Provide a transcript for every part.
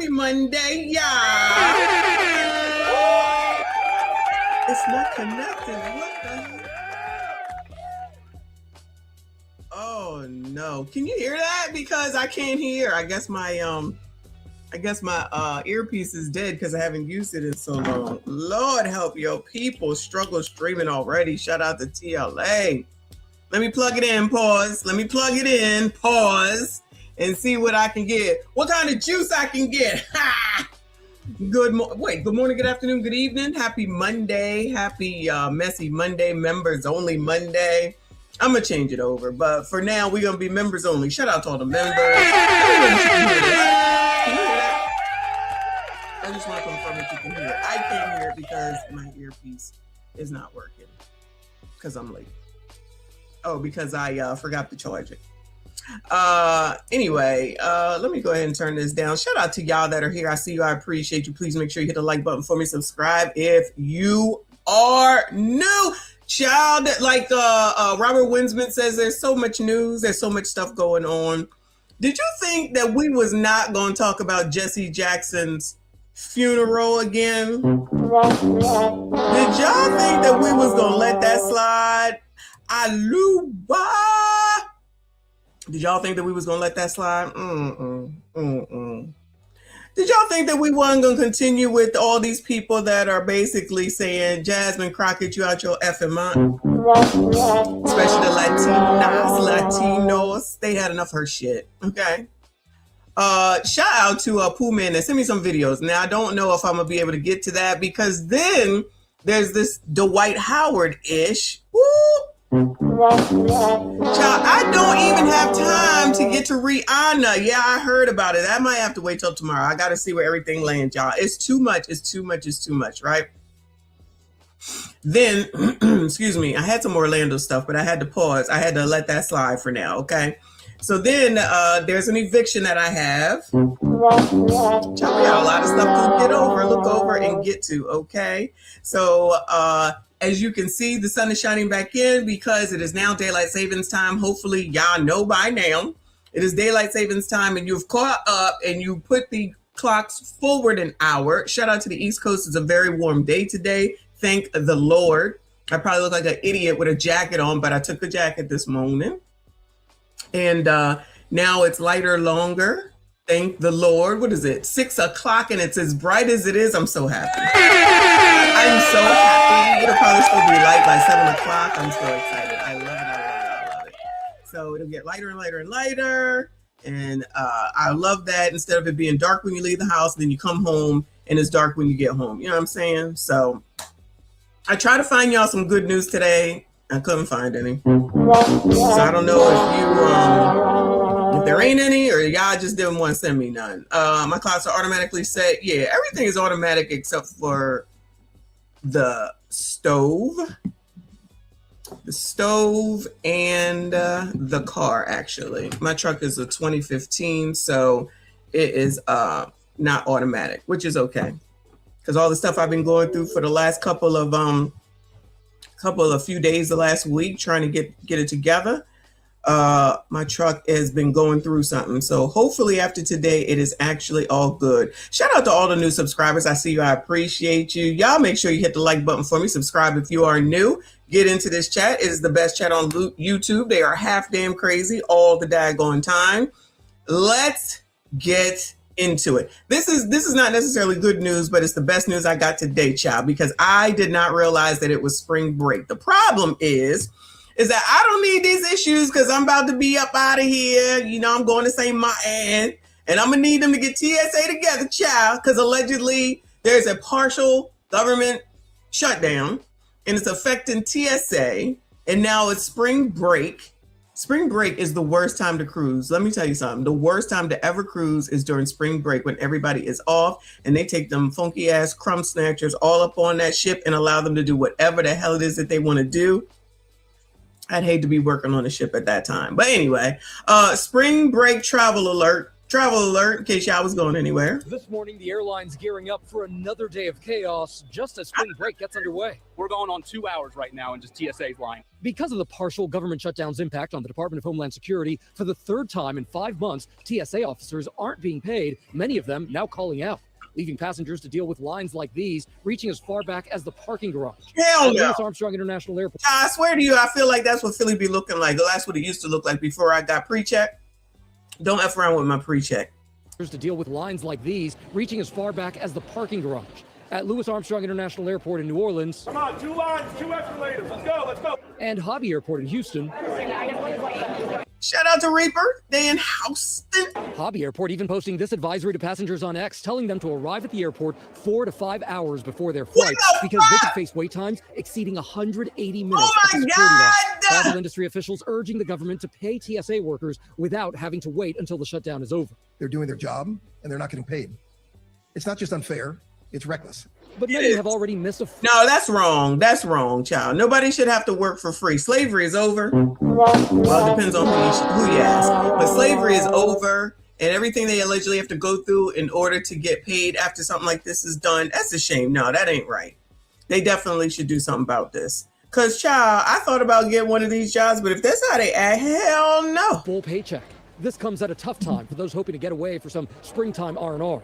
Monday, yeah. It's not connected. What the heck? Oh no. Can you hear that? Because I can't hear. I guess my earpiece is dead because I haven't used it in so long. Lord help your people. Struggle streaming already. Shout out to TLA. Let me plug it in, pause. Let me plug it in, pause, and see what I can get. What kind of juice I can get. Ha! Good morning, good afternoon, good evening. Happy Monday. Happy Messy Monday, members only Monday. I'm going to change it over, but for now, we're going to be members only. Shout out to all the members. Can you hear that? I just want to confirm that you can hear it. I can't hear it because my earpiece is not working because I'm late. Oh, because I forgot to charge it. Anyway, let me go ahead and turn this down. Shout out to y'all that are here. I see you. I appreciate you. Please make sure you hit the like button for me. Subscribe if you are new. Child, like Robert Winsman says, there's so much news. There's so much stuff going on. Did you think that we was not going to talk about Jesse Jackson's funeral again? Did y'all think that we was going to let that slide? Aluba. Did y'all think that we was going to let that slide? Did y'all think that we weren't going to continue with all these people that are basically saying, Jasmine Crockett, you out your effing mind? Especially the Latinos. They had enough of her shit. Okay. Shout out to Pooh Man that sent me some videos. Now, I don't know if I'm going to be able to get to that because then there's this Dwight Howard-ish. Woo! Child, I don't even have time to get to Rihanna. Yeah, I heard about it. I might have to wait till tomorrow. I got to see where everything lands, y'all. It's too much. It's too much. It's too much, right? Then, excuse me, I had some Orlando stuff, but I had to pause. I had to let that slide for now, okay? So then there's an eviction that I have. Child, we got a lot of stuff to get over, look over, and get to, okay? So, as you can see, the sun is shining back in because it is now daylight savings time. Hopefully, y'all know by now it is daylight savings time and you've caught up and you put the clocks forward an hour. Shout out to the East Coast. It's a very warm day today. Thank the Lord. I probably look like an idiot with a jacket on, but I took the jacket this morning. And now it's lighter longer. Thank the Lord. What is it? 6 o'clock and it's as bright as it is. I'm so happy. I'm so happy. It'll probably still be light by 7 o'clock. I'm so excited. I love it. I love it. So it'll get lighter and lighter and lighter. And I love that instead of it being dark when you leave the house, then you come home and it's dark when you get home. You know what I'm saying? So I tried to find y'all some good news today. I couldn't find any. So I don't know if there ain't any or y'all just didn't want to send me none. My clocks are automatically set. Yeah, everything is automatic except for the stove and the car. Actually, my truck is a 2015, so it is not automatic, which is okay because all the stuff I've been going through for the last couple of few days, the last week, trying to get it together. My truck has been going through something. So hopefully after today, it is actually all good. Shout out to all the new subscribers. I see you. I appreciate you. Y'all make sure you hit the like button for me. Subscribe if you are new. Get into this chat. It is the best chat on YouTube. They are half damn crazy all the daggone time. Let's get into it. This is not necessarily good news, but it's the best news I got today, child, because I did not realize that it was spring break. The problem is that I don't need these issues because I'm about to be up out of here. You know, I'm going to St. Martin and I'm going to need them to get TSA together, child, because allegedly there's a partial government shutdown and it's affecting TSA. And now it's spring break. Spring break is the worst time to cruise. Let me tell you something. The worst time to ever cruise is during spring break when everybody is off and they take them funky ass crumb snatchers all up on that ship and allow them to do whatever the hell it is that they want to do. I'd hate to be working on a ship at that time. But anyway, spring break travel alert. Travel alert in case y'all was going anywhere. This morning, the airline's gearing up for another day of chaos just as spring break gets underway. We're going on 2 hours right now in just TSA's line. Because of the partial government shutdown's impact on the Department of Homeland Security, for the third time in 5 months, TSA officers aren't being paid, many of them now calling out, leaving passengers to deal with lines like these, reaching as far back as the parking garage. Hell no. Louis Armstrong International Airport. I swear to you, I feel like that's what Philly be looking like. That's what it used to look like before I got pre-check. Don't F around with my pre-check. To deal with lines like these, reaching as far back as the parking garage. At Louis Armstrong International Airport in New Orleans. Come on, 2 lines, 2 escalators. Let's go, let's go. And Hobby Airport in Houston. Shout out to Reaper, they in Houston. Hobby Airport even posting this advisory to passengers on X, telling them to arrive at the airport 4 to 5 hours before their flight because they could face wait times exceeding 180 minutes. Oh my God! Travel industry officials urging the government to pay TSA workers without having to wait until the shutdown is over. They're doing their job and they're not getting paid. It's not just unfair, it's reckless. But many have already missed a... No, that's wrong. That's wrong, child. Nobody should have to work for free. Slavery is over. Well, it depends on who you ask. But slavery is over, and everything they allegedly have to go through in order to get paid after something like this is done, that's a shame. No, that ain't right. They definitely should do something about this. Because, child, I thought about getting one of these jobs, but if that's how they act, hell no. Full paycheck. This comes at a tough time for those hoping to get away for some springtime R&R.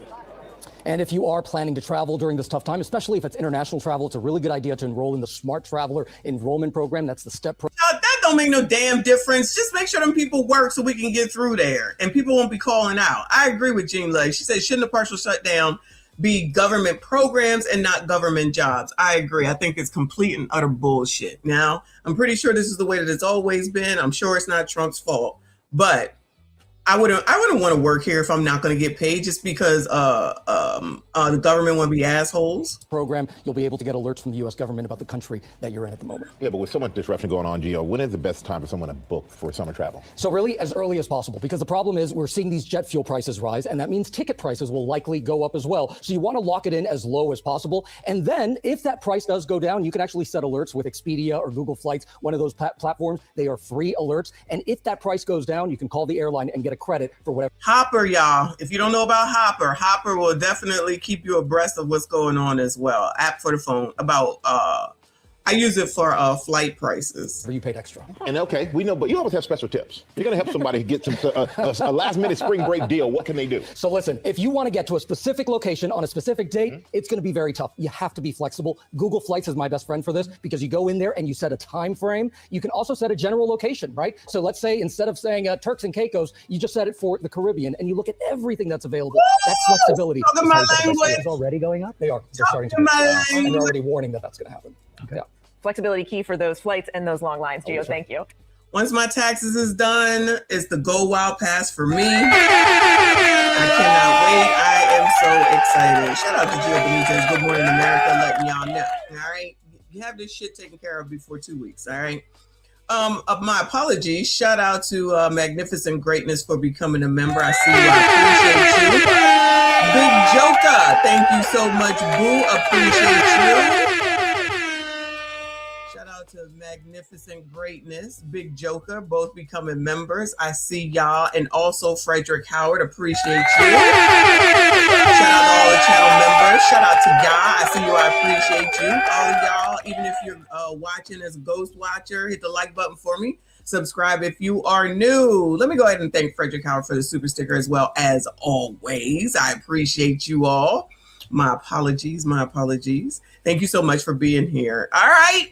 And if you are planning to travel during this tough time, especially if it's international travel, it's a really good idea to enroll in the Smart Traveler Enrollment Program. That's the STEP program. That don't make no damn difference. Just make sure them people work so we can get through there and people won't be calling out. I agree with Jean Lay. She said, shouldn't a partial shutdown be government programs and not government jobs? I agree. I think it's complete and utter bullshit. Now, I'm pretty sure this is the way that it's always been. I'm sure it's not Trump's fault, but I wouldn't want to work here if I'm not going to get paid just because the government want to be assholes. Program, you'll be able to get alerts from the U.S. government about the country that you're in at the moment. Yeah, but with so much disruption going on, Gio, when is the best time for someone to book for summer travel? So really as early as possible, because the problem is we're seeing these jet fuel prices rise, and that means ticket prices will likely go up as well. So you want to lock it in as low as possible. And then if that price does go down, you can actually set alerts with Expedia or Google Flights, one of those platforms. They are free alerts. And if that price goes down, you can call the airline and get a credit for whatever. Hopper, y'all. If you don't know about Hopper, Hopper will definitely keep you abreast of what's going on as well. App for the phone. I use it for flight prices. You paid extra. And okay, we know, but you always have special tips. You're going to help somebody get some a last minute spring break deal. What can they do? So listen, if you want to get to a specific location on a specific date, it's going to be very tough. You have to be flexible. Google Flights is my best friend for this because you go in there and you set a time frame. You can also set a general location, right? So let's say instead of saying Turks and Caicos, you just set it for the Caribbean and you look at everything that's available. That's flexibility. Talking my language. Is already going up. They're starting to. And they're already warning that that's going to happen. Okay. Yeah. Flexibility key for those flights and those long lines. Gio, thank you. Once my taxes is done, it's the Go Wild Pass for me. I cannot wait. I am so excited. Shout out to Gio Benitez. Good morning, America. Letting y'all know. All right. You have this shit taken care of before 2 weeks. All right. My apologies. Shout out to Magnificent Greatness for becoming a member. I see you. I appreciate you. Big Joker. Thank you so much, Boo. Appreciate you. To Magnificent Greatness, Big Joker, both becoming members. I see y'all. And also Frederick Howard, appreciate you. Shout out to all the channel members. Shout out to y'all. I see you. I appreciate you. All of y'all, even if you're watching as a ghost watcher, hit the like button for me. Subscribe if you are new. Let me go ahead and thank Frederick Howard for the super sticker as well as always. I appreciate you all. My apologies. Thank you so much for being here. All right.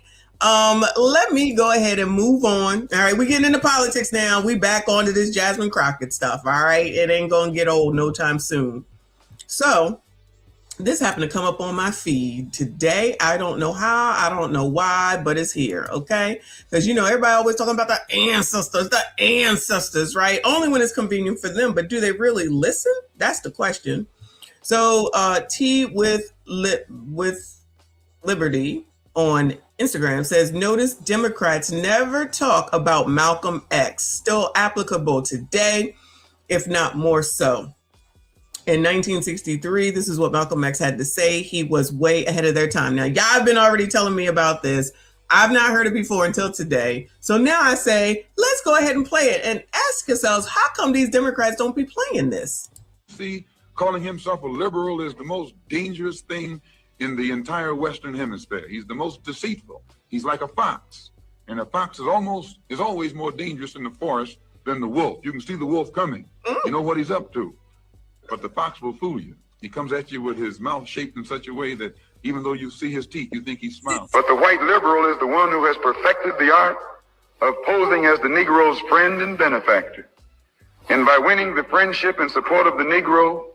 Let me go ahead and move on. All right, we're getting into politics now. We back onto this Jasmine Crockett stuff. All right, it ain't gonna get old no time soon. So this happened to come up on my feed today. I don't know how, I don't know why, but it's here. Okay, because you know everybody always talking about the ancestors, right? Only when it's convenient for them. But do they really listen? That's the question. So T with Liberty on Instagram says, notice Democrats never talk about Malcolm X, still applicable today, if not more so. In 1963, this is what Malcolm X had to say. He was way ahead of their time. Now, y'all have been already telling me about this. I've not heard it before until today. So now I say, let's go ahead and play it and ask yourselves, how come these Democrats don't be playing this? See, calling himself a liberal is the most dangerous thing in the entire Western Hemisphere. He's the most deceitful. He's like a fox. And a fox is always more dangerous in the forest than the wolf. You can see the wolf coming. You know what he's up to. But the fox will fool you. He comes at you with his mouth shaped in such a way that even though you see his teeth, you think he smiles. But the white liberal is the one who has perfected the art of posing as the Negro's friend and benefactor. And by winning the friendship and support of the Negro,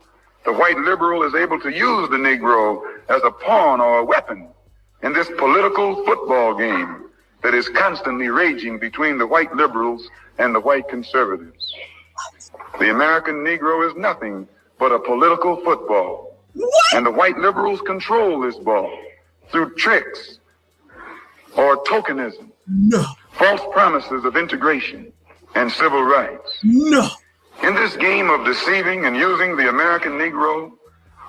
the white liberal is able to use the Negro as a pawn or a weapon in this political football game that is constantly raging between the white liberals and the white conservatives. The American Negro is nothing but a political football. What? And the white liberals control this ball through tricks or tokenism, false promises of integration and civil rights. In this game of deceiving and using the American Negro,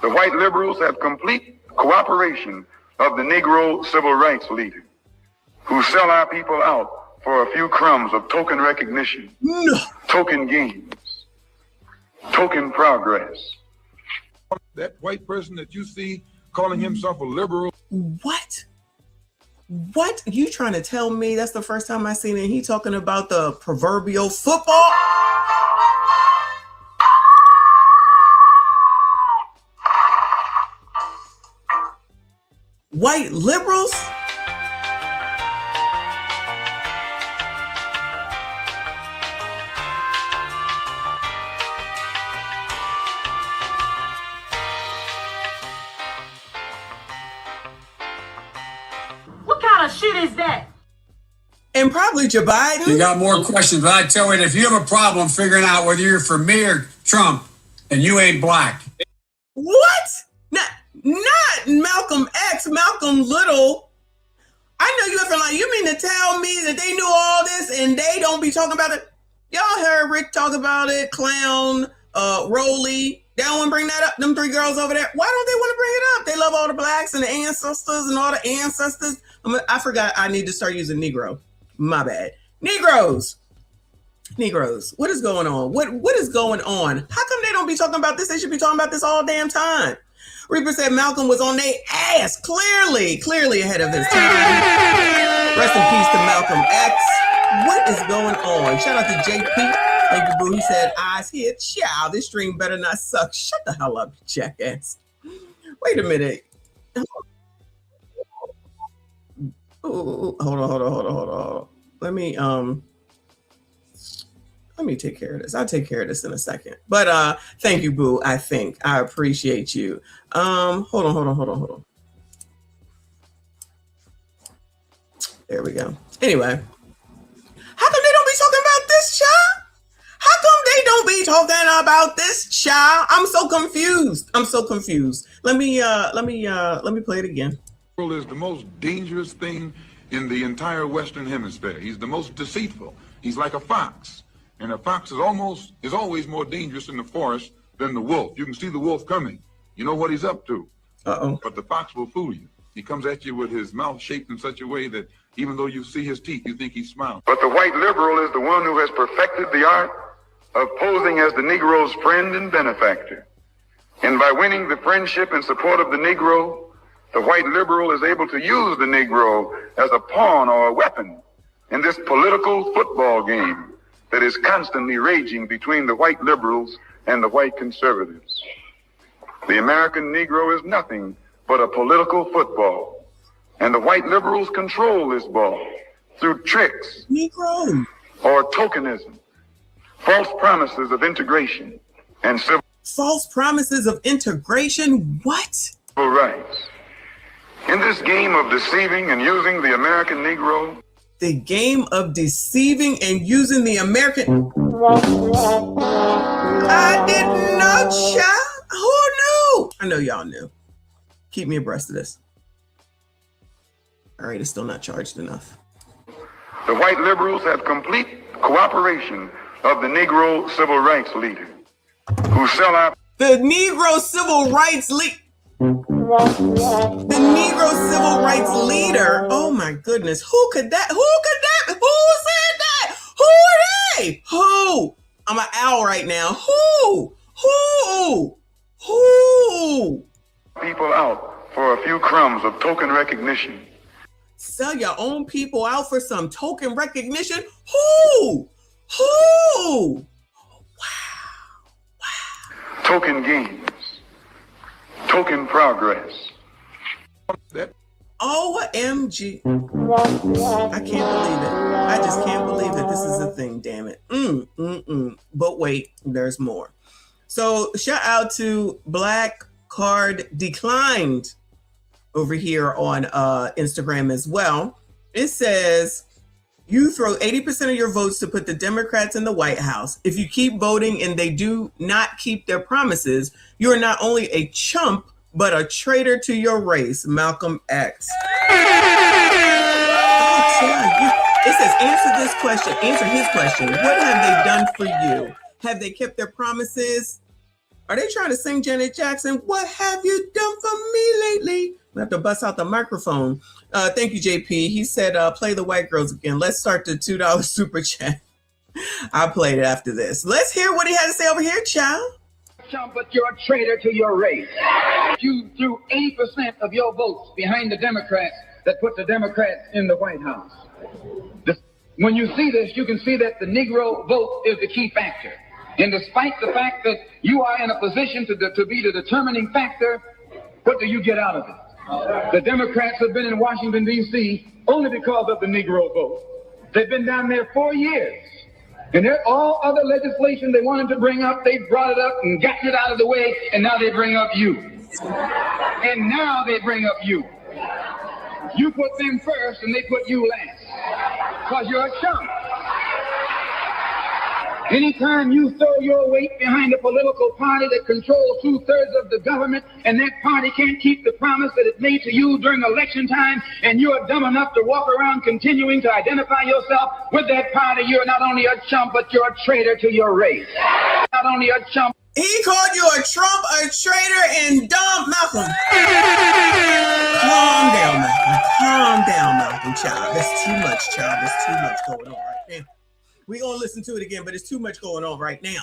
the white liberals have complete cooperation of the Negro civil rights leader, who sell our people out for a few crumbs of token recognition, token gains, token progress. That white person that you see calling himself a liberal. What? What? You trying to tell me that's the first time I seen it? He talking about the proverbial football? White liberals? What kind of shit is that? And probably Joe Biden. You got more questions, but I tell you, if you have a problem figuring out whether you're for me or Trump, then you ain't black. What? Not Malcolm X, Malcolm Little. I know you ever like, you mean to tell me that they knew all this and they don't be talking about it? Y'all heard Rick talk about it, Clown, Rolly. They don't want to bring that up, them three girls over there. Why don't they want to bring it up? They love all the blacks and the ancestors and all the ancestors. I forgot I need to start using Negro. My bad. Negroes. What is going on? What is going on? How come they don't be talking about this? They should be talking about this all damn time. Reaper said Malcolm was on their ass, clearly ahead of his time. Rest in peace to Malcolm X. What is going on? Shout out to JP. Thank you, boo. He said, eyes here. Chow, this stream better not suck. Shut the hell up, jackass. Wait a minute. Ooh, hold on. Let me take care of this. I'll take care of this in a second. But thank you, boo. I appreciate you. Hold on. There we go. Anyway, how come they don't be talking about this, child? How come they don't be talking about this, child? I'm so confused. Let me play it again. Is the most dangerous thing in the entire Western Hemisphere. He's the most deceitful. He's like a fox. And a fox is always more dangerous in the forest than the wolf. You can see the wolf coming. You know what he's up to. But the fox will fool you. He comes at you with his mouth shaped in such a way that even though you see his teeth, you think he smiles. But the white liberal is the one who has perfected the art of posing as the Negro's friend and benefactor. And by winning the friendship and support of the Negro, the white liberal is able to use the Negro as a pawn or a weapon in this political football game that is constantly raging between the white liberals and the white conservatives. The American Negro is nothing but a political football, and the white liberals control this ball through tricks or tokenism, false promises of integration and civil What? rights. In this game of deceiving and using the American Negro, the game of deceiving and using the American. I didn't know, child. Who knew? I know y'all knew. Keep me abreast of this. All right, it's still not charged enough. The white liberals have complete cooperation of the Negro civil rights leader, who sell out. The Negro civil rights leader. The Negro civil rights leader. Oh my goodness. Who could that? Who said that? Who are they? Who? I'm an owl right now. Who? People out for a few crumbs of token recognition. Sell your own people out for some token recognition? Who? Wow. Token gains. Token progress. OMG. I can't believe it. I just can't believe that this is a thing, damn it. But wait, there's more. So shout out to Black Card Declined over here on Instagram as well. It says, you throw 80% of your votes to put the Democrats in the White House. If you keep voting and they do not keep their promises, you are not only a chump, but a traitor to your race. Malcolm X. It says, answer his question. What have they done for you? Have they kept their promises? Are they trying to sing Janet Jackson? What have you done for me lately? We have to bust out the microphone. Thank you, JP. He said, play the white girls again. Let's start the $2 super chat. I'll play it after this. Let's hear what he had to say over here, child. But you're a traitor to your race. You threw 80% of your votes behind the Democrats that put the Democrats in the White House. When you see this, you can see that the Negro vote is the key factor. And despite the fact that you are in a position to be the determining factor, what do you get out of it? The Democrats have been in Washington, D.C. only because of the Negro vote. They've been down there 4 years. And all other legislation they wanted to bring up, they brought it up and gotten it out of the way, and now they bring up you. And now they bring up you. You put them first and they put you last. Because you're a chump. Anytime you throw your weight behind a political party that controls 2/3 of the government, and that party can't keep the promise that it made to you during election time, and you're dumb enough to walk around continuing to identify yourself with that party, you're not only a chump, but you're a traitor to your race. Not only a chump. He called you a Trump, a traitor, and dumb. Malcolm. Calm down, Malcolm, child. That's too much, child. There's too much going on right now. We're going to listen to it again, but it's too much going on right now.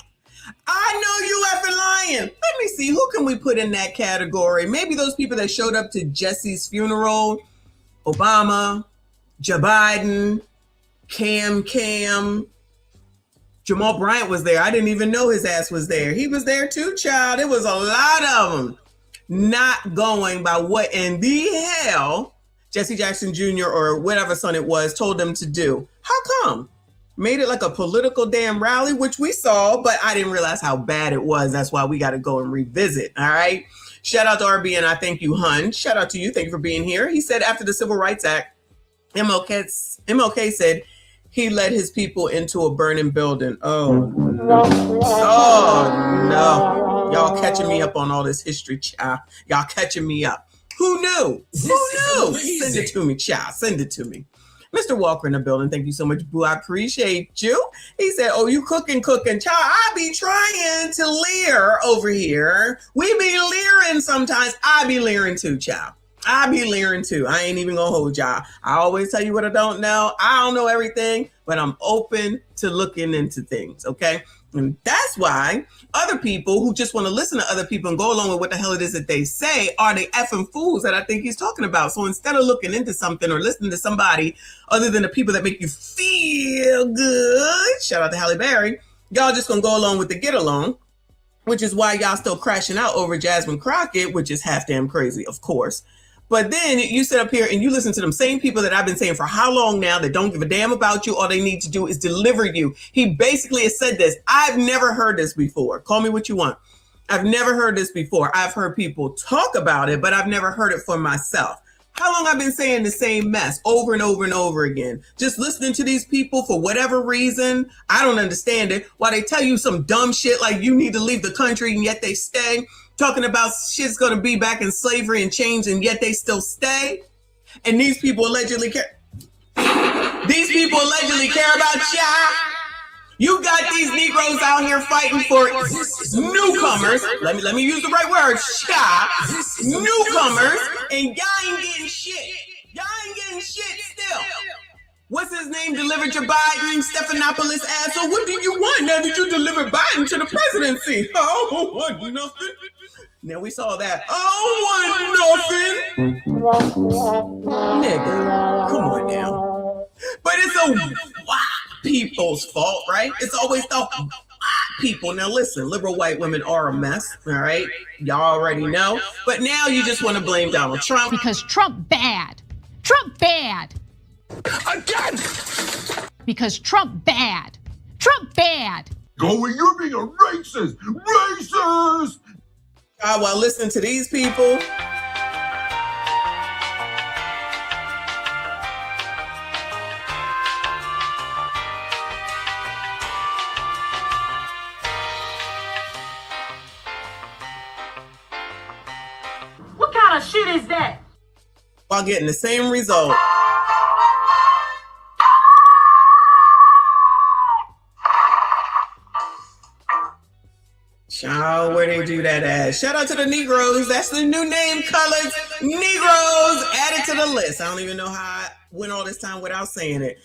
I know you effing lying. Let me see. Who can we put in that category? Maybe those people that showed up to Jesse's funeral. Obama, Joe Biden, Cam. Jamal Bryant was there. I didn't even know his ass was there. He was there too, child. It was a lot of them not going by what in the hell Jesse Jackson Jr. or whatever son it was told them to do. How come? Made it like a political damn rally, which we saw, but I didn't realize how bad it was. That's why we got to go and revisit. All right. Shout out to RB, and I thank you, Hun. Shout out to you. Thank you for being here. He said after the Civil Rights Act, MLK said he led his people into a burning building. Oh, no. Y'all catching me up on all this history, child. Y'all catching me up. Who knew? Send it to me, child. Send it to me. Mr. Walker in the building. Thank you so much, boo. I appreciate you. He said, oh, you cooking. Child, I be trying to leer over here. We be leering sometimes. I be leering too, child. I be leering too. I ain't even gonna hold y'all. I always tell you what I don't know. I don't know everything, but I'm open to looking into things, okay? And that's why other people who just want to listen to other people and go along with what the hell it is that they say are the effing fools that I think he's talking about. So instead of looking into something or listening to somebody other than the people that make you feel good, shout out to Halle Berry, y'all just gonna go along with the get along, which is why y'all still crashing out over Jasmine Crockett, which is half damn crazy, of course. But then you sit up here and you listen to them same people that I've been saying for how long now that don't give a damn about you. All they need to do is deliver you. He basically has said this. I've never heard this before. Call me what you want. I've never heard this before. I've heard people talk about it, but I've never heard it for myself. How long I've been saying the same mess over and over and over again. Just listening to these people for whatever reason. I don't understand it. Why they tell you some dumb shit like you need to leave the country and yet they stay. Talking about shit's going to be back in slavery and change and yet they still stay. And these people allegedly care. These people allegedly care about y'all. You got these Negroes out here fighting for newcomers. Let me use the right word. Newcomers, and y'all ain't getting shit. Y'all ain't getting shit still. What's his name? Delivered your Biden, Stephanopoulos ass. So what do you want now that you delivered Biden to the presidency? I don't want nothing. Now we saw that. I don't want nothing. Nigga, come on now. But it's a white people's fault, right? It's always the white people. Now listen, liberal white women are a mess, all right? Y'all already know. But now you just want to blame Donald Trump. Because Trump bad. Trump bad. Again! Because Trump bad. Trump bad. Go, you're being a racist! Racist! While listening to these people, What kind of shit is that? while getting the same result. Child, where they do that at? Shout out to the Negroes. That's the new name, colored Negroes. Added to the list. I don't even know how I went all this time without saying it.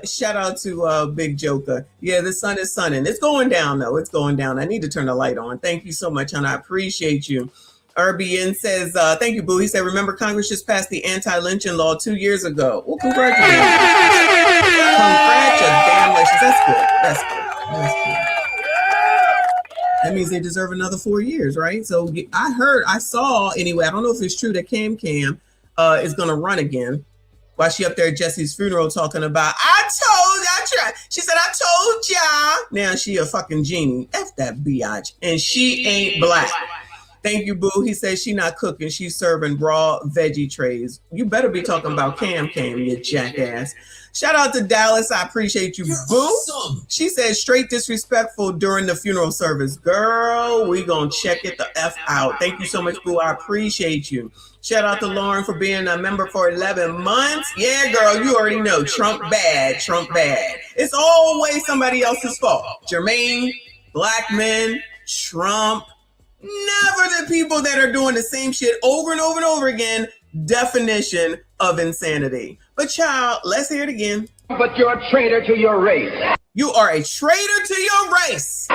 Shout out to Big Joker. Yeah, the sun is sunning. It's going down, though. It's going down. I need to turn the light on. Thank you so much, hon. I appreciate you. RBN says, thank you, Boo. He said, remember, Congress just passed the anti-lynching law 2 years ago. Well, congratulations. Congratulations. That's good. That's good. That's good. That means they deserve another 4 years, right? So I saw anyway, I don't know if it's true that Cam is going to run again. While she up there at Jesse's funeral talking about, she said, I told y'all. Now she a fucking genie. F that biatch. And she ain't black. Thank you, Boo. He says she not cooking. She's serving raw veggie trays. You better be talking about Cam, you jackass. Shout out to Dallas. I appreciate you, Boo. Awesome. She said straight disrespectful during the funeral service. Girl, we gonna check it the F out. Thank you so much, Boo. I appreciate you. Shout out to Lauren for being a member for 11 months. Yeah, girl, you already know. Trump bad, Trump bad. It's always somebody else's fault. Jermaine, black men, Trump. Never the people that are doing the same shit over and over and over again. Definition of insanity. But child, let's hear it again. But you're a traitor to your race. You are a traitor to your race.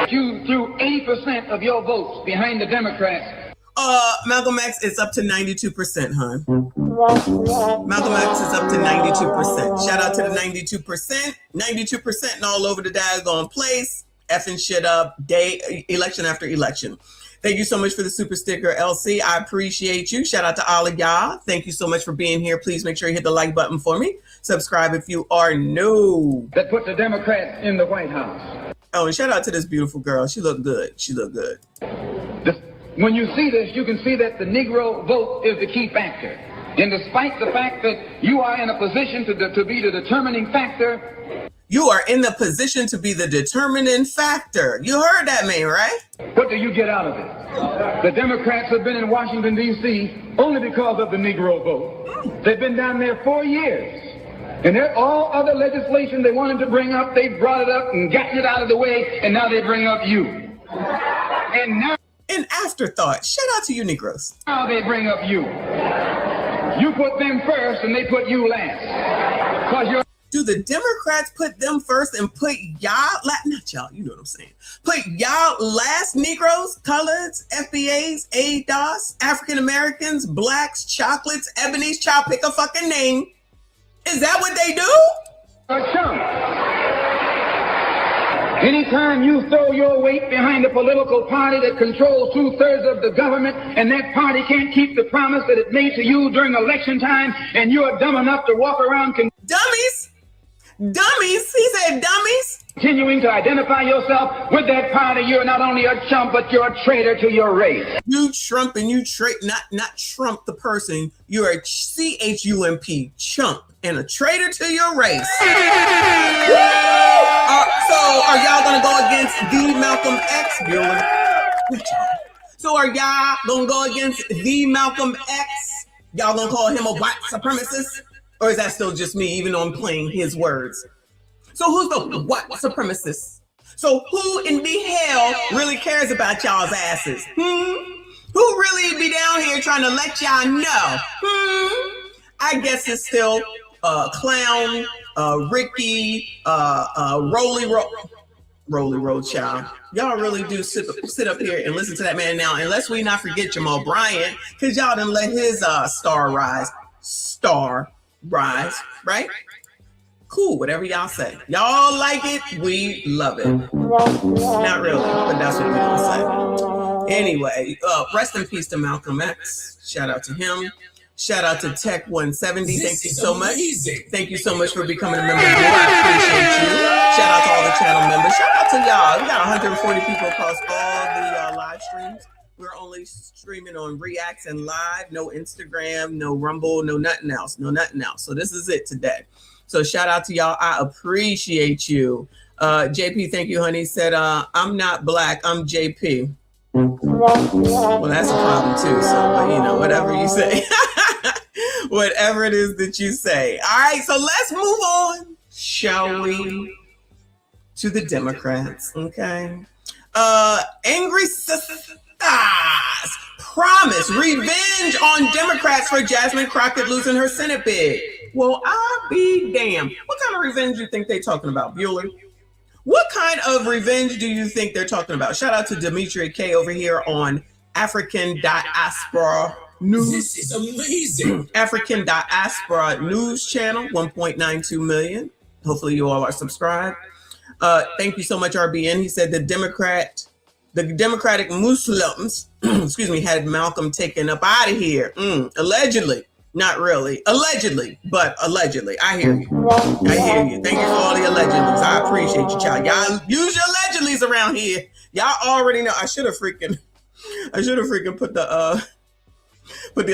You threw 80% of your votes behind the Democrats. Malcolm X is up to 92%, hon. Malcolm X is up to 92%. Shout out to the 92%. 92% and all over the daggone place. Effing shit up election after election. Thank you so much for the super sticker, LC. I appreciate you. Shout out to all of y'all. Thank you so much for being here. Please make sure you hit the like button for me. Subscribe if you are new. That put the Democrats in the White House. Oh, and shout out to this beautiful girl. She looked good. She looked good. When you see this, you can see that the Negro vote is the key factor. And despite the fact that you are in a position to be the determining factor, you are in the position to be the determining factor. You heard that, man, right? What do you get out of it? The Democrats have been in Washington, D.C. only because of the Negro vote. They've been down there 4 years. And all other legislation they wanted to bring up, they brought it up and gotten it out of the way, and now they bring up you. And now... An afterthought. Shout out to you, Negroes. Now they bring up you. You put them first, and they put you last. Because you're... Do the Democrats put them first and put y'all, not y'all, you know what I'm saying, put y'all last? Negroes, coloreds, FBAs, ADOS, African Americans, blacks, chocolates, ebonies, child, pick a fucking name. Is that what they do? Anytime you throw your weight behind a political party that controls 2/3 of the government, and that party can't keep the promise that it made to you during election time, and you're dumb enough to walk around... Dummies? Dummies? He said dummies? Continuing to identify yourself with that party, you're not only a chump, but you're a traitor to your race. You Trump and you not Trump the person. You're a CHUMP, chump, and a traitor to your race. So are y'all gonna go against the Malcolm X? So are y'all gonna go against the Malcolm X? Y'all gonna call him a white supremacist? Or is that still just me, even though I'm playing his words? So who's the what supremacist? So who in the hell really cares about y'all's asses? Who really be down here trying to let y'all know? I guess it's still Clown, Ricky, Rolly Road Child. Y'all really do sit up here and listen to that man now, unless we not forget Jamal Bryant, because y'all done let his star rise, right? Cool, whatever y'all say. Y'all like it, we love it. Not really, but that's what we gonna say. Anyway, rest in peace to Malcolm X. Shout out to him. Shout out to Tech 170. Thank you so much. Thank you so much for becoming a member. I appreciate you. Shout out to all the channel members. Shout out to y'all. We got 140 people across all the live streams. We're only streaming on Reacts and Live. No Instagram, no Rumble, no nothing else. So this is it today. So shout out to y'all. I appreciate you. JP, thank you, honey. Said, I'm not black. I'm JP. Well, that's a problem too. So, but you know, whatever you say. Whatever it is that you say. All right, so let's move on, shall we, to the Democrats, okay? Angry sisters promise revenge on Democrats for Jasmine Crockett losing her Senate bid. Well, I'll be damned. What kind of revenge do you think they're talking about, Bueller? What kind of revenge do you think they're talking about? Shout out to Demetria K over here on African Diaspora News. This is amazing. African Diaspora News Channel, 1.92 million. Hopefully you all are subscribed. Thank you so much, RBN. He said the Democratic Muslims, excuse me, had Malcolm taken up out of here. Allegedly. Not really. Allegedly, but allegedly. I hear you. Thank you for all the allegedlys. I appreciate you, child. Y'all use your allegedlys around here. Y'all already know. I should have freaking put the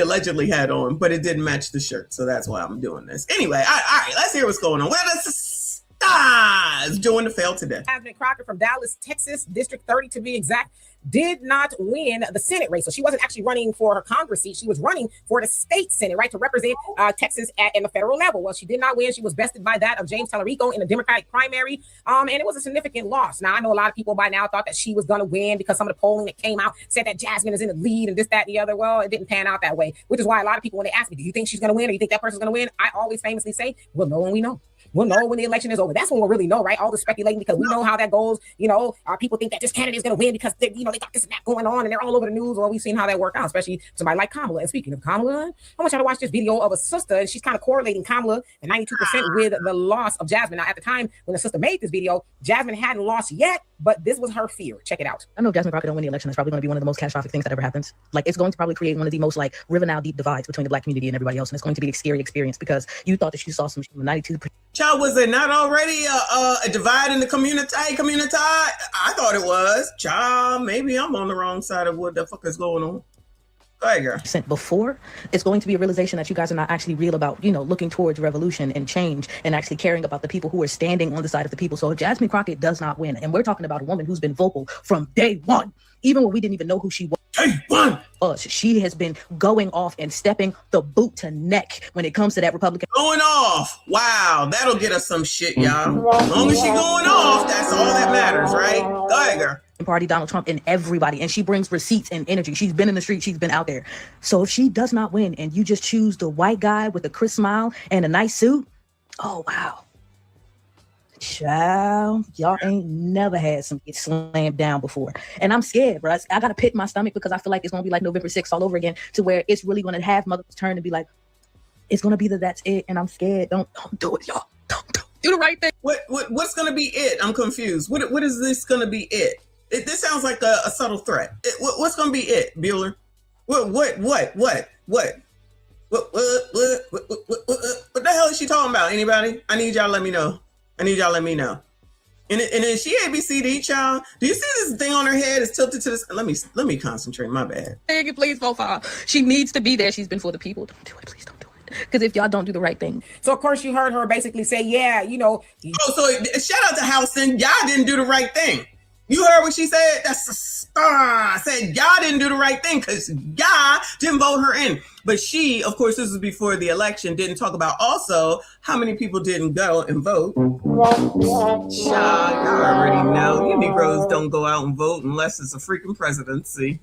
allegedly hat on, but it didn't match the shirt, so that's why I'm doing this. Anyway, all right, let's hear what's going on. Where does the stars doing to fail today? Jasmine Crockett from Dallas, Texas, District 30 to be exact, did not win the Senate race. So she wasn't actually running for her Congress seat. She was running for the state Senate, right, to represent Texas at the federal level. Well, she did not win. She was bested by that of James Tallarico in the Democratic primary. And it was a significant loss. Now, I know a lot of people by now thought that she was going to win because some of the polling that came out said that Jasmine is in the lead and this, that, and the other. Well, it didn't pan out that way, which is why a lot of people, when they ask me, do you think she's going to win or you think that person's going to win? I always famously say, we'll know when we know. We'll know when the election is over. That's when we'll really know, right? All the speculating, because we know how that goes. You know, people think that this candidate is going to win because they got this and that going on and they're all over the news. Well, we've seen how that worked out, especially somebody like Kamala. And speaking of Kamala, I want y'all to watch this video of a sister, and she's kind of correlating Kamala at 92% with the loss of Jasmine. Now, at the time when the sister made this video, Jasmine hadn't lost yet, but this was her fear. Check it out. I know if Jasmine Crockett don't win the election, it's probably going to be one of the most catastrophic things that ever happens. Like, it's going to probably create one of the most like river now deep divides between the black community and everybody else, and it's going to be a scary experience because you thought that you saw some 92%. Child, was it not already a divide in the community? I thought it was. Child, maybe I'm on the wrong side of what the fuck is going on. Go ahead, girl. Before, it's going to be a realization that you guys are not actually real about, looking towards revolution and change and actually caring about the people who are standing on the side of the people. So if Jasmine Crockett does not win, and we're talking about a woman who's been vocal from day one, even when we didn't even know who she was. She has been going off and stepping the boot to neck when it comes to that Republican. Going off. Wow, that'll get us some shit, y'all. As long as she going off, that's all that matters, right? Go ahead, girl. Party, Donald Trump, and everybody, and she brings receipts and energy. She's been in the street, she's been out there. So if she does not win and you just choose the white guy with a crisp smile and a nice suit, oh wow. Child, y'all ain't never had some get slammed down before. And I'm scared, bro. I got to pit my stomach because I feel like it's going to be like November 6th all over again, to where it's really going to have mother's turn and be like, it's going to be that's it. And I'm scared. Don't do it, y'all. Don't do the right thing. What's going to be it? I'm confused. What is this going to be it? This sounds like a subtle threat. What's going to be it, Bueller? What the hell is she talking about? Anybody? I need y'all to let me know. And is she ABCD, child? Do you see this thing on her head? It's tilted to this. Let me concentrate. My bad. Beg you, please vote for her. She needs to be there. She's been for the people. Don't do it. Please don't do it. Because if y'all don't do the right thing. So, of course, you heard her basically say, yeah, Oh, so shout out to Houston. Y'all didn't do the right thing. You heard what she said? That's a star. I said y'all didn't do the right thing because y'all didn't vote her in. But she, of course, this was before the election, didn't talk about also how many people didn't go and vote. Child, y'all already know. You Negroes don't go out and vote unless it's a freaking presidency.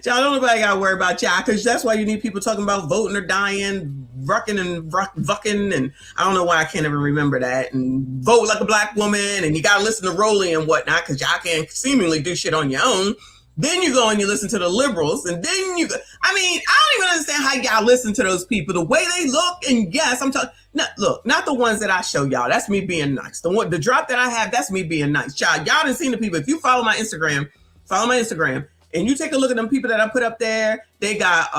Y'all, don't nobody got to worry about y'all, because that's why you need people talking about voting or dying, rucking and vucking, and I don't know why I can't even remember that, and vote like a black woman, and you got to listen to Rowley and whatnot, because y'all can't seemingly do shit on your own. Then you go and you listen to the liberals, and then you go, I mean, I don't even understand how y'all listen to those people, the way they look, and yes, I'm talking, look, not the ones that I show y'all, that's me being nice. The drop that I have, that's me being nice. Y'all done seen the people, if you follow my Instagram, and you take a look at them people that I put up there, they got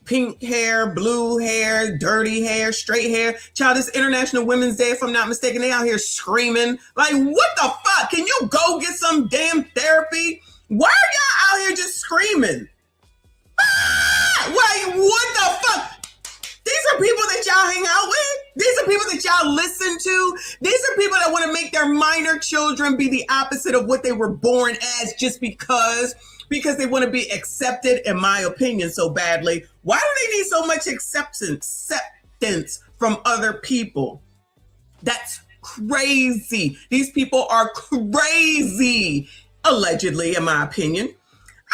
pink hair, blue hair, dirty hair, straight hair. Child, it's International Women's Day, if I'm not mistaken. They out here screaming. Like, what the fuck? Can you go get some damn therapy? Why are y'all out here just screaming? Wait, what the fuck? These are people that y'all hang out with. These are people that y'all listen to. These are people that want to make their minor children be the opposite of what they were born as just because they want to be accepted, in my opinion, so badly. Why do they need so much acceptance from other people? That's crazy. These people are crazy, allegedly, in my opinion.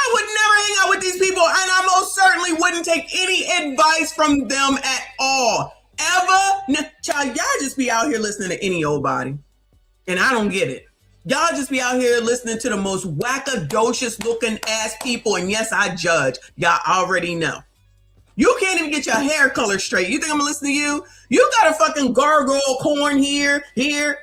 I would never hang out with these people, and I most certainly wouldn't take any advice from them at all. Ever. Child, y'all just be out here listening to any old body, and I don't get it. Y'all just be out here listening to the most wackadocious looking ass people, and yes, I judge. Y'all already know. You can't even get your hair color straight. You think I'm gonna listen to you? You got a fucking gargoyle corn here. I'm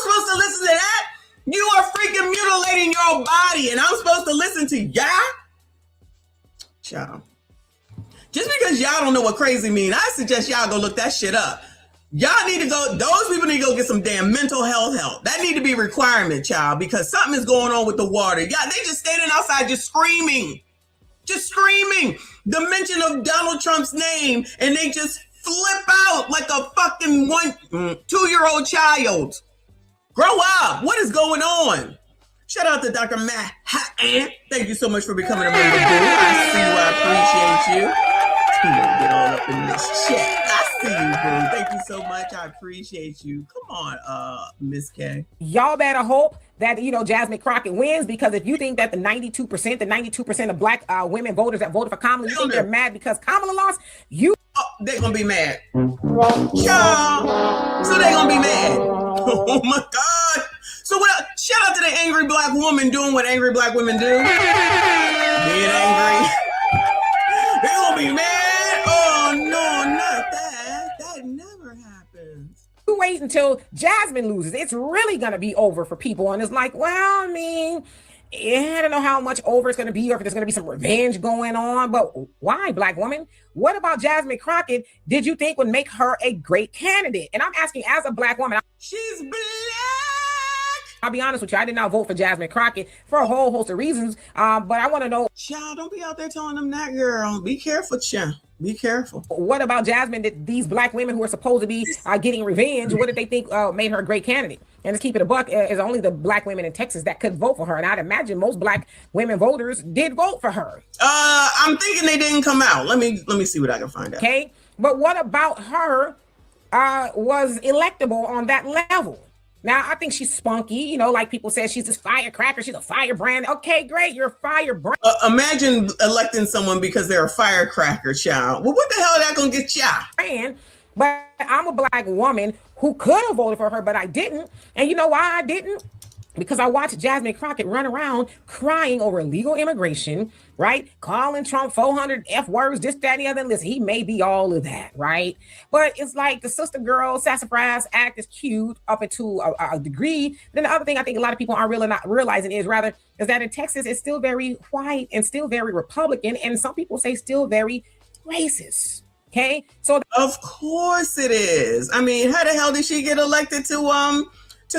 supposed to listen to that? You are freaking mutilating your body, and I'm supposed to listen to y'all? Child. Just because y'all don't know what crazy mean, I suggest y'all go look that shit up. Y'all need to go, those people need to go get some damn mental health help. That need to be a requirement, child, because something is going on with the water. Yeah, they just standing outside just screaming. Just screaming the mention of Donald Trump's name, and they just flip out like a fucking 2-year-old child. Grow up. What is going on? Shout out to Dr. Matt Hatton. Thank you so much for becoming a member. I see you. I appreciate you. Get all up in this chat. I see you, boo. Thank you so much. I appreciate you. Come on, Miss K. Y'all better hope that, Jasmine Crockett wins, because if you think that the 92% of black women voters that voted for Kamala, you think they're mad because Kamala lost, they're going to be mad. Y'all. So they're going to be mad. Oh, my God. So shout out to the angry black woman doing what angry black women do. Being angry. They're going to be mad. Oh, no, not that. That never happens. You wait until Jasmine loses. It's really going to be over for people. And it's like, well, I mean, I don't know how much over it's going to be, or if there's going to be some revenge going on. But why, black woman? What about Jasmine Crockett did you think would make her a great candidate? And I'm asking, as a black woman. She's black. I'll be honest with you, I did not vote for Jasmine Crockett for a whole host of reasons. But I want to know. Child, don't be out there telling them that, girl. Be careful, child. Be careful. What about Jasmine? Did these black women who are supposed to be getting revenge, what did they think made her a great candidate? And let's keep it a buck, is only the black women in Texas that could vote for her. And I'd imagine most black women voters did vote for her. I'm thinking they didn't come out. Let me see what I can find out. Okay. But what about her was electable on that level? Now, I think she's spunky, like people say, she's this firecracker, she's a firebrand. Okay, great, you're a firebrand. Imagine electing someone because they're a firecracker, child. Well, what the hell is that gonna get y'all? But I'm a black woman who could have voted for her, but I didn't. And you know why I didn't? Because I watched Jasmine Crockett run around crying over illegal immigration, right? Calling Trump 400 F words, this, that, and the other. Listen, he may be all of that, right? But it's like the sister girl sassafras act is cute up into a degree. Then the other thing I think a lot of people aren't really not realizing is that in Texas, it's still very white and still very Republican. And some people say still very racist. Okay. So of course it is. I mean, how the hell did she get elected to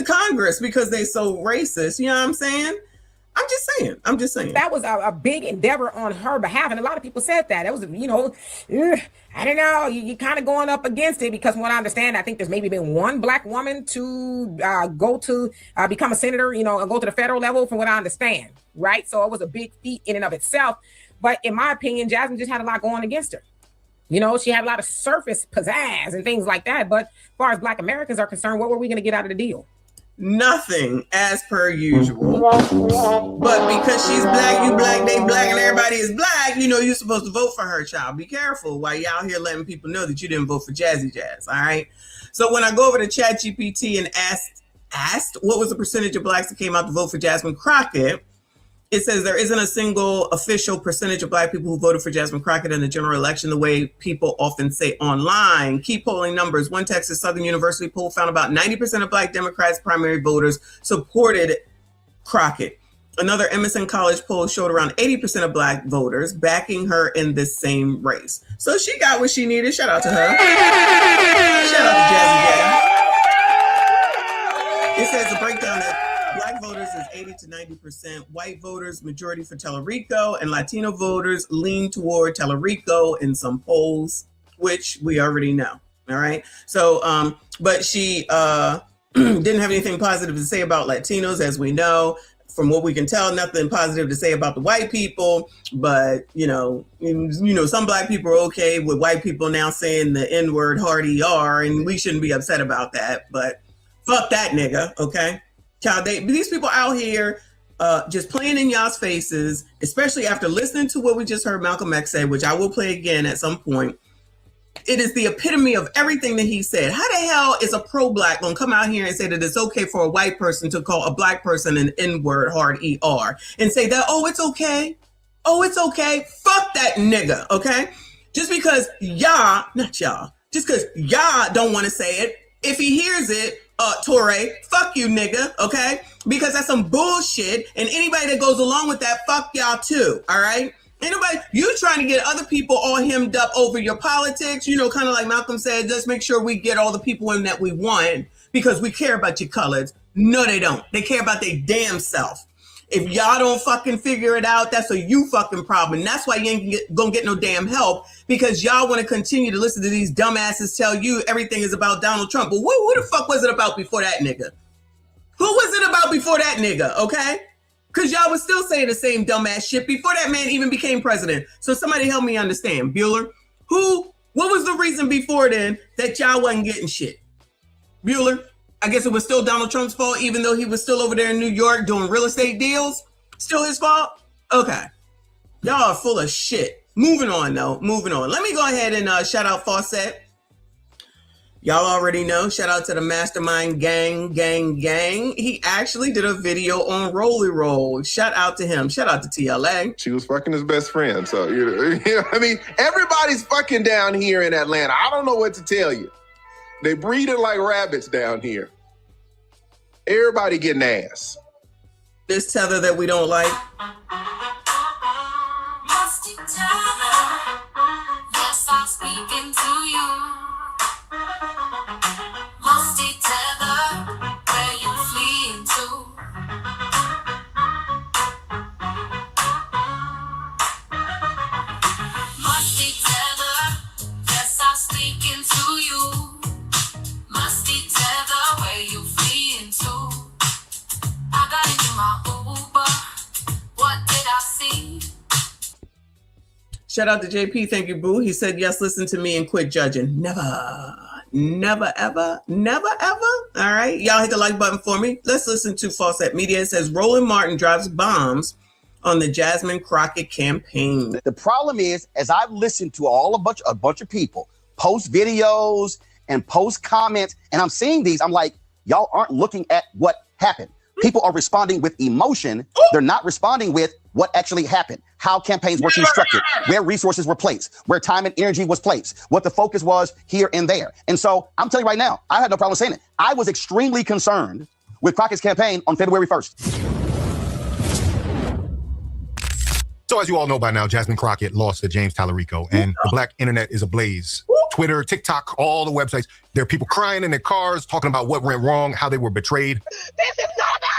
Congress? Because they so racist, you know what I'm saying? I'm I'm just saying. That was a big endeavor on her behalf. And a lot of people said that. It was, you know, I don't know. You kind of going up against it because from what I understand, I think there's maybe been one black woman to go to become a senator, you know, and go to the federal level from what I understand. Right. So it was a big feat in and of itself. But in my opinion, Jasmine just had a lot going against her. You know, she had a lot of surface pizzazz and things like that. But as far as Black Americans are concerned, what were we going to get out of the deal? Nothing, as per usual. But because she's black, you black, they black, and everybody is black, you know you're supposed to vote for her, child. Be careful while y'all here letting people know that you didn't vote for Jazzy Jazz, all right? So when I go over to ChatGPT and asked what was the percentage of blacks that came out to vote for Jasmine Crockett, it says there isn't a single official percentage of black people who voted for Jasmine Crockett in the general election the way people often say online. Key polling numbers. One Texas Southern University poll found about 90% of black Democrats primary voters supported Crockett. Another Emerson College poll showed around 80% of black voters backing her in this same race. So she got what she needed. Shout out to her. Shout out to Jazzy Jazz. It says a breakdown that Black voters is 80 to 90%. White voters, majority for Tellerico, and Latino voters lean toward Tellerico in some polls, which we already know. All right. So, but she didn't have anything positive to say about Latinos, as we know. From what we can tell, nothing positive to say about the white people. But you know, some black people are okay with white people now saying the N-word hard ER, and we shouldn't be upset about that. But fuck that nigga, okay? Child, these people out here just playing in y'all's faces, especially after listening to what we just heard Malcolm X say, which I will play again at some point. It is the epitome of everything that he said. How the hell is a pro-black gonna come out here and say that it's okay for a white person to call a black person an N-word hard ER and say that, oh, it's okay. Oh, it's okay. Fuck that nigga, okay? Just because y'all, not y'all, just because y'all don't want to say it, if he hears it, Torre, fuck you, nigga, okay? Because that's some bullshit, and anybody that goes along with that, fuck y'all too, all right? Anybody, you trying to get other people all hemmed up over your politics, you know, kind of like Malcolm said, let's make sure we get all the people in that we want because we care about your colors. No, they don't. They care about their damn self. If y'all don't fucking figure it out, that's a you fucking problem. And that's why you ain't gonna get no damn help because y'all want to continue to listen to these dumbasses tell you everything is about Donald Trump. But who the fuck was it about before that nigga? Who was it about before that nigga, okay? Because y'all was still saying the same dumbass shit before that man even became president. So somebody help me understand. Bueller, what was the reason before then that y'all wasn't getting shit? Bueller? I guess it was still Donald Trump's fault, even though he was still over there in New York doing real estate deals. Still his fault? Okay. Y'all are full of shit. Moving on, though. Moving on. Let me go ahead and shout out Fawcett. Y'all already know. Shout out to the Mastermind gang. He actually did a video on Rolly Roll. Shout out to him. Shout out to TLA. She was fucking his best friend. So, you know, I mean, everybody's fucking down here in Atlanta. I don't know what to tell you. They breeding like rabbits down here. Everybody getting ass. This tether that we don't like. Yes, I'm speaking to you. Musty tether, where you fleeing to? Musty tether, yes, I'm speaking to you. Musty tether, where you fleeing to? I got into my Uber. What did I see? Shout out to JP. Thank you, boo. He said, yes, listen to me and quit judging. Never, ever. All right. Y'all hit the like button for me. Let's listen to Fawcett Media. It says Roland Martin drops bombs on the Jasmine Crockett campaign. The problem is, as I've listened to a bunch of people post videos and post comments, and I'm seeing these, I'm like, y'all aren't looking at what happened. People are responding with emotion. They're not responding with what actually happened, how campaigns were constructed, where resources were placed, where time and energy was placed, what the focus was here and there. And so I'm telling you right now, I had no problem saying it. I was extremely concerned with Crockett's campaign on February 1st. So as you all know by now, Jasmine Crockett lost to James Tallarico, and the black internet is ablaze. Twitter, TikTok, all the websites. There are people crying in their cars, talking about what went wrong, how they were betrayed. This is not about that.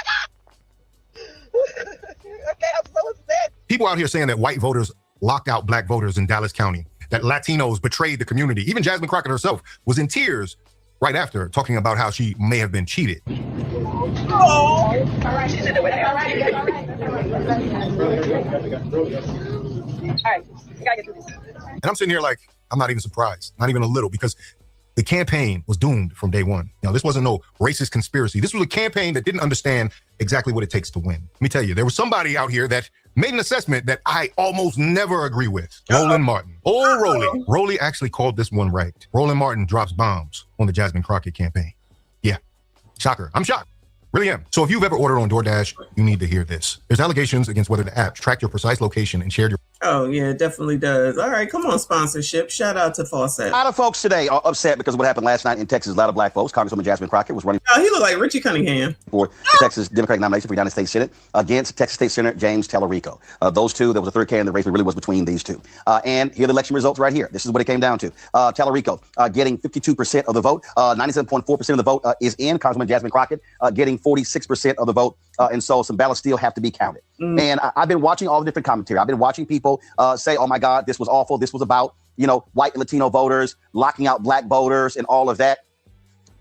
people out here saying that white voters locked out black voters in Dallas County, that Latinos betrayed the community. Even Jasmine Crockett herself was in tears right after, talking about how she may have been cheated. Oh, all right, she's in the way. All right, you gotta get through this. And I'm sitting here like, I'm not even surprised, not even a little, because the campaign was doomed from day one. This wasn't no racist conspiracy. This was a campaign that didn't understand exactly what it takes to win. Let me tell you, there was somebody out here that made an assessment that I almost never agree with. Roland Martin. Oh, Rolly. Rolly actually called this one right. Roland Martin drops bombs on the Jasmine Crockett campaign. Yeah, shocker. I'm shocked. Really am. So if you've ever ordered on DoorDash, you need to hear this. There's allegations against whether the app tracked your precise location and shared your... Oh, yeah, it definitely does. All right, come on, sponsorship. Shout out to Fawcett. A lot of folks today are upset because of what happened last night in Texas. A lot of black folks. Congresswoman Jasmine Crockett was running... Oh, he looked like Richie Cunningham. ...for the Texas Democratic nomination for United States Senate against Texas State Senator James Tallarico. Those two, there was a third candidate. The race really was between these two. And here are the election results right here. This is what it came down to. Tallarico getting 52% of the vote. 97.4% of the vote is in. Congresswoman Jasmine Crockett getting 46% of the vote. And so some ballots still have to be counted. And I've been watching all the different commentary. I've been watching people say, oh my God, this was awful. This was about, white and Latino voters, locking out black voters and all of that.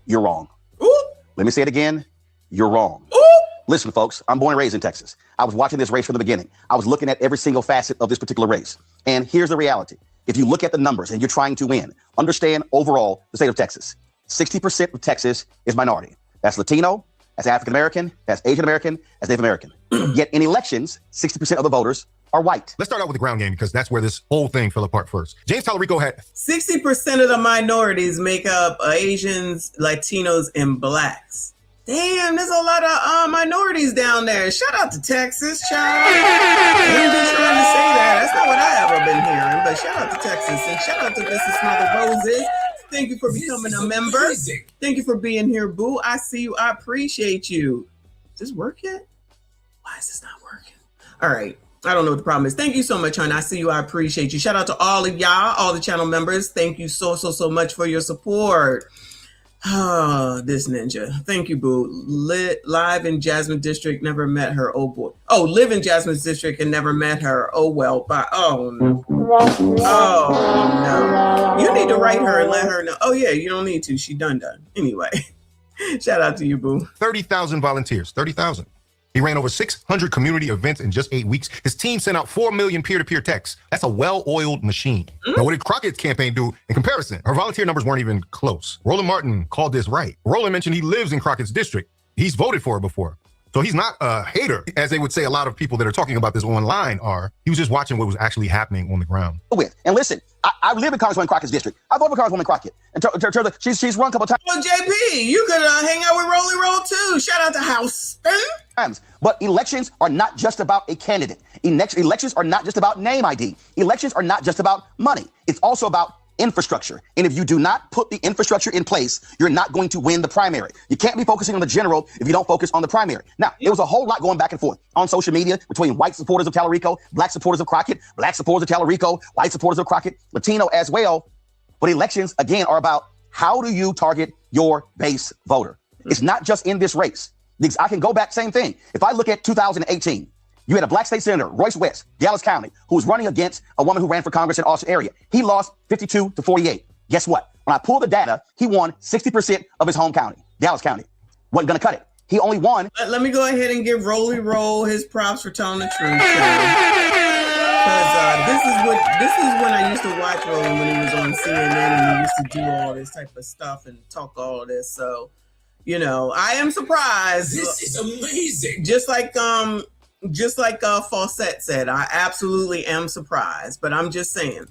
You're wrong. Ooh. Let me say it again. You're wrong. Ooh. Listen, folks, I'm born and raised in Texas. I was watching this race from the beginning. I was looking at every single facet of this particular race. And here's the reality. If you look at the numbers and you're trying to win, understand overall the state of Texas. 60% of Texas is minority. That's Latino, that's African-American, that's Asian-American, that's Native American. Yet in elections, 60% of the voters are white. Let's start out with the ground game because that's where this whole thing fell apart first. James Tallarico had 60% of the minorities make up Asians, Latinos, and blacks. Damn, there's a lot of minorities down there. Shout out to Texas, child. I ain't been trying to say that. That's not what I ever been hearing. But shout out to Texas and shout out to Mrs. Mother Roses. Thank you for becoming a member. Thank you for being here, boo. I see you. I appreciate you. Does this work yet? Why is this not working? All right. I don't know what the problem is. Thank you so much, hon. I see you. I appreciate you. Shout out to all of y'all, all the channel members. Thank you so much for your support. Oh, this ninja. Thank you, boo. Live in Jasmine District, never met her. Oh, boy. Oh, live in Jasmine's District and never met her. Oh, well. Bye. Oh, no. Oh, no. You need to write her and let her know. Oh, yeah, you don't need to. She done. Anyway, shout out to you, boo. 30,000 volunteers. 30,000. He ran over 600 community events in just 8 weeks. His team sent out 4 million peer-to-peer texts. That's a well-oiled machine. Now, what did Crockett's campaign do in comparison? Her volunteer numbers weren't even close. Roland Martin called this right. Roland mentioned he lives in Crockett's district. He's voted for her before. So he's not a hater, as they would say a lot of people that are talking about this online are. He was just watching what was actually happening on the ground. And listen, I live in Congresswoman Crockett's district. I voted for Congresswoman Crockett. And she's run a couple of times. Well, JP, you could hang out with Rolly Roll too. Shout out to Houston. But elections are not just about a candidate. Elections are not just about name ID. Elections are not just about money. It's also about infrastructure. And if you do not put the infrastructure in place, you're not going to win the primary. You can't be focusing on the general if you don't focus on the primary. Now, there was a whole lot going back and forth on social media between white supporters of Tallarico, black supporters of Crockett, black supporters of Tallarico, white supporters of Crockett, Latino as well. But elections, again, are about how do you target your base voter? It's not just in this race. I can go back, same thing. If I look at 2018, you had a black state senator, Royce West, Dallas County, who was running against a woman who ran for Congress in Austin area. He lost 52 to 48. Guess what? When I pull the data, he won 60% of his home county, Dallas County. Wasn't going to cut it. He only won. Let me go ahead and give Rolly Roll his props for telling the truth. Because this is when I used to watch Rolly when he was on CNN and he used to do all this type of stuff and talk all this. So, I am surprised. This is amazing. Just like Fawcett said, I absolutely am surprised. But I'm just saying.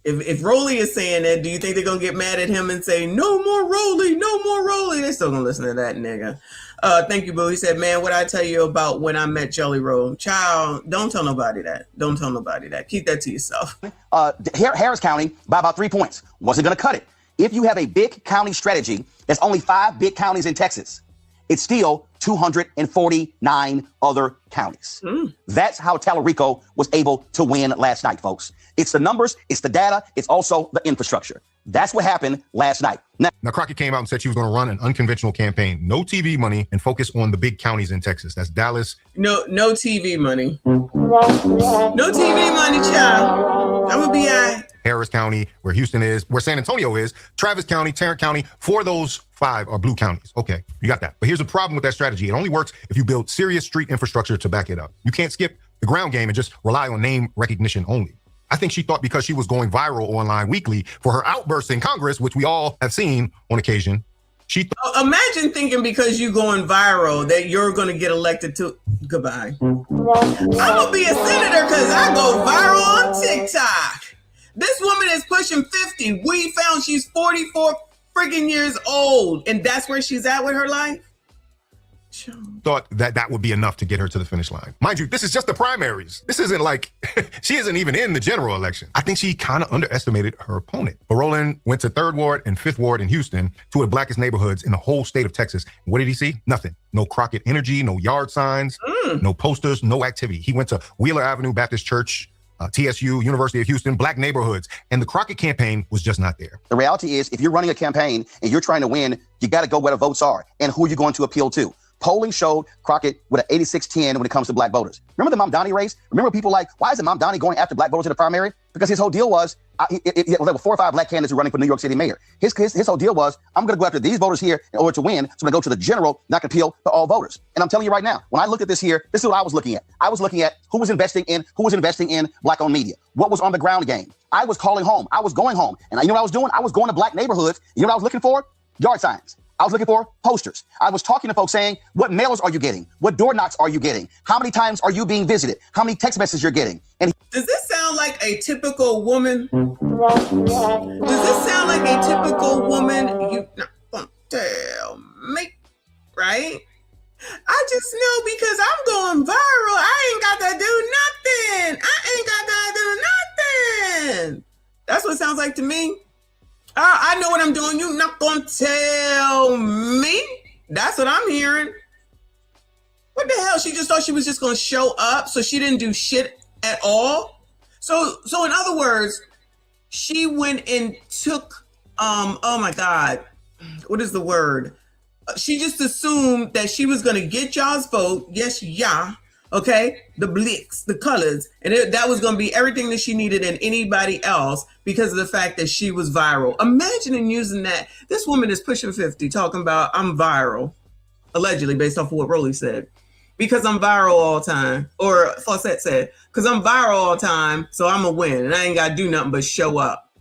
If Rolly is saying that, do you think they're gonna get mad at him and say no more Rolly, no more Rolly? They're still gonna listen to that nigga. Thank you, boo. He said, man, what I tell you about when I met Jelly Roll? Child, don't tell nobody that. Don't tell nobody that. Keep that to yourself. Harris County by about 3 points. Wasn't gonna cut it. If you have a big county strategy, there's only 5 big counties in Texas. It's still 249 other counties. That's how Tallarico was able to win last night, folks. It's the numbers, it's the data, it's also the infrastructure. That's what happened last night. Now, Crockett came out and said she was going to run an unconventional campaign, no TV money, and focus on the big counties in Texas. That's Dallas. No TV money. No TV money, child. I'm gonna be all right. Harris County, where Houston is, where San Antonio is, Travis County, Tarrant County. 4 of those 5 are blue counties. Okay, you got that. But here's the problem with that strategy. It only works if you build serious street infrastructure to back it up. You can't skip the ground game and just rely on name recognition only. I think she thought because she was going viral online weekly for her outbursts in Congress, which we all have seen on occasion, imagine thinking because you going viral that you're going to get elected to. Goodbye. I'm going to be a senator because I go viral on TikTok. This woman is pushing 50. We found she's 44 freaking years old, and that's where she's at with her life. Thought that would be enough to get her to the finish line. Mind you, this is just the primaries. This isn't like, she isn't even in the general election. I think she kind of underestimated her opponent. But Rowland went to 3rd Ward and 5th Ward in Houston, 2 of the blackest neighborhoods in the whole state of Texas. And what did he see? Nothing. No Crockett energy, no yard signs, no posters, no activity. He went to Wheeler Avenue Baptist Church, TSU, University of Houston, black neighborhoods, and the Crockett campaign was just not there. The reality is, if you're running a campaign and you're trying to win, you got to go where the votes are and who you're going to appeal to. Polling showed Crockett with an 86-10 when it comes to black voters. Remember the Mamdani race? Remember people like, why is Mamdani going after black voters in the primary? Because his whole deal was, there were 4 or 5 black candidates who were running for New York City mayor. His whole deal was, I'm going to go after these voters here in order to win. So I'm going to go to the general, not appeal to all voters. And I'm telling you right now, when I looked at this here, this is what I was looking at. I was looking at who was investing in black-owned media. What was on the ground game? I was calling home. I was going home. And you know what I was doing? I was going to black neighborhoods. You know what I was looking for? Yard signs. I was looking for posters. I was talking to folks saying, what mailers are you getting? What door knocks are you getting? How many times are you being visited? How many text messages you're getting? And does this sound like a typical woman? Does this sound like a typical woman? You not gonna tell me, right? I just know because I'm going viral. I ain't got to do nothing. That's what it sounds like to me. I know what I'm doing. You're not going to tell me. That's what I'm hearing. What the hell? She just thought she was just going to show up, so she didn't do shit at all. So in other words, she went and took, oh my God, what is the word? She just assumed that she was going to get y'all's vote. Yes, yeah. Okay, the blicks, the colors, and that was going to be everything that she needed and anybody else because of the fact that she was viral. Imagine using that. This woman is pushing 50 talking about I'm viral, allegedly based off of what Rolly said, because I'm viral all the time, or Fawcett said, because I'm viral all the time, so I'm a win and I ain't got to do nothing but show up.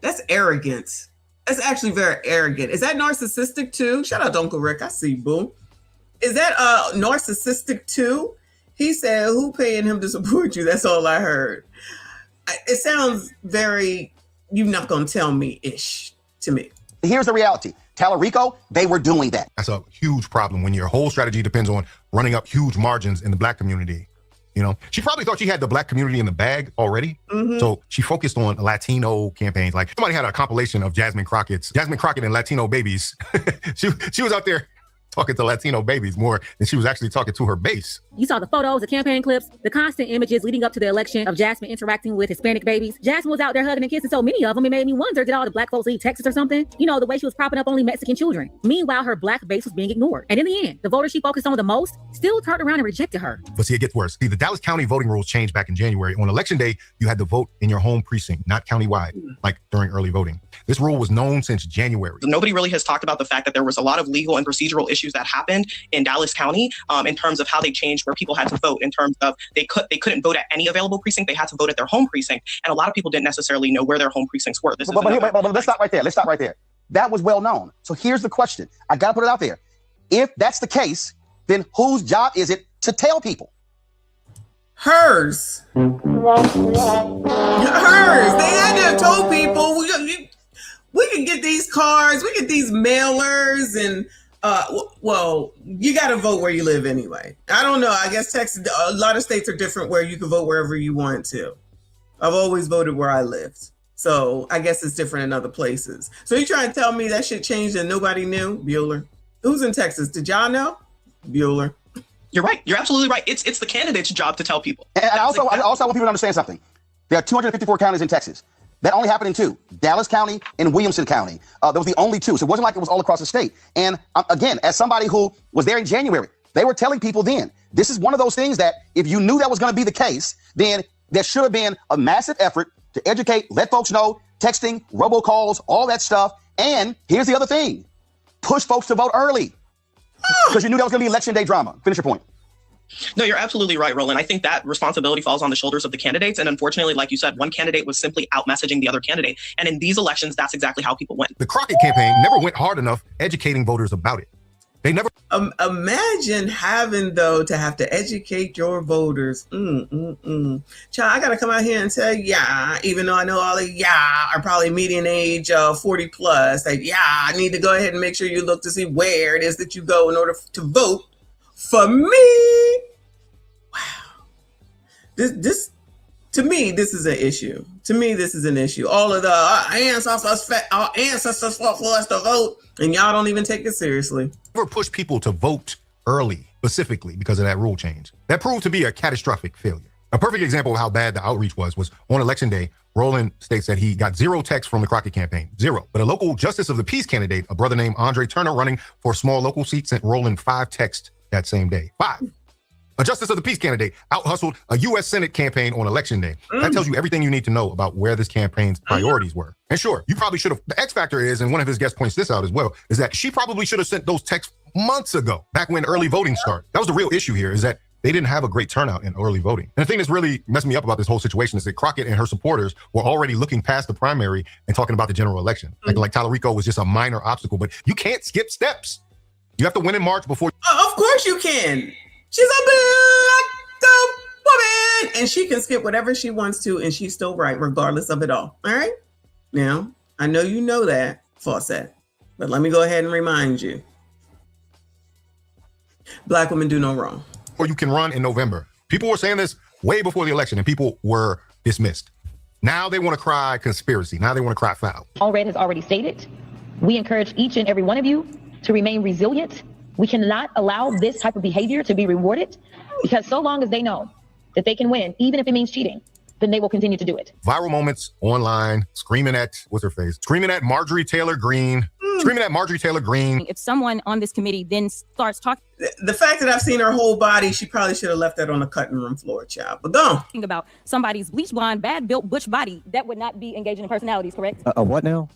That's arrogance. That's actually very arrogant. Is that narcissistic too? Shout out to Uncle Rick. I see, boo. Is that narcissistic too? He said, who paying him to support you? That's all I heard. It sounds very, you're not going to tell me-ish to me. Here's the reality. Tallarico, they were doing that. That's a huge problem when your whole strategy depends on running up huge margins in the black community. You know, she probably thought she had the black community in the bag already. Mm-hmm. So she focused on Latino campaigns. Like somebody had a compilation of Jasmine Crockett and Latino babies. she was out there talking to Latino babies more than she was actually talking to her base. You saw the photos, the campaign clips, the constant images leading up to the election of Jasmine interacting with Hispanic babies. Jasmine was out there hugging and kissing so many of them, it made me wonder, did all the black folks leave Texas or something? You know, the way she was propping up only Mexican children. Meanwhile, her black base was being ignored. And in the end, the voters she focused on the most still turned around and rejected her. But see, it gets worse. See, the Dallas County voting rules changed back in January. On election day, you had to vote in your home precinct, not countywide, like during early voting. This rule was known since January. Nobody really has talked about the fact that there was a lot of legal and procedural issues that happened in Dallas County in terms of how they changed where people had to vote, in terms of they couldn't vote at any available precinct. They had to vote at their home precinct. And a lot of people didn't necessarily know where their home precincts were. But let's stop right there. Let's stop right there. That was well known. So here's the question. I got to put it out there. If that's the case, then whose job is it to tell people? Hers. Hers. They had to have told people, we can get these cards, we get these mailers, and well, you got to vote where you live anyway. I don't know. I guess Texas, a lot of states are different where you can vote wherever you want to. I've always voted where I lived. So I guess it's different in other places. So you trying to tell me that shit changed and nobody knew? Bueller. Who's in Texas? Did y'all know? Bueller. You're right. You're absolutely right. It's the candidate's job to tell people. And I also want people to understand something. There are 254 counties in Texas. That only happened in 2, Dallas County and Williamson County. That was the only 2. So it wasn't like it was all across the state. And again, as somebody who was there in January, they were telling people then, this is one of those things that if you knew that was going to be the case, then there should have been a massive effort to educate, let folks know, texting, robocalls, all that stuff. And here's the other thing, push folks to vote early because you knew that was going to be election day drama. Finish your point. No, you're absolutely right, Roland. I think that responsibility falls on the shoulders of the candidates. And unfortunately, like you said, one candidate was simply out messaging the other candidate. And in these elections, that's exactly how people went. The Crockett campaign never went hard enough educating voters about it. They never. Imagine having, though, to have to educate your voters. Child, I got to come out here and say, yeah, even though I know all of are probably median age 40 plus. Like, I need to go ahead and make sure you look to see where it is that you go in order to vote for me. Wow. This to me, this is an issue. To me, this is an issue. All of the ancestors fought for us to vote, and y'all don't even take it seriously. Never push people to vote early, specifically because of that rule change. That proved to be a catastrophic failure. A perfect example of how bad the outreach was on election day. Roland states that he got 0 texts from the Crockett campaign, 0. But a local justice of the peace candidate, a brother named Andre Turner running for a small local seat, sent Roland 5 texts that same day. 5. A justice of the peace candidate out-hustled a U.S. Senate campaign on election day. That tells you everything you need to know about where this campaign's priorities were. And sure, you probably should have. The X factor is, and one of his guests points this out as well, is that she probably should have sent those texts months ago, back when early voting started. That was the real issue here, is that they didn't have a great turnout in early voting. And the thing that's really messed me up about this whole situation is that Crockett and her supporters were already looking past the primary and talking about the general election. Like Tallarico was just a minor obstacle, but you can't skip steps. You have to win in March before. Of course you can. She's a black woman, and she can skip whatever she wants to, and she's still right, regardless of it all. All right? Now, I know you know that, Fawcett, but let me go ahead and remind you. Black women do no wrong. Or you can run in November. People were saying this way before the election, and people were dismissed. Now they want to cry conspiracy. Now they want to cry foul. All Red has already stated, we encourage each and every one of you to remain resilient. We cannot allow this type of behavior to be rewarded, because so long as they know that they can win, even if it means cheating, then they will continue to do it. Viral moments online, screaming at, what's her face? Screaming at Marjorie Taylor Greene. Screaming at Marjorie Taylor Greene. If someone on this committee then starts talking. The fact that I've seen her whole body, she probably should have left that on the cutting room floor, child. But go on. About somebody's bleach blonde, bad built butch body, that would not be engaging in personalities, correct? What now?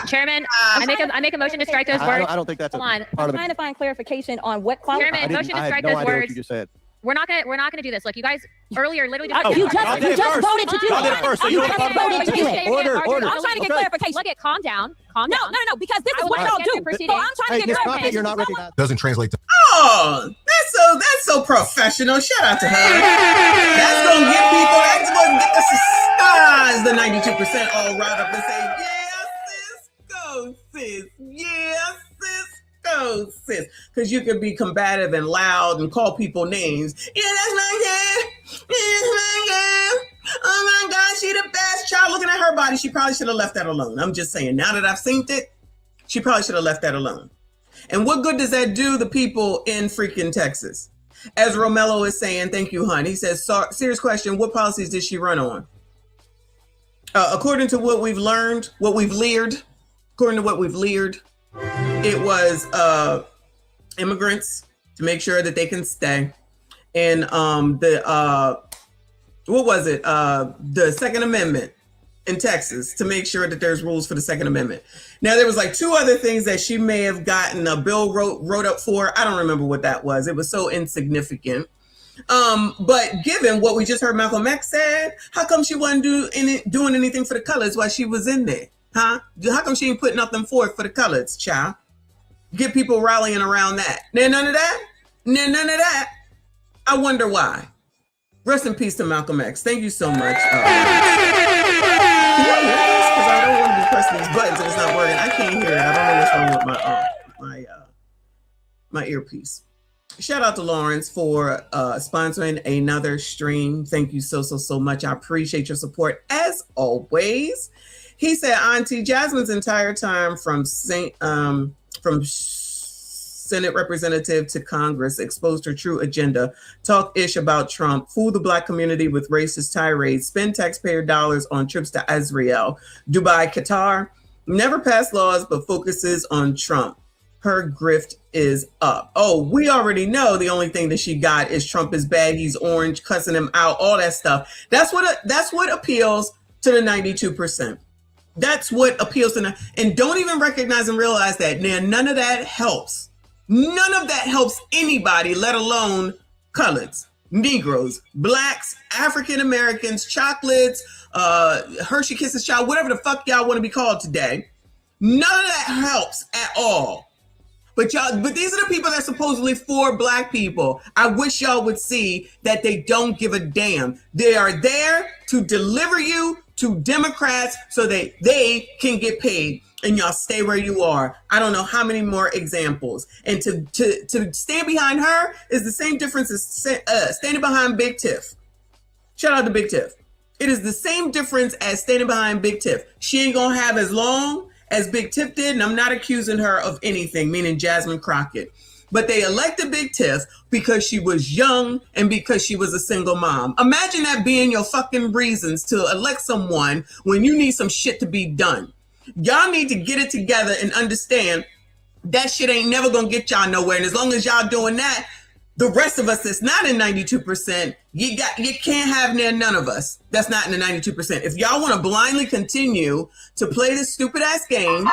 Chairman, I make a motion to strike those words. I don't think that's Hold on. I'm trying to find clarification on what quality. Chairman, motion to strike those words. What you just said. We're not gonna do this. Look, you guys earlier literally just you just voted to do it. You just voted to do it. Order. I'm trying to get clarification. Look, calm down. No, because this is what y'all do. So I'm trying to get clarification. You're not recognized. Doesn't translate to. Oh, that's so professional. Shout out to her. That's gonna get people. That's gonna get the 92% all right up and say, yes, sis, go, sis. Yes, sis, go, sis. Because you can be combative and loud and call people names. Yeah, that's my girl. Yeah, that's my girl. Oh my God, she the best. Child, looking at her body, she probably should have left that alone. I'm just saying, now that I've seen it, she probably should have left that alone. And what good does that do the people in freaking Texas? As Romello is saying, thank you, hon. He says, serious question, what policies did she run on? According to what we've learned, it was immigrants to make sure that they can stay. And the Second Amendment in Texas to make sure that there's rules for the Second Amendment. Now, there was like 2 other things that she may have gotten a bill wrote up for. I don't remember what that was. It was so insignificant. But given what we just heard Malcolm X said, how come she wasn't doing anything for the colors while she was in there? Huh? How come she ain't put nothing forth for the colors, child? Get people rallying around that. None of that. I wonder why. Rest in peace to Malcolm X. Thank you so much. Because I don't want to be pressing these buttons and it's not working. I can't hear it. I don't know what's wrong with my earpiece. Shout out to Lawrence for sponsoring another stream. Thank you so much. I appreciate your support as always. He said, Auntie Jasmine's entire time from Senate representative to Congress, exposed her true agenda, talk ish about Trump, fool the black community with racist tirades, spend taxpayer dollars on trips to Israel, Dubai, Qatar, never passed laws but focuses on Trump. Her grift is up. Oh, we already know the only thing that she got is Trump is bad, he's orange, cussing him out, all that stuff. That's what appeals to the 92%. That's what appeals to them. And don't even recognize and realize that. Now, none of that helps. None of that helps anybody, let alone coloreds, Negroes, blacks, African Americans, chocolates, Hershey Kisses child, whatever the fuck y'all want to be called today. None of that helps at all. But these are the people that are supposedly for black people. I wish y'all would see that they don't give a damn. They are there to deliver you to Democrats so that they can get paid. And y'all stay where you are. I don't know how many more examples. And to stand behind her is the same difference as standing behind Big Tiff. Shout out to Big Tiff. It is the same difference as standing behind Big Tiff. She ain't gonna have as long as Big Tiff did, and I'm not accusing her of anything, meaning Jasmine Crockett. But they elected Big Tiff because she was young and because she was a single mom. Imagine that being your fucking reasons to elect someone when you need some shit to be done. Y'all need to get it together and understand that shit ain't never gonna get y'all nowhere. And as long as y'all doing that, the rest of us that's not in 92%, you can't have none of us that's not in the 92%. If y'all want to blindly continue to play this stupid ass game,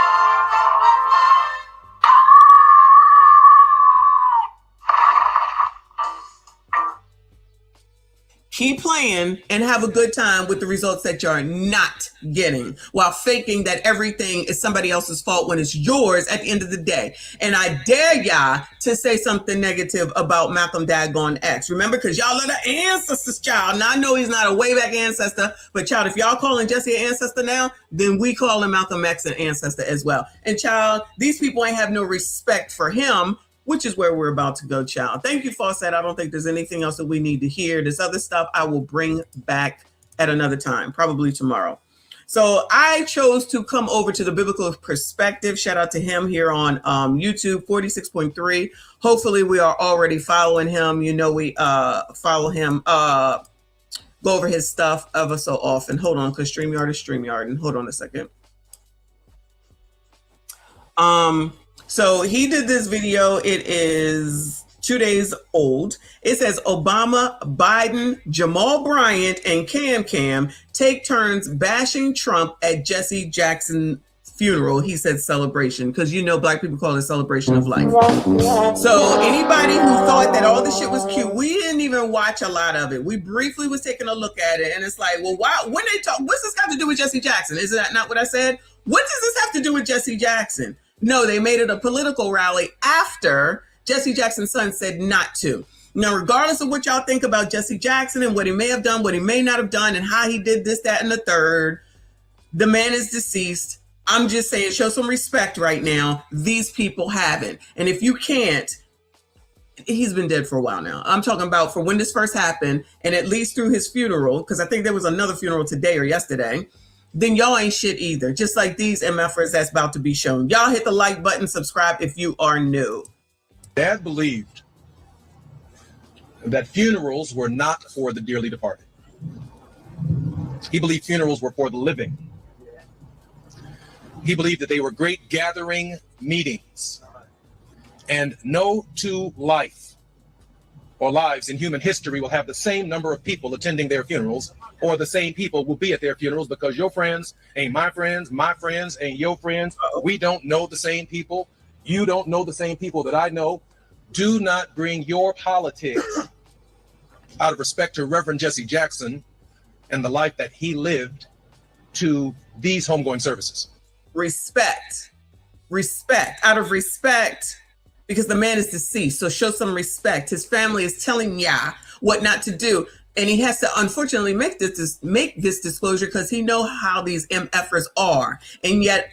keep playing and have a good time with the results that you're not getting while faking that everything is somebody else's fault when it's yours at the end of the day. And I dare y'all to say something negative about Malcolm Daggone X. Remember, because y'all are the ancestors, child. Now, I know he's not a way back ancestor, but child, if y'all calling Jesse an ancestor now, then we calling Malcolm X an ancestor as well. And child, these people ain't have no respect for him, which is where we're about to go, child. Thank you, Fawcett. I don't think there's anything else that we need to hear. This other stuff I will bring back at another time, probably tomorrow. So I chose to come over to the Biblical Perspective. Shout out to him here on YouTube, 46.3. Hopefully we are already following him. You know, we follow him, go over his stuff ever so often. Hold on, because StreamYard is StreamYard. And hold on a second. So he did this video. It is 2 days old. It says Obama, Biden, Jamal Bryant, and Cam take turns bashing Trump at Jesse Jackson funeral. He said celebration, because you know black people call it celebration of life. So anybody who thought that all this shit was cute, we didn't even watch a lot of it. We briefly was taking a look at it, and it's like, well, why? When they talk, what's this got to do with Jesse Jackson? Is that not what I said? What does this have to do with Jesse Jackson? No, they made it a political rally after Jesse Jackson's son said not to. Now, regardless of what y'all think about Jesse Jackson and what he may have done, what he may not have done, and how he did this, that, and the third, the man is deceased. I'm just saying, show some respect right now. These people haven't. And if you can't, he's been dead for a while now. I'm talking about for when this first happened, and at least through his funeral, because I think there was another funeral today or yesterday, then y'all ain't shit either. Just like these MFers that's about to be shown. Y'all hit the like button, subscribe if you are new. Dad believed that funerals were not for the dearly departed. He believed funerals were for the living. He believed that they were great gathering meetings. And no two lives in human history will have the same number of people attending their funerals, or the same people will be at their funerals, because your friends ain't my friends ain't your friends. We don't know the same people. You don't know the same people that I know. Do not bring your politics out of respect to Reverend Jesse Jackson and the life that he lived to these homegoing services. Respect, out of respect, because the man is deceased. So show some respect. His family is telling ya what not to do. And he has to, unfortunately, make this disclosure because he know how these MFers are. And yet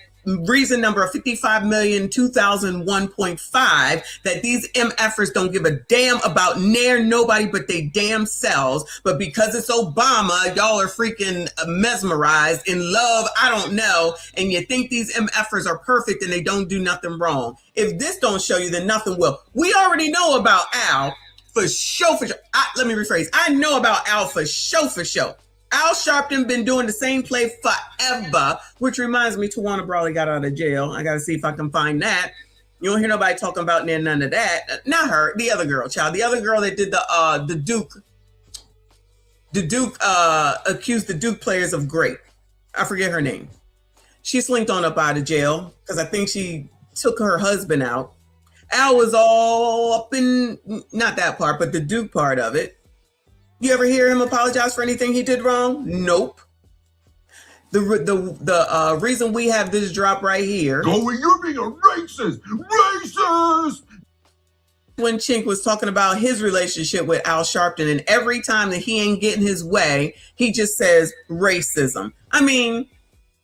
reason number 55,002,001.5 that these MFers don't give a damn about near nobody but they damn selves. But because it's Obama, y'all are freaking mesmerized in love, I don't know, and you think these MFers are perfect and they don't do nothing wrong. If this don't show you, then nothing will. We already know about Al for show. Let me rephrase. I know about Al for show. Al Sharpton been doing the same play forever, which reminds me, Tawana Brawley got out of jail. I got to see if I can find that. You don't hear nobody talking about none of that. Not her, the other girl, child. The other girl that did the Duke. The Duke accused the Duke players of rape. I forget her name. She slinked on up out of jail because I think she took her husband out. Al was all up in, not that part, but the Duke part of it. You ever hear him apologize for anything he did wrong? Nope. The reason we have this drop right here. You're being a racist! Racist! When Chink was talking about his relationship with Al Sharpton, and every time that he ain't getting his way, he just says racism. I mean,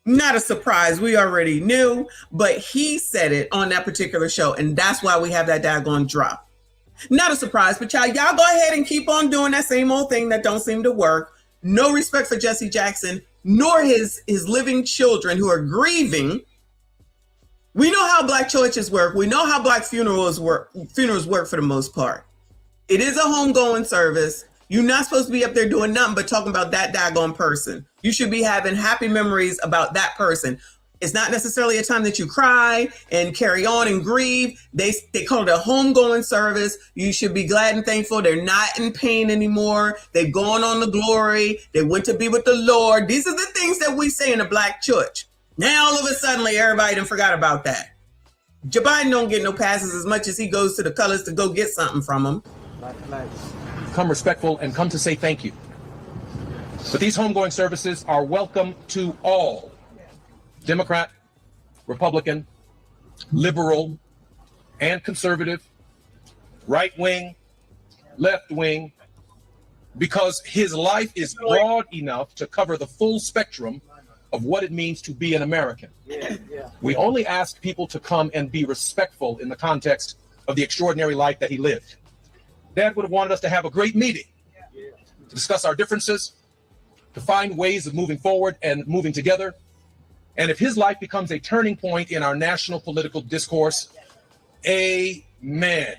not a surprise. We already knew, but he said it on that particular show, and that's why we have that daggone drop. Not a surprise, but y'all go ahead and keep on doing that same old thing that don't seem to work. No respect for Jesse Jackson, nor his living children who are grieving. We know how black churches work. We know how black funerals work for the most part. It is a homegoing service. You're not supposed to be up there doing nothing but talking about that daggone person. You should be having happy memories about that person. It's not necessarily a time that you cry and carry on and grieve. They call it a homegoing service. You should be glad and thankful. They're not in pain anymore. They've gone on to glory. They went to be with the Lord. These are the things that we say in the black church. Now, all of a sudden, everybody done forgot about that. Joe Biden don't get no passes as much as he goes to the colors to go get something from them. Come respectful and come to say thank you. But these homegoing services are welcome to all. Democrat, Republican, liberal, and conservative, right wing, left wing, because his life is broad enough to cover the full spectrum of what it means to be an American. We only ask people to come and be respectful in the context of the extraordinary life that he lived. Dad would have wanted us to have a great meeting to discuss our differences, to find ways of moving forward and moving together. And if his life becomes a turning point in our national political discourse, amen.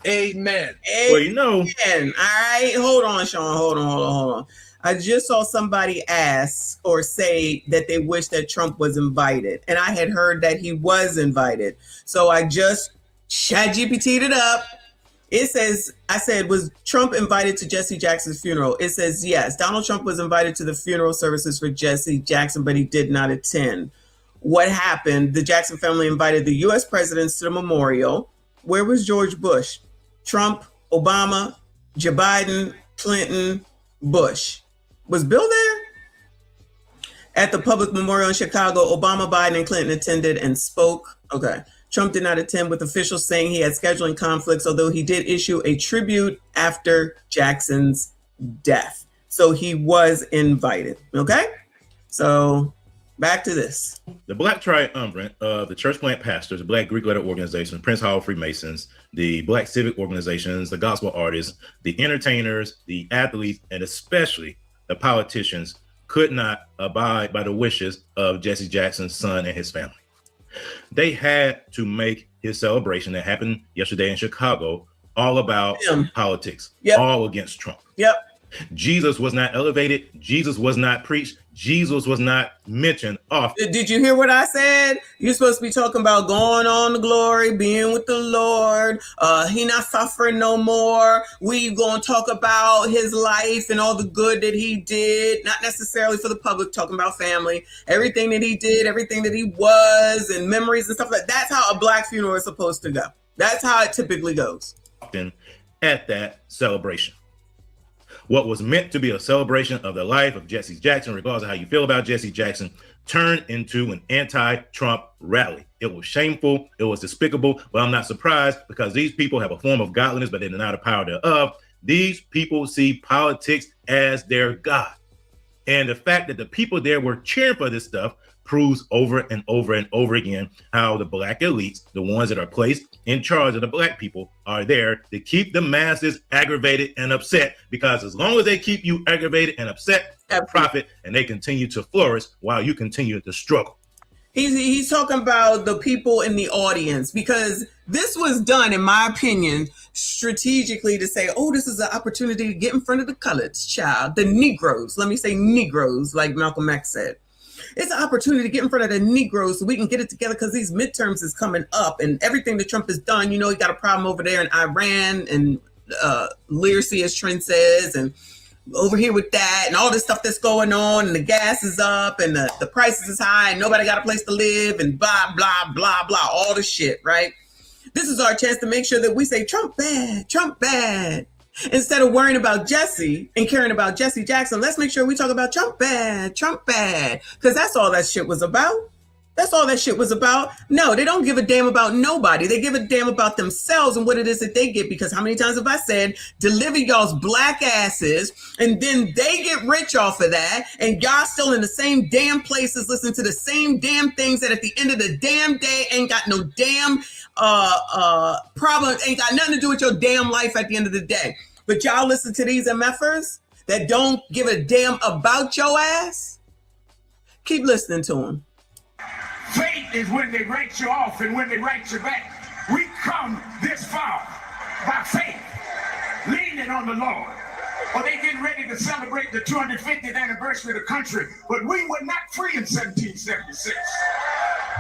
Amen. Well, you know. All right, hold on, Sean. Hold on. I just saw somebody ask or say that they wish that Trump was invited. And I had heard that he was invited. So I just ChatGPT'd it up. It says, I said, was Trump invited to Jesse Jackson's funeral? It says, yes, Donald Trump was invited to the funeral services for Jesse Jackson, but he did not attend. What happened? The Jackson family invited the U.S. presidents to the memorial. Where was George Bush? Trump, Obama, Joe Biden, Clinton, Bush. Was Bill there? At the public memorial in Chicago, Obama, Biden, and Clinton attended and spoke. Okay. Trump did not attend, with officials saying he had scheduling conflicts, although he did issue a tribute after Jackson's death. So he was invited. Okay? So back to this. The Black Triumvirate of the church plant pastors, the Black Greek letter organization, Prince Hall Freemasons, the Black civic organizations, the gospel artists, the entertainers, the athletes, and especially the politicians could not abide by the wishes of Jesse Jackson's son and his family. They had to make his celebration that happened yesterday in Chicago all about politics, all against Trump. Jesus was not elevated. Jesus was not preached. Jesus was not mentioned often. Did you hear what I said? You're supposed to be talking about going on to glory, being with the Lord. He not suffering no more. We going to talk about his life and all the good that he did. Not necessarily for the public, talking about family. Everything that he did, everything that he was, and memories and stuff like that. That's how a black funeral is supposed to go. That's how it typically goes. Often at that celebration. What was meant to be a celebration of the life of Jesse Jackson, regardless of how you feel about Jesse Jackson, turned into an anti-Trump rally. It was shameful. It was despicable, but I'm not surprised because these people have a form of godliness, but they deny the power thereof. These people see politics as their God. And the fact that the people there were cheering for this stuff proves over and over and over again how the black elites, the ones that are placed in charge of the black people, are there to keep the masses aggravated and upset, because as long as they keep you aggravated and upset, they profit and they continue to flourish while you continue to struggle. He's talking about the people in the audience, because this was done, in my opinion, strategically to say, oh, this is an opportunity to get in front of the colored child, the Negroes. Let me say Negroes, like Malcolm X said. It's an opportunity to get in front of the Negroes so we can get it together, because these midterms is coming up and everything that Trump has done. You know, he got a problem over there in Iran and literacy, as Trent says, and over here with that and all this stuff that's going on, and the gas is up and the prices is high and nobody got a place to live and blah, blah, blah, blah, all the shit, right? This is our chance to make sure that we say Trump bad. Instead of worrying about Jesse and caring about Jesse Jackson, let's make sure we talk about Trump bad, because that's all that shit was about. That's all that shit was about. No, they don't give a damn about nobody. They give a damn about themselves and what it is that they get, because how many times have I said, deliver y'all's black asses, and then they get rich off of that, and y'all still in the same damn places, listening to the same damn things that at the end of the damn day ain't got no damn problem, ain't got nothing to do with your damn life at the end of the day. But y'all listen to these MFers that don't give a damn about your ass. Keep listening to them. Faith is when they write you off and when they write you back. We come this far by faith, leaning on the Lord. Or they getting ready to celebrate the 250th anniversary of the country, but we were not free in 1776.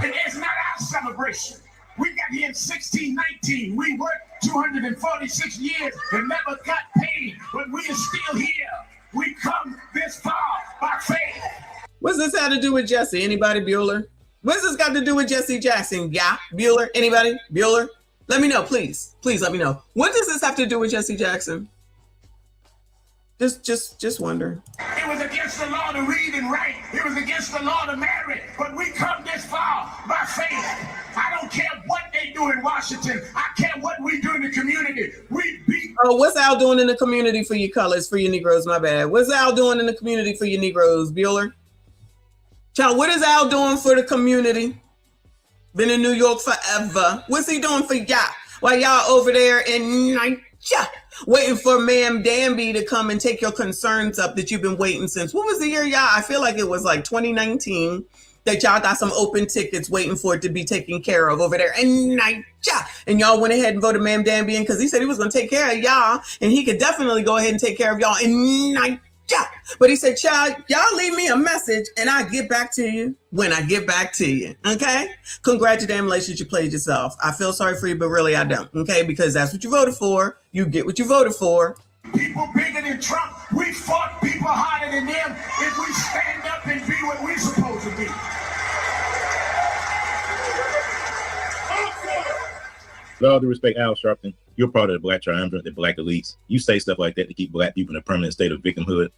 And it's not our celebration. We got here in 1619. We worked 246 years and never got paid, but we are still here. We come this far by faith. What's this have to do with Jesse? Anybody, Bueller? What's this got to do with Jesse Jackson? Yeah, Bueller? Anybody? Bueller? Let me know, please. Please let me know. What does this have to do with Jesse Jackson? Just wondering. It was against the law to read and write. It was against the law to marry. But we come this far by faith. I don't care what they do in Washington. I care what we do in the community. We beat. Oh, what's Al doing in the community for your colors, for your Negroes? My bad. What's Al doing in the community for your Negroes, Bueller? Child, what is Al doing for the community? Been in New York forever. What's he doing for y'all? While y'all over there in Nigeria, waiting for Ma'am Danby to come and take your concerns up that you've been waiting since. What was the year, y'all? I feel like it was like 2019 that y'all got some open tickets waiting for it to be taken care of over there in Nigeria. And y'all went ahead and voted Ma'am Danby in because he said he was going to take care of y'all, and he could definitely go ahead and take care of y'all in Nigeria. But he said, child, y'all leave me a message and I'll get back to you when I get back to you. Okay? Congratulations, you played yourself. I feel sorry for you, but really I don't. Okay? Because that's what you voted for. You get what you voted for. People bigger than Trump. We fought people harder than them if we stand up and be what we're supposed to be. With all due respect, Al Sharpton, you're part of the Black Triumvirate, the Black elites. You say stuff like that to keep Black people in a permanent state of victimhood.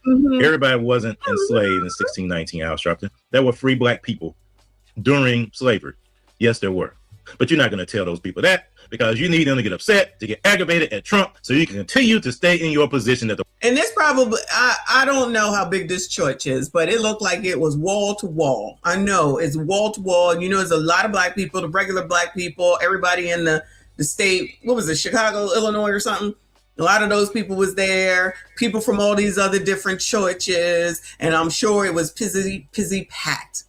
Everybody wasn't enslaved in 1619, Al Sharpton. There were free Black people during slavery. Yes, there were. But you're not going to tell those people that, because you need them to get upset, to get aggravated at Trump, so you can continue to stay in your position at the. And this probably, I don't know how big this church is, but it looked like it was wall to wall. I know it's wall to wall. You know, there's a lot of Black people, the regular Black people, everybody in the state, what was it, Chicago, Illinois or something? A lot of those people was there, people from all these other different churches, and I'm sure it was pizzy packed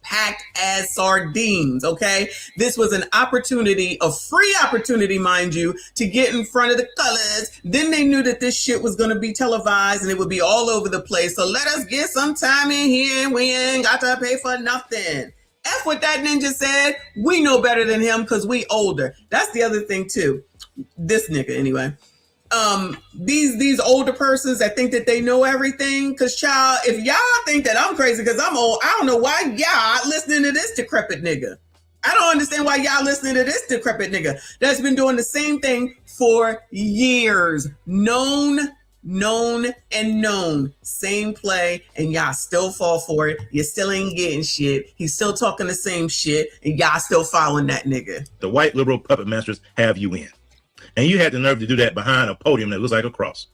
as sardines, okay? This was an opportunity, a free opportunity, mind you, to get in front of the colors. Then they knew that this shit was going to be televised and it would be all over the place. So let us get some time in here and we ain't got to pay for nothing. F what that ninja said. We know better than him because we older. That's the other thing too. This nigga anyway. These older persons that think that they know everything. Cause child, if y'all think that I'm crazy because I'm old, I don't know why y'all listening to this decrepit nigga. I don't understand why y'all listening to this decrepit nigga that's been doing the same thing for years. Known. Same play, and y'all still fall for it. You still ain't getting shit. He's still talking the same shit, and y'all still following that nigga. The white liberal puppet masters have you in. And you had the nerve to do that behind a podium that looks like a cross,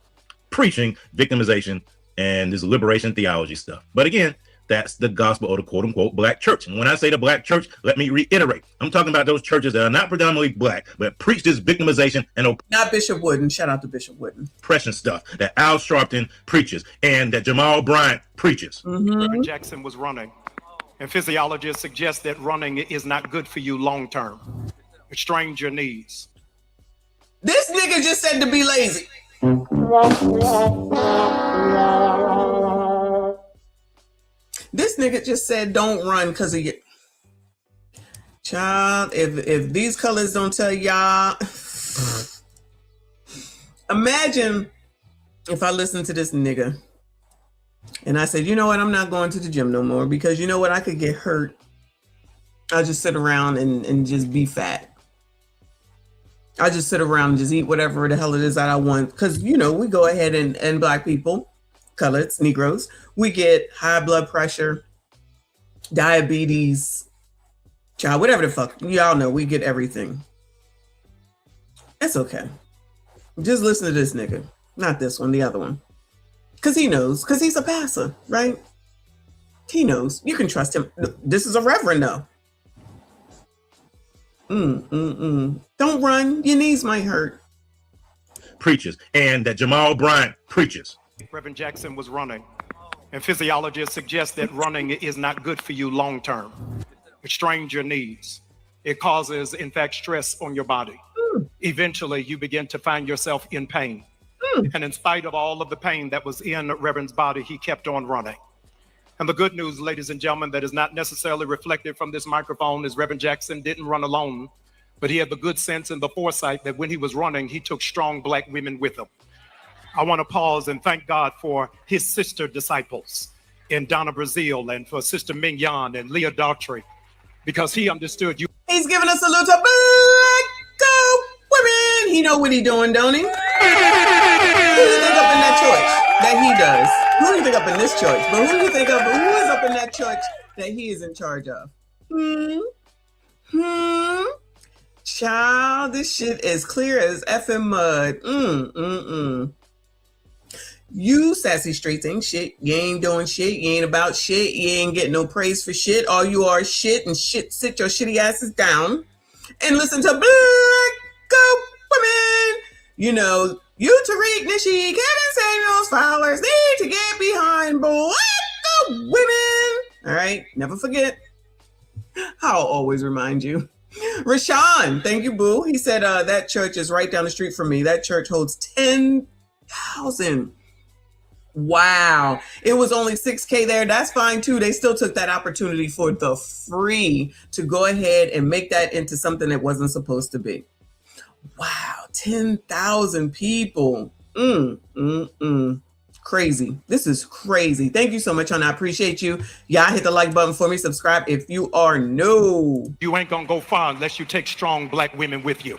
preaching victimization and this liberation theology stuff. But again, That's the gospel of the quote unquote black church. And when I say the black church, let me reiterate. I'm talking about those churches that are not predominantly black, but preach this victimization and not Bishop Wooden. Shout out to Bishop Wooden. Oppression stuff that Al Sharpton preaches and that Jamal Bryant preaches. Reverend Jackson was running, and physiologists suggest that running is not good for you long term. It strains your knees. This nigga just said to be lazy. This nigga just said don't run because of you. Child, if these colors don't tell y'all, imagine if I listen to this nigga and I said, you know what, I'm not going to the gym no more because you know what, I could get hurt. I'll just sit around and just be fat. I just sit around and just eat whatever the hell it is that I want. Because, you know, we go ahead and black people, coloreds, Negroes, we get high blood pressure, diabetes, child, whatever the fuck. Y'all know we get everything. That's okay. Just listen to this nigga. Not this one, the other one. Because he knows. Because he's a pastor, right? He knows. You can trust him. This is a reverend, though. Don't run. Your knees might hurt. Preaches. And that Jamal Bryant preaches. Reverend Jackson was running, and physiologists suggest that running is not good for you long term. It strains your knees. It causes, in fact, stress on your body. Eventually, you begin to find yourself in pain. And in spite of all of the pain that was in Reverend's body, he kept on running. And the good news, ladies and gentlemen, that is not necessarily reflected from this microphone is Reverend Jackson didn't run alone, but he had the good sense and the foresight that when he was running, he took strong black women with him. I want to pause and thank God for his sister disciples in Donna Brazil and for Sister Mignon and Leah Daughtry, because he understood you. He's giving us a little black go women. He know what he doing, don't he? Who do you think up in that church that he does? Who do you think up in this church? But who do you think who is up in that church that he is in charge of? Child, this shit is clear as effing mud. You sassy streets ain't shit. You ain't doing shit. You ain't about shit. You ain't getting no praise for shit. All you are is shit, and shit. Sit your shitty asses down and listen to Black Go Women. You know, you, Tariq, Nishi, Kevin Samuels, Fowlers need to get behind Black Go Women. All right, never forget. I'll always remind you. Rashawn, thank you, boo. He said that church is right down the street from me. That church holds 10,000. Wow. It was only 6K there. That's fine too. They still took that opportunity for the free to go ahead and make that into something that wasn't supposed to be. Wow. 10,000 people. Crazy. This is crazy. Thank you so much, hon. I appreciate you. Y'all hit the like button for me. Subscribe if you are new. You ain't gonna go far unless you take strong black women with you.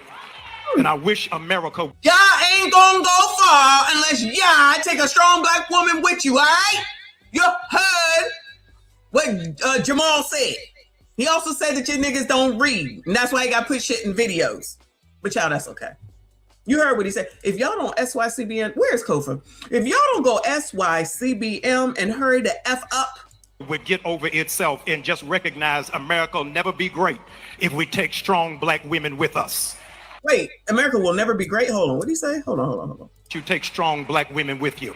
And I wish America. Y'all ain't gonna go far unless y'all take a strong black woman with you, all right? You heard what Jamal said. He also said that your niggas don't read, and that's why he got put shit in videos. But y'all, that's okay. You heard what he said. If y'all don't SYCBM, where's Kofa? If y'all don't go SYCBM and hurry the F up, would get over itself and just recognize America will never be great if we take strong black women with us. Wait, America will never be great? Hold on, what did he say? Hold on. You take strong black women with you.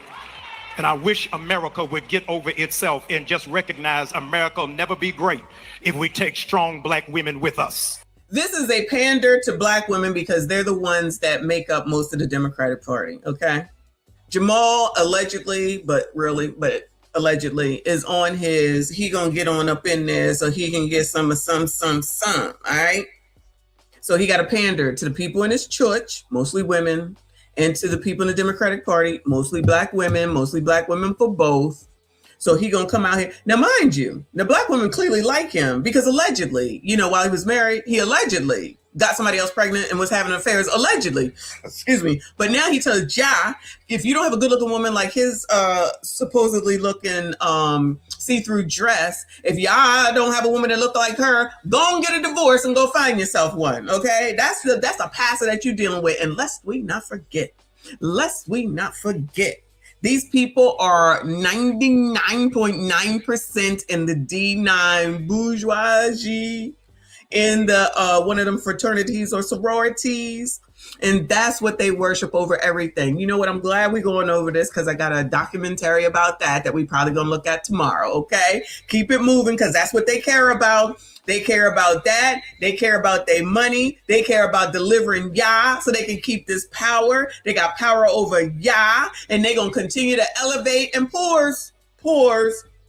And I wish America would get over itself and just recognize America will never be great if we take strong black women with us. This is a pander to black women because they're the ones that make up most of the Democratic Party, okay? Jamal allegedly, is on his, he gonna get on up in there so he can get some, all right? So he got to pander to the people in his church, mostly women, and to the people in the Democratic Party, mostly black women for both. So he gonna come out here. Now, mind you, the black women clearly like him because allegedly, you know, while he was married, he allegedly got somebody else pregnant and was having affairs, allegedly. Excuse me. But now he tells Ja, if you don't have a good looking woman like his supposedly looking see-through dress, if y'all don't have a woman that look like her, go and get a divorce and go find yourself one. Okay, that's the pastor that you're dealing with. And lest we not forget These people are 99.9% in the D9 bourgeoisie, in the one of them fraternities or sororities. And that's what they worship over everything. You know what? I'm glad we're going over this because I got a documentary about that we probably going to look at tomorrow. Okay. Keep it moving because that's what they care about. They care about that. They care about their money. They care about delivering Yah so they can keep this power. They got power over Yah, and they're going to continue to elevate and poors,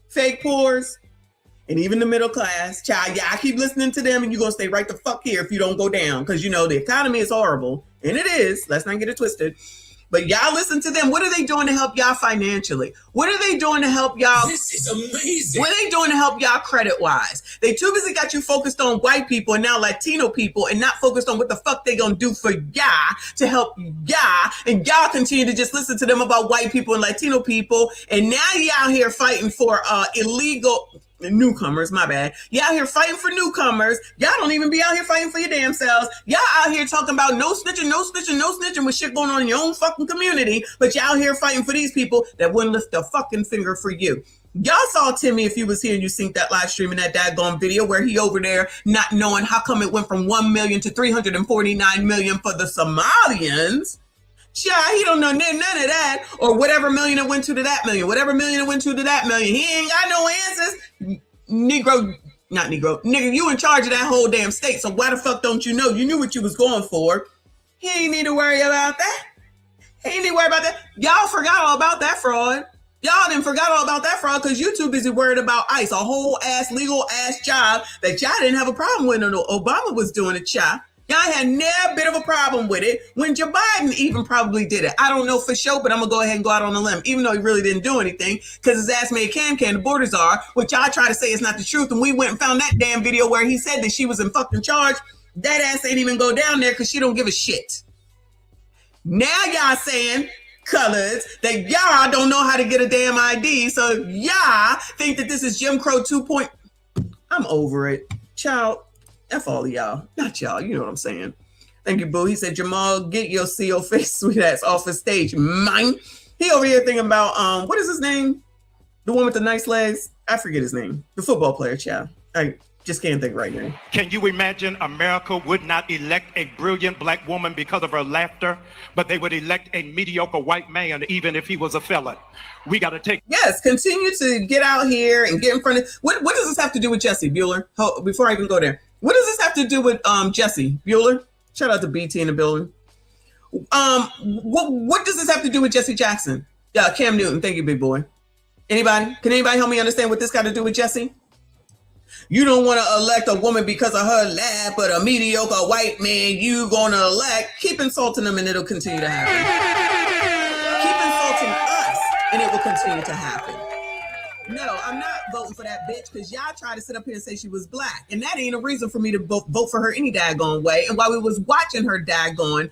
fake poors, and even the middle class. Child, yeah, I keep listening to them, and you're going to stay right the fuck here if you don't go down because, you know, the economy is horrible, and it is. Let's not get it twisted. But y'all listen to them. What are they doing to help y'all financially? What are they doing to help y'all? This is amazing. What are they doing to help y'all credit-wise? They too busy got you focused on white people and now Latino people and not focused on what the fuck they gonna do for y'all to help y'all. And y'all continue to just listen to them about white people and Latino people. And now y'all here fighting for illegal newcomers, my bad. Y'all out here fighting for newcomers. Y'all don't even be out here fighting for your damn selves. Y'all out here talking about no snitching with shit going on in your own fucking community, but y'all here fighting for these people that wouldn't lift a fucking finger for you. Y'all saw Timmy, if you was here and you seen that live stream in that daggone video where he over there not knowing how come it went from 1 million to 349 million for the Somalians. Yeah, he don't know none of that, or whatever million it went to that million, whatever million it went to that million. He ain't got no answers. Nigga, you in charge of that whole damn state, so why the fuck don't you know? You knew what you was going for. He ain't need to worry about that. He ain't need to worry about that. Y'all forgot all about that fraud. Y'all didn't forgot all about that fraud because you too busy worried about ICE, a whole ass legal ass job that y'all didn't have a problem with. No, Obama was doing it, child. Y'all had never bit of a problem with it when Joe Biden even probably did it. I don't know for sure, but I'm going to go ahead and go out on a limb, even though he really didn't do anything because his ass made Cam the borders are, which y'all try to say is not the truth. And we went and found that damn video where he said that she was in fucking charge. That ass ain't even go down there because she don't give a shit. Now y'all saying, colors, that y'all don't know how to get a damn ID. So y'all think that this is Jim Crow 2. I'm over it. Child. F all of y'all. Not y'all. You know what I'm saying. Thank you, boo. He said, Jamal, get your CO face sweet ass off the stage. Mine. He over here thinking about, what is his name? The one with the nice legs? I forget his name. The football player, child. I just can't think right now. Can you imagine America would not elect a brilliant black woman because of her laughter, but they would elect a mediocre white man even if he was a felon? We got to take... Yes, continue to get out here and get in front of... What does this have to do with Jesse Bueller? Before I even go there. What does this have to do with Jesse Bueller? Shout out to BT in the building. What does this have to do with Jesse Jackson? Yeah, Cam Newton. Thank you, big boy. Anybody? Can anybody help me understand what this got to do with Jesse? You don't want to elect a woman because of her laugh, but a mediocre white man you going to elect. Keep insulting them and it'll continue to happen. Keep insulting us and it will continue to happen. No, I'm not voting for that bitch because y'all tried to sit up here and say she was black. And that ain't a reason for me to vote for her any daggone way. And while we was watching her daggone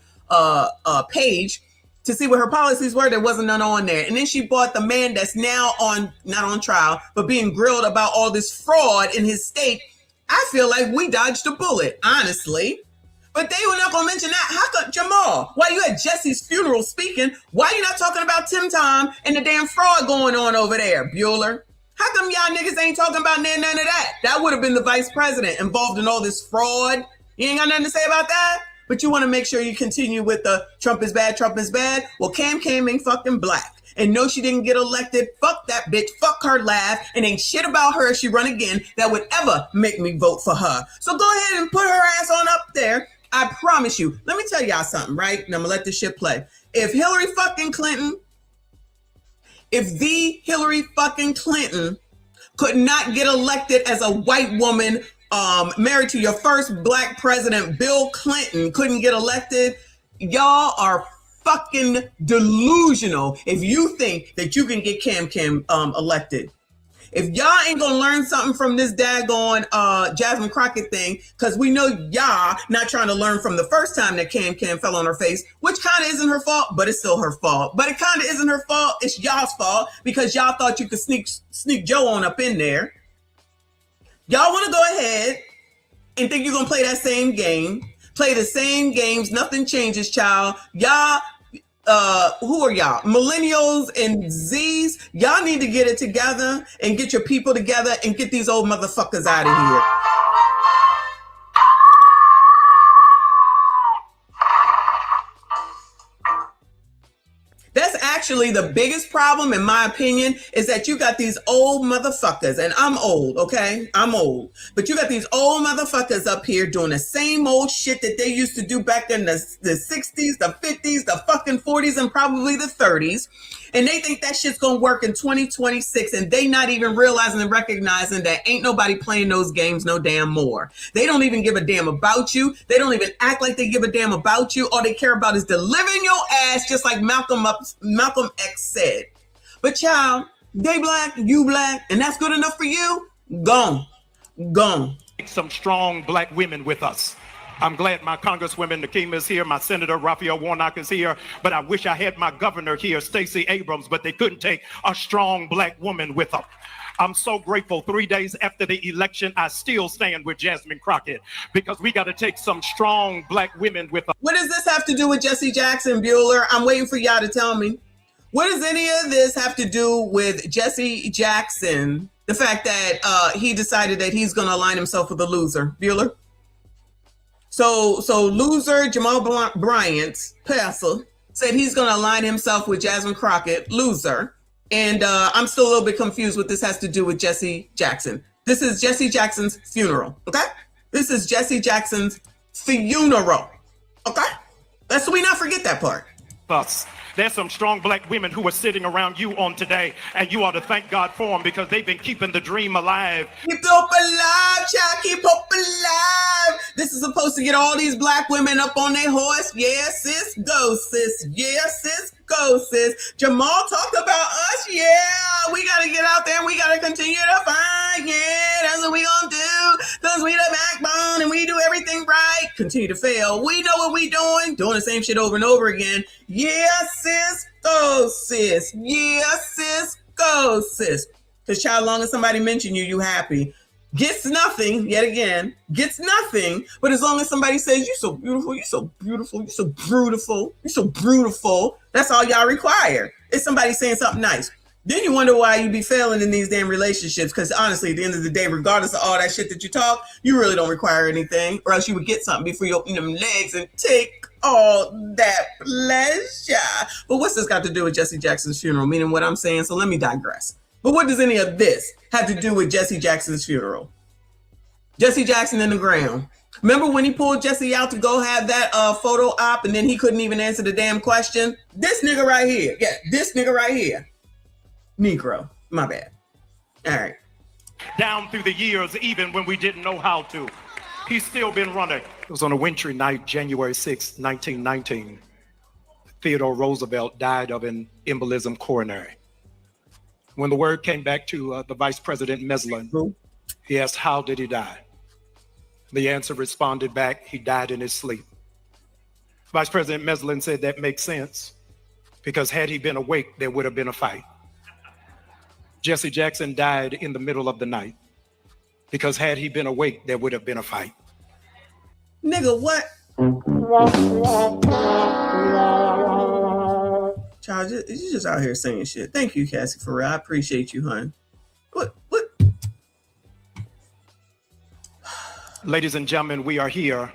page to see what her policies were, there wasn't none on there. And then she bought the man that's now not on trial, but being grilled about all this fraud in his state. I feel like we dodged a bullet, honestly. But they were not going to mention that. How come, Jamal, while you at Jesse's funeral speaking, why you not talking about Tim Tom and the damn fraud going on over there, Bueller? How come y'all niggas ain't talking about none of that? That would have been the vice president involved in all this fraud. You ain't got nothing to say about that? But you want to make sure you continue with the Trump is bad, Trump is bad. Well, Cam ain't fucking black. And no, she didn't get elected. Fuck that bitch. Fuck her laugh. And ain't shit about her if she run again that would ever make me vote for her. So go ahead and put her ass on up there. I promise you. Let me tell y'all something, right? And I'm going to let this shit play. If the Hillary fucking Clinton could not get elected as a white woman, married to your first black president, Bill Clinton, couldn't get elected, y'all are fucking delusional if you think that you can get Cam elected. If y'all ain't gonna learn something from this daggone Jasmine Crockett thing, because we know y'all not trying to learn from the first time that Cam fell on her face, which kind of isn't her fault, but it's still her fault. But it kind of isn't her fault. It's y'all's fault because y'all thought you could sneak Joe on up in there. Y'all want to go ahead and think you're gonna play that same game, play the same games. Nothing changes, child. Y'all. who are y'all? Millennials and Zs. Y'all need to get it together and get your people together and get these old motherfuckers out of here. That's actually the biggest problem, in my opinion, is that you got these old motherfuckers, and I'm old, okay? I'm old. But you got these old motherfuckers up here doing the same old shit that they used to do back in the 60s, the 50s, the fucking 40s, and probably the 30s. And they think that shit's gonna work in 2026, and they not even realizing and recognizing that ain't nobody playing those games no damn more. They don't even give a damn about you. They don't even act like they give a damn about you. All they care about is delivering your ass, just like Malcolm X said. But child, they black, you black, and that's good enough for you? Gone. Some strong black women with us. I'm glad my Congresswoman Nakima is here, my Senator Raphael Warnock is here, but I wish I had my governor here, Stacey Abrams, but they couldn't take a strong black woman with them. I'm so grateful 3 days after the election, I still stand with Jasmine Crockett because we got to take some strong black women with us. What does this have to do with Jesse Jackson, Bueller? I'm waiting for y'all to tell me. What does any of this have to do with Jesse Jackson? The fact that he decided that he's going to align himself with a loser, Bueller? So loser Jamal Bryant, passer, said he's going to align himself with Jasmine Crockett, loser. And I'm still a little bit confused what this has to do with Jesse Jackson. This is Jesse Jackson's funeral, okay? This is Jesse Jackson's funeral, okay? Let's we not forget that part. There's some strong black women who are sitting around you on today, and you ought to thank God for them because they've been keeping the dream alive. Keep hope alive, child. Keep hope alive. This is supposed to get all these black women up on their horse. Yeah, sis, go, sis. Yeah, sis, go, sis. Jamal talked about us. Yeah, we got to get out there and we got to continue to fight. Yeah, that's what we going to do because we the backbone and we do everything right. Continue to fail. We know what we doing the same shit over and over again. Yeah, sis, go, sis. Yeah, sis, go, sis. Because child, long as somebody mention you, you happy. Gets nothing, yet again, gets nothing. But as long as somebody says, you so beautiful, you so beautiful, you so beautiful, you so beautiful, that's all y'all require. It's somebody saying something nice. Then you wonder why you be failing in these damn relationships. Because honestly, at the end of the day, regardless of all that shit that you talk, you really don't require anything. Or else you would get something before you open them legs and take all that pleasure. But what's this got to do with Jesse Jackson's funeral? Meaning what I'm saying, so let me digress. But what does any of this have to do with Jesse Jackson's funeral? Jesse Jackson in the ground. Remember when he pulled Jesse out to go have that photo op and then he couldn't even answer the damn question? This nigga right here. Yeah, this nigga right here. Negro. My bad. All right. Down through the years, even when we didn't know how to. He's still been running. It was on a wintry night, January 6, 1919. Theodore Roosevelt died of an embolism coronary. When the word came back to the Vice President Meslin, he asked, how did he die? The answer responded back, he died in his sleep. Vice President Meslin said that makes sense because had he been awake, there would have been a fight. Jesse Jackson died in the middle of the night because had he been awake, there would have been a fight. Nigga, what? Child, you just out here saying shit. Thank you, Cassie, for real. I appreciate you, hon. What? Ladies and gentlemen, we are here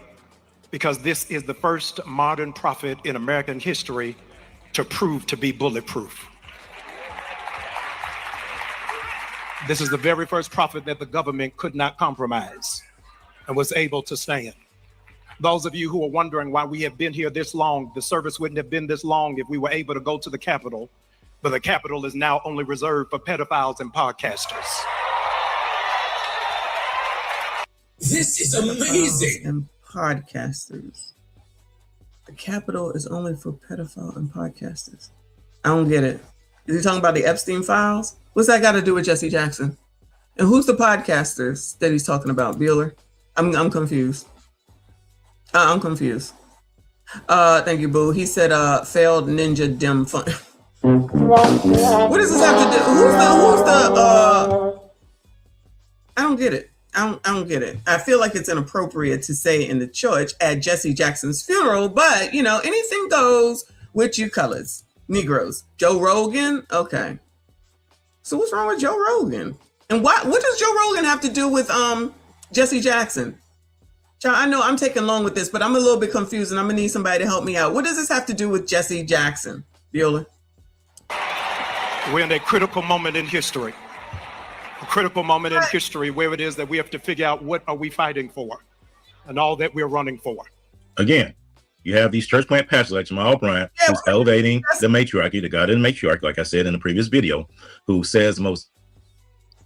because this is the first modern prophet in American history to prove to be bulletproof. This is the very first prophet that the government could not compromise and was able to stand. Those of you who are wondering why we have been here this long, the service wouldn't have been this long if we were able to go to the Capitol, but the Capitol is now only reserved for pedophiles and podcasters. This is amazing. And podcasters. The Capitol is only for pedophile and podcasters. I don't get it. Is he talking about the Epstein files? What's that got to do with Jesse Jackson? And who's the podcasters that he's talking about, Bueller? I'm confused. I'm confused. Thank you, Boo. He said failed ninja dim fun. What does this have to do? Who's the I don't get it. I don't get it. I feel like it's inappropriate to say in the church at Jesse Jackson's funeral, but you know, anything goes With you colors, Negroes. Joe Rogan? Okay. So what's wrong with Joe Rogan? And what does Joe Rogan have to do with Jesse Jackson? Child, I know I'm taking long with this, but I'm a little bit confused and I'm gonna need somebody to help me out. What does this have to do with Jesse Jackson? Viola? We're in a critical moment in history. A critical moment in history where it is that we have to figure out what are we fighting for and all that we're running for. Again, you have these church plant pastors like Jamal Bryant, who's elevating the matriarchy, the God in the matriarch, like I said in the previous video, who says the most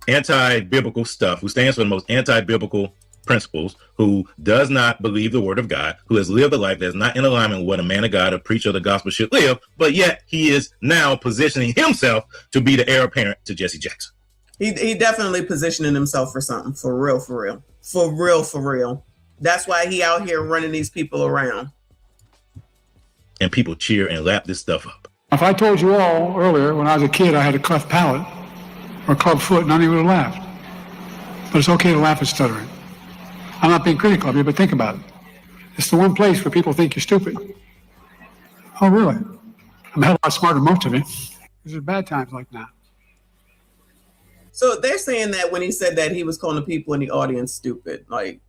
anti-biblical stuff, who stands for the most anti-biblical principles, who does not believe the word of God, who has lived a life that's not in alignment with what a man of God, a preacher of the gospel should live, but yet he is now positioning himself to be the heir apparent to Jesse Jackson. He definitely positioning himself for something, for real, for real. For real, for real. That's why he out here running these people around. And people cheer and lap this stuff up. If I told you all earlier when I was a kid I had a cleft palate or club foot, none of you would have laughed. But it's okay to laugh at stuttering. I'm not being critical of you, but think about it. It's the one place where people think you're stupid. Oh, really? I'm a hell of a lot smarter than most of you. These are bad times like now. So they're saying that when he said that, he was calling the people in the audience stupid. Like,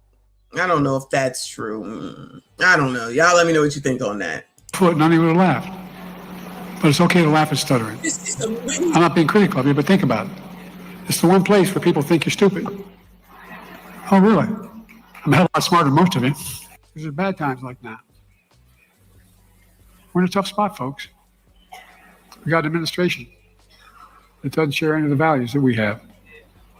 I don't know if that's true. I don't know. Y'all let me know what you think on that. Foot, none of you would have laughed. But it's okay to laugh at stuttering. I'm not being critical of you, but think about it. It's the one place where people think you're stupid. Oh, really? I'm a hell of a lot smarter than most of you. These are bad times like now. We're in a tough spot, folks. We got an administration that doesn't share any of the values that we have.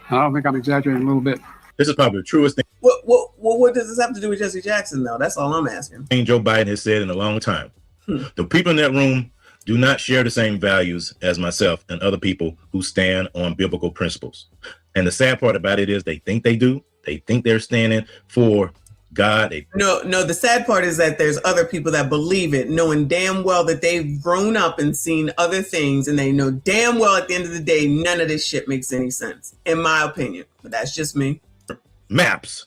And I don't think I'm exaggerating a little bit. This is probably the truest thing. What does this have to do with Jesse Jackson, though? That's all I'm asking. Joe Biden has said in a long time. The people in that room do not share the same values as myself and other people who stand on biblical principles. And the sad part about it is they think they do. They think they're standing for God. No, the sad part is that there's other people that believe it, knowing damn well that they've grown up and seen other things, and they know damn well at the end of the day, none of this shit makes any sense, in my opinion. But that's just me. Maps.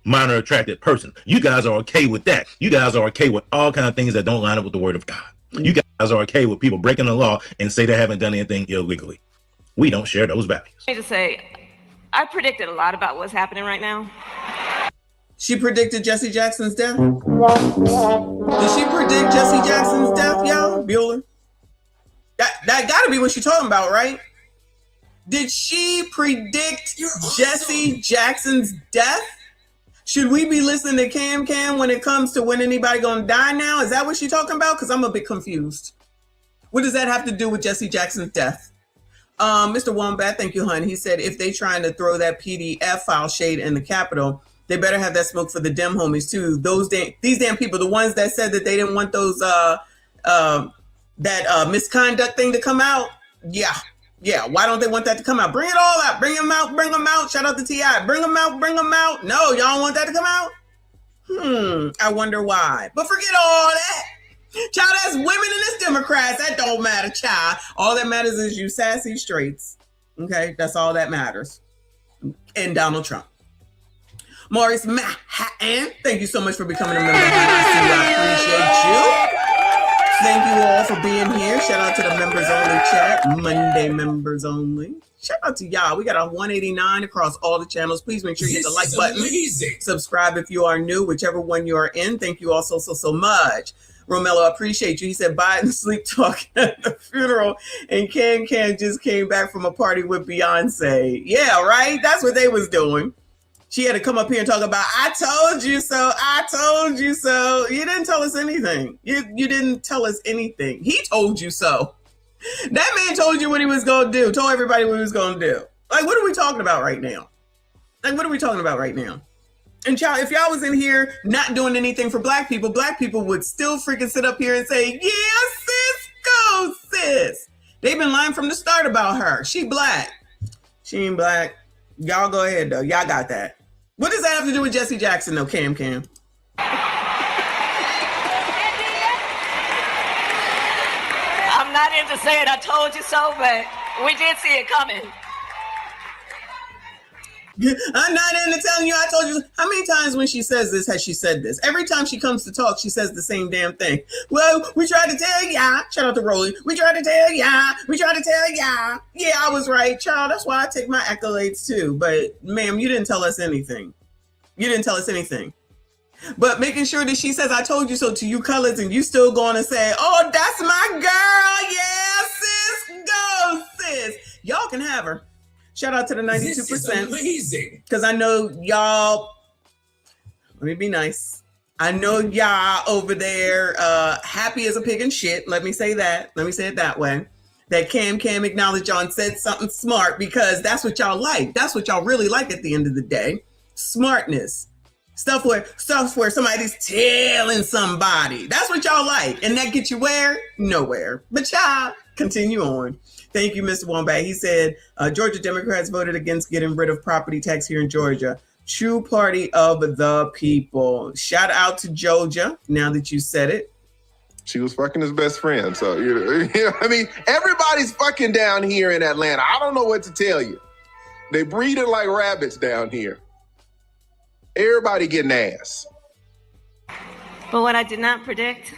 Minor attracted person. You guys are okay with that. You guys are okay with all kinds of things that don't line up with the word of God. You guys are okay with people breaking the law and say they haven't done anything illegally. We don't share those values. I just say, I predicted a lot about what's happening right now. She predicted Jesse Jackson's death? Did she predict Jesse Jackson's death, y'all? Bueller? That gotta be what she's talking about, right? Did she predict Jesse Jackson's death? Should we be listening to Cam when it comes to when anybody gonna die now? Is that what she's talking about? Because I'm a bit confused. What does that have to do with Jesse Jackson's death? Mr. Wombat, thank you, hon. He said if they trying to throw that PDF file shade in the Capitol, they better have that smoke for the Dem homies too. These damn people, the ones that said that they didn't want those misconduct thing to come out. Yeah. Why don't they want that to come out? Bring it all out. Bring them out. Shout out to T.I. Bring them out. No, y'all don't want that to come out? I wonder why. But forget all that. Child, that's women in this Democrats. That don't matter, child. All that matters is you sassy straights. Okay, that's all that matters. And Donald Trump. Maurice Manhattan, thank you so much for becoming a member. I appreciate you. Thank you all for being here. Shout out to the members only chat. Monday members only. Shout out to y'all. We got a 189 across all the channels. Please make sure you hit the like button. Amazing. Subscribe if you are new, whichever one you are in. Thank you all so much. Romello, I appreciate you. He said Biden sleep talking at the funeral, and Can just came back from a party with Beyonce. Yeah, right? That's what they was doing. She had to come up here and talk about, I told you so. I told you so. You didn't tell us anything. You didn't tell us anything. He told you so. That man told you what he was going to do. Told everybody what he was going to do. Like, what are we talking about right now? And child, if y'all was in here not doing anything for black people would still freaking sit up here and say, yeah, sis, go, sis. They've been lying from the start about her. She black. She ain't black. Y'all go ahead, though. Y'all got that. What does that have to do with Jesse Jackson, though, Cam? I'm not into saying I told you so, but we did see it coming. I'm not into telling you I told you. How many times when she says this has she said this? Every time she comes to talk, she says the same damn thing. Well, we tried to tell ya. Shout out to Rolly. We tried to tell ya. We tried to tell ya. Yeah, I was right, child. That's why I take my accolades too. But ma'am, you didn't tell us anything. You didn't tell us anything. But making sure that she says, I told you so to you colors, and you still going to say, oh, that's my girl. Yeah, sis, go, sis. Y'all can have her. Shout out to the 92%. This is amazing. Because I know y'all, let me be nice. I know y'all over there happy as a pig in shit. Let me say that. Let me say it that way. That Cam acknowledged y'all and said something smart, because that's what y'all like. That's what y'all really like at the end of the day. Smartness. Stuff where somebody's telling somebody. That's what y'all like. And that gets you where? Nowhere. But y'all continue on. Thank you, Mr. Wombat. He said, Georgia Democrats voted against getting rid of property tax here in Georgia. True party of the people. Shout out to Georgia, now that you said it. She was fucking his best friend. So, I mean, everybody's fucking down here in Atlanta. I don't know what to tell you. They breeding like rabbits down here. Everybody getting ass. But what I did not predict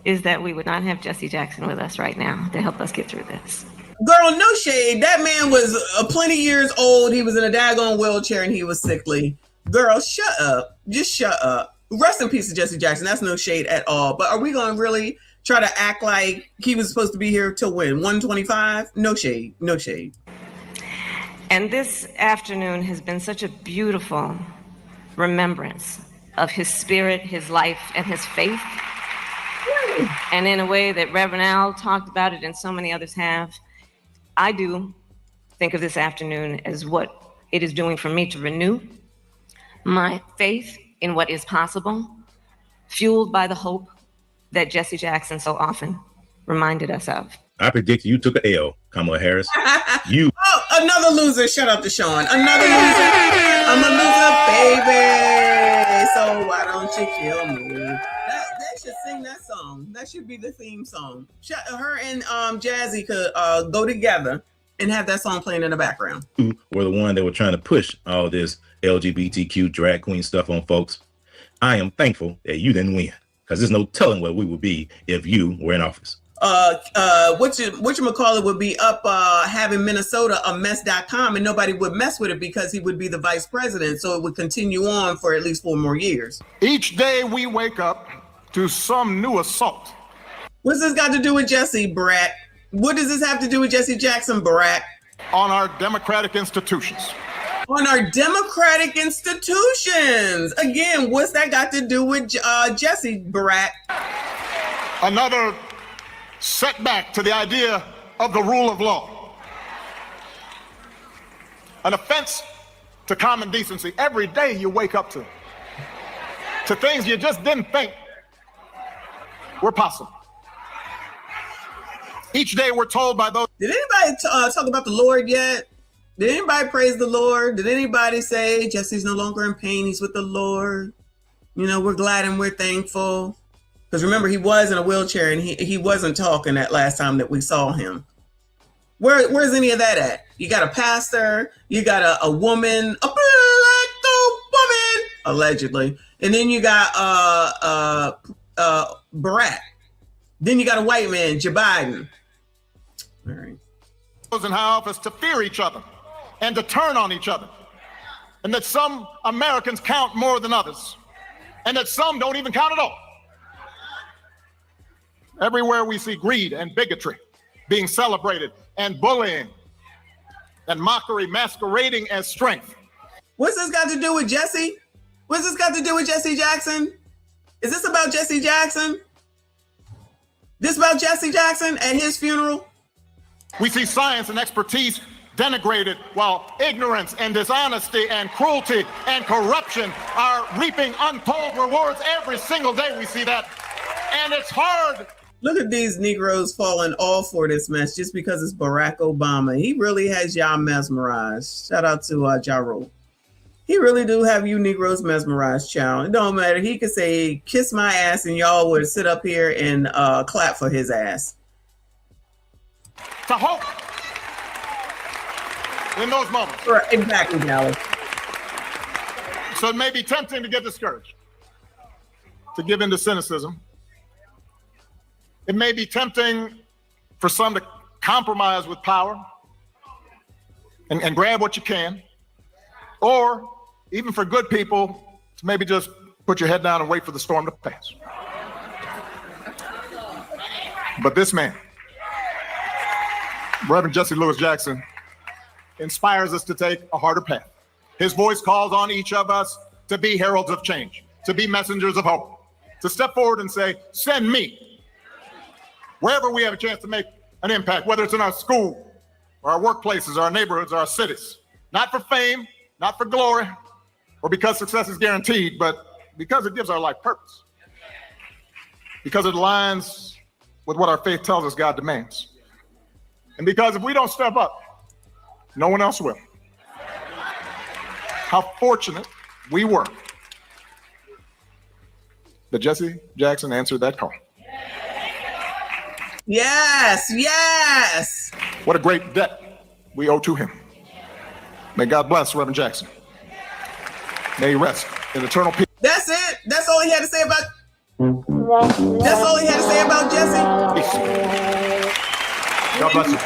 is that we would not have Jesse Jackson with us right now to help us get through this. Girl, no shade. That man was plenty years old. He was in a daggone wheelchair and he was sickly. Girl, shut up. Just shut up. Rest in peace to Jesse Jackson. That's no shade at all. But are we going to really try to act like he was supposed to be here till when? 125? No shade. No shade. And this afternoon has been such a beautiful remembrance of his spirit, his life, and his faith. And in a way that Reverend Al talked about it and so many others have, I do think of this afternoon as what it is doing for me to renew my faith in what is possible, fueled by the hope that Jesse Jackson so often reminded us of. I predict you took an L, Kamala Harris. You. Oh, another loser. Shut up, Deshaun. Another loser. I'm a loser, baby. So why don't you kill me? They should sing that song. That should be the theme song. Her and Jazzy could go together and have that song playing in the background. Were the one that were trying to push all this LGBTQ drag queen stuff on folks. I am thankful that you didn't win, because there's no telling where we would be if you were in office. Whatchamacallit would be up having Minnesota a mess.com, and nobody would mess with it because he would be the vice president. So it would continue on for at least 4 more years. Each day we wake up to some new assault. What's this got to do with Jesse, Brat? What does this have to do with Jesse Jackson, Brat? On our democratic institutions. On our democratic institutions. Again, what's that got to do with Jesse, Brat? Another setback to the idea of the rule of law. An offense to common decency. Every day you wake up to things you just didn't think were possible. Each day we're told by those. Did anybody talk about the Lord yet? Did anybody praise the Lord? Did anybody say Jesse's no longer in pain? He's with the Lord. You know, we're glad and we're thankful. Because remember, he was in a wheelchair and he wasn't talking that last time that we saw him. Where's any of that at? You got a pastor, you got a woman, a black woman, allegedly. And then you got Barack. Then you got a white man, Joe Biden. All right. Those in high office to fear each other and to turn on each other. And that some Americans count more than others. And that some don't even count at all. Everywhere we see greed and bigotry being celebrated and bullying and mockery masquerading as strength. What's this got to do with Jesse? What's this got to do with Jesse Jackson? Is this about Jesse Jackson? This about Jesse Jackson and his funeral? We see science and expertise denigrated while ignorance and dishonesty and cruelty and corruption are reaping untold rewards every single day. We see that. And it's hard. Look at these Negroes falling all for this mess just because it's Barack Obama. He really has y'all mesmerized. Shout out to Ja Rule. He really do have you Negroes mesmerized, child. It don't matter. He could say, kiss my ass, and y'all would sit up here and clap for his ass. To hope in those moments. Right, exactly, Dallas. So it may be tempting to get discouraged, to give in to cynicism. It may be tempting for some to compromise with power and grab what you can, or even for good people to maybe just put your head down and wait for the storm to pass. But this man, Reverend Jesse Lewis Jackson, inspires us to take a harder path. His voice calls on each of us to be heralds of change, to be messengers of hope, to step forward and say, send me. Wherever we have a chance to make an impact, whether it's in our school, or our workplaces, our neighborhoods, or our cities. Not for fame, not for glory, or because success is guaranteed, but because it gives our life purpose. Because it aligns with what our faith tells us God demands. And because if we don't step up, no one else will. How fortunate we were that Jesse Jackson answered that call. Yes, yes. What a great debt we owe to him. May God bless Reverend Jackson. May he rest in eternal peace. That's it. That's all he had to say about. That's all he had to say about Jesse. God bless you.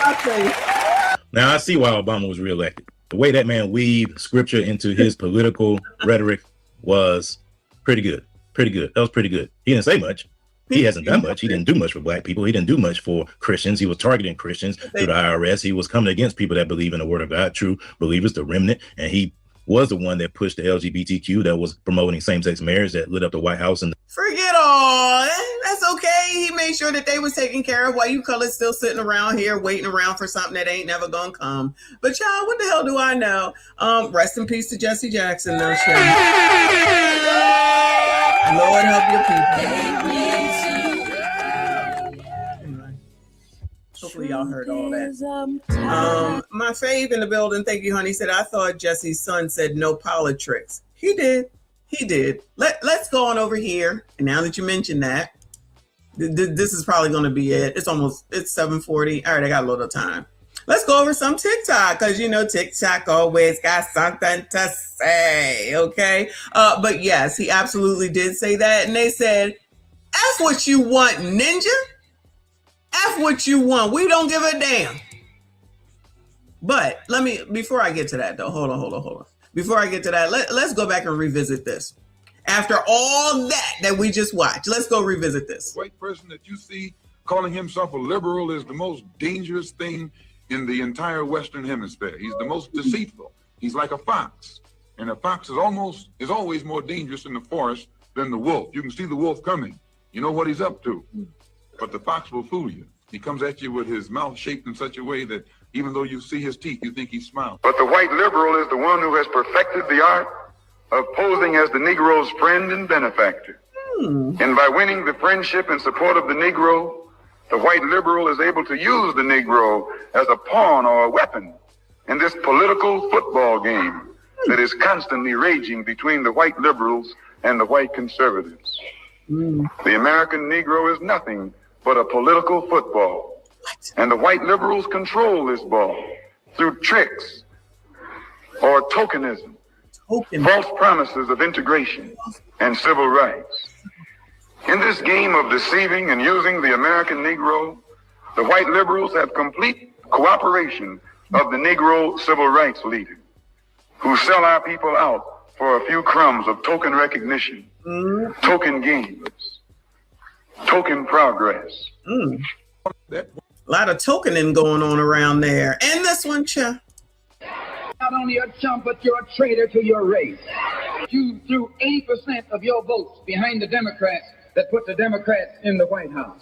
Now I see why Obama was reelected. The way that man weaved scripture into his political rhetoric was pretty good. Pretty good. That was pretty good. He didn't say much. He hasn't done much. He didn't do much for black people. He didn't do much for Christians. He was targeting Christians through the IRS. He was coming against people that believe in the word of God, true believers, the remnant. And he was the one that pushed the LGBTQ, that was promoting same-sex marriage, that lit up the White House. And Forget all. That's okay. He made sure that they was taken care of while you colors still sitting around here waiting around for something that ain't never gonna come. But y'all, what the hell do I know? Rest in peace to Jesse Jackson, though. Lord help your people. Hopefully y'all heard all that. My fave in the building, thank you, honey, said, I thought Jesse's son said no politics. He did. He did. Let's go on over here. And now that you mentioned that, this is probably going to be it. It's 7:40. All right, I got a little time. Let's go over some TikTok, because, you know, TikTok always got something to say, okay? But yes, he absolutely did say that. And they said, F what you want, ninja. F what you want. We don't give a damn. But before I get to that, though, hold on. Before I get to that, let's go back and revisit this. After all that we just watched, let's go revisit this. The white person that you see calling himself a liberal is the most dangerous thing in the entire Western Hemisphere. He's the most deceitful. He's like a fox. And a fox is always more dangerous in the forest than the wolf. You can see the wolf coming. You know what he's up to. But the fox will fool you. He comes at you with his mouth shaped in such a way that even though you see his teeth, you think he's smiling. But the white liberal is the one who has perfected the art of posing as the Negro's friend and benefactor. And by winning the friendship and support of the Negro, the white liberal is able to use the Negro as a pawn or a weapon in this political football game that is constantly raging between the white liberals and the white conservatives. The American Negro is nothing but a political football. And the white liberals control this ball through tricks or tokenism, false promises of integration and civil rights. In this game of deceiving and using the American Negro, the white liberals have complete cooperation of the Negro civil rights leader, who sell our people out for a few crumbs of token recognition, token gains, token progress. A lot of tokening going on around there. And this one, Cha. Not only a chump, but you're a traitor to your race. You threw 80% of your votes behind the Democrats that put the Democrats in the White House.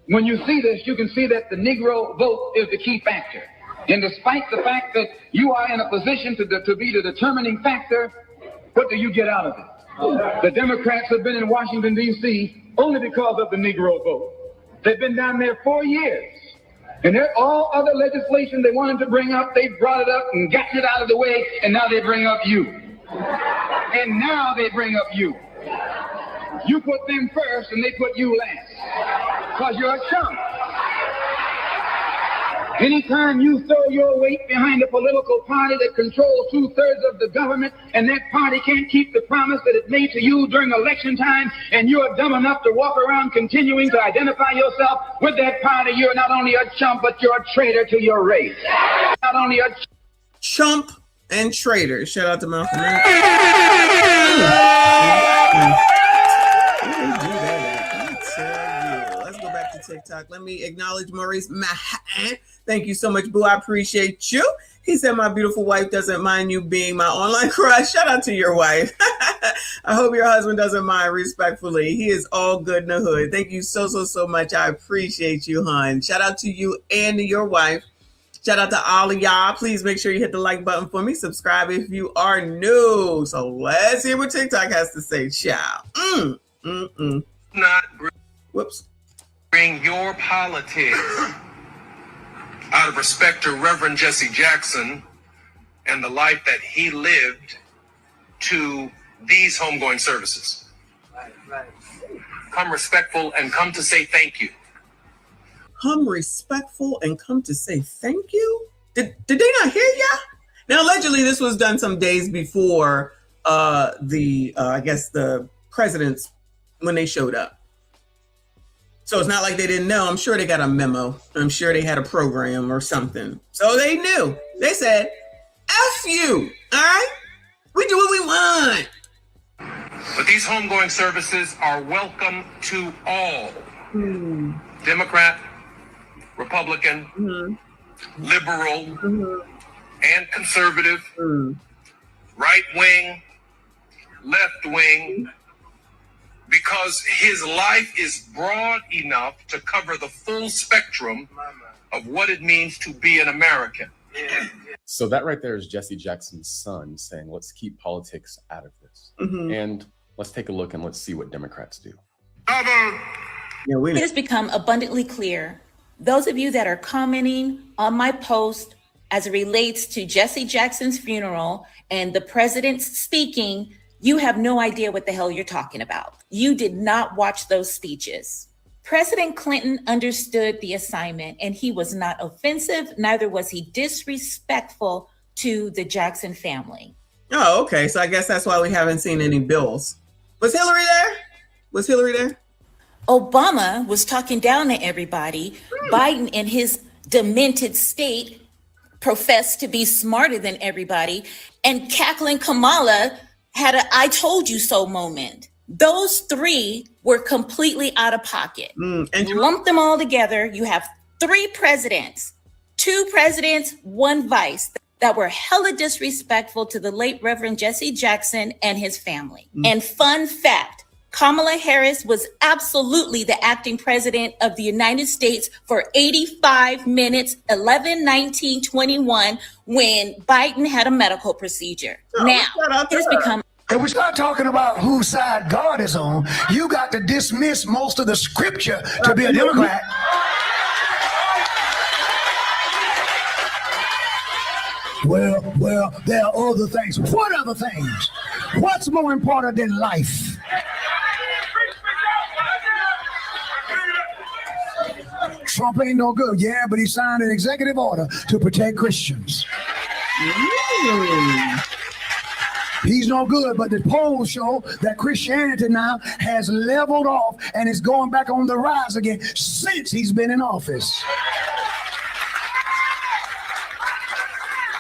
When you see this, you can see that the Negro vote is the key factor. And despite the fact that you are in a position to be the determining factor, what do you get out of it? The Democrats have been in Washington, D.C. only because of the Negro vote. They've been down there 4 years. And all other legislation they wanted to bring up, they brought it up and gotten it out of the way, and now they bring up you. And now they bring up you. You put them first and they put you last. Because you're a chump. Anytime you throw your weight behind a political party that controls 2/3 of the government, and that party can't keep the promise that it made to you during election time, and you're dumb enough to walk around continuing to identify yourself with that party, you're not only a chump, but you're a traitor to your race. Not only a chump and traitor. Shout out to Malcolm X. Let's go back to TikTok. Let me acknowledge Maurice Mahan. Thank you so much, boo. I appreciate you. He said, my beautiful wife doesn't mind you being my online crush. Shout out to your wife. I hope your husband doesn't mind, respectfully. He is all good in the hood. Thank you so much. I appreciate you, hon. Shout out to you and your wife. Shout out to all of y'all. Please make sure you hit the like button for me. Subscribe if you are new. So let's hear what TikTok has to say, child. Not Whoops. bring your politics out of respect to Reverend Jesse Jackson and the life that he lived to these homegoing services. Come respectful and come to say thank you. Come respectful and come to say thank you? Did they not hear ya? Now, allegedly, this was done some days before I guess the presidents, when they showed up. So it's not like they didn't know. I'm sure they got a memo. I'm sure they had a program or something. So they knew. They said, F you, all right? We do what we want. But these homegoing services are welcome to all. Democrat, Republican, liberal, and conservative, right wing, left wing, because his life is broad enough to cover the full spectrum of what it means to be an American. So that right there is Jesse Jackson's son saying, let's keep politics out of this. And let's take a look and let's see what Democrats do. It has become abundantly clear, those of you that are commenting on my post as it relates to Jesse Jackson's funeral and the president speaking, you have no idea what the hell you're talking about. You did not watch those speeches. President Clinton understood the assignment and he was not offensive, neither was he disrespectful to the Jackson family. Oh, okay. So I guess that's why we haven't seen any bills. Was Hillary there? Obama was talking down to everybody. Biden, in his demented state, professed to be smarter than everybody. And cackling Kamala had a I told you so moment. Those three were completely out of pocket. And lump them all together. You have 3 presidents, 2 presidents, 1 vice that were hella disrespectful to the late Reverend Jesse Jackson and his family. And fun fact, Kamala Harris was absolutely the acting president of the United States for 85 minutes, 11/19/21, when Biden had a medical procedure. Now, it has become... If we start talking about whose side God is on, you got to dismiss most of the scripture to be a Democrat. Well, there are other things. What other things? What's more important than life? Trump ain't no good. Yeah, but he signed an executive order to protect Christians. He's no good, but the polls show that Christianity now has leveled off and is going back on the rise again since he's been in office.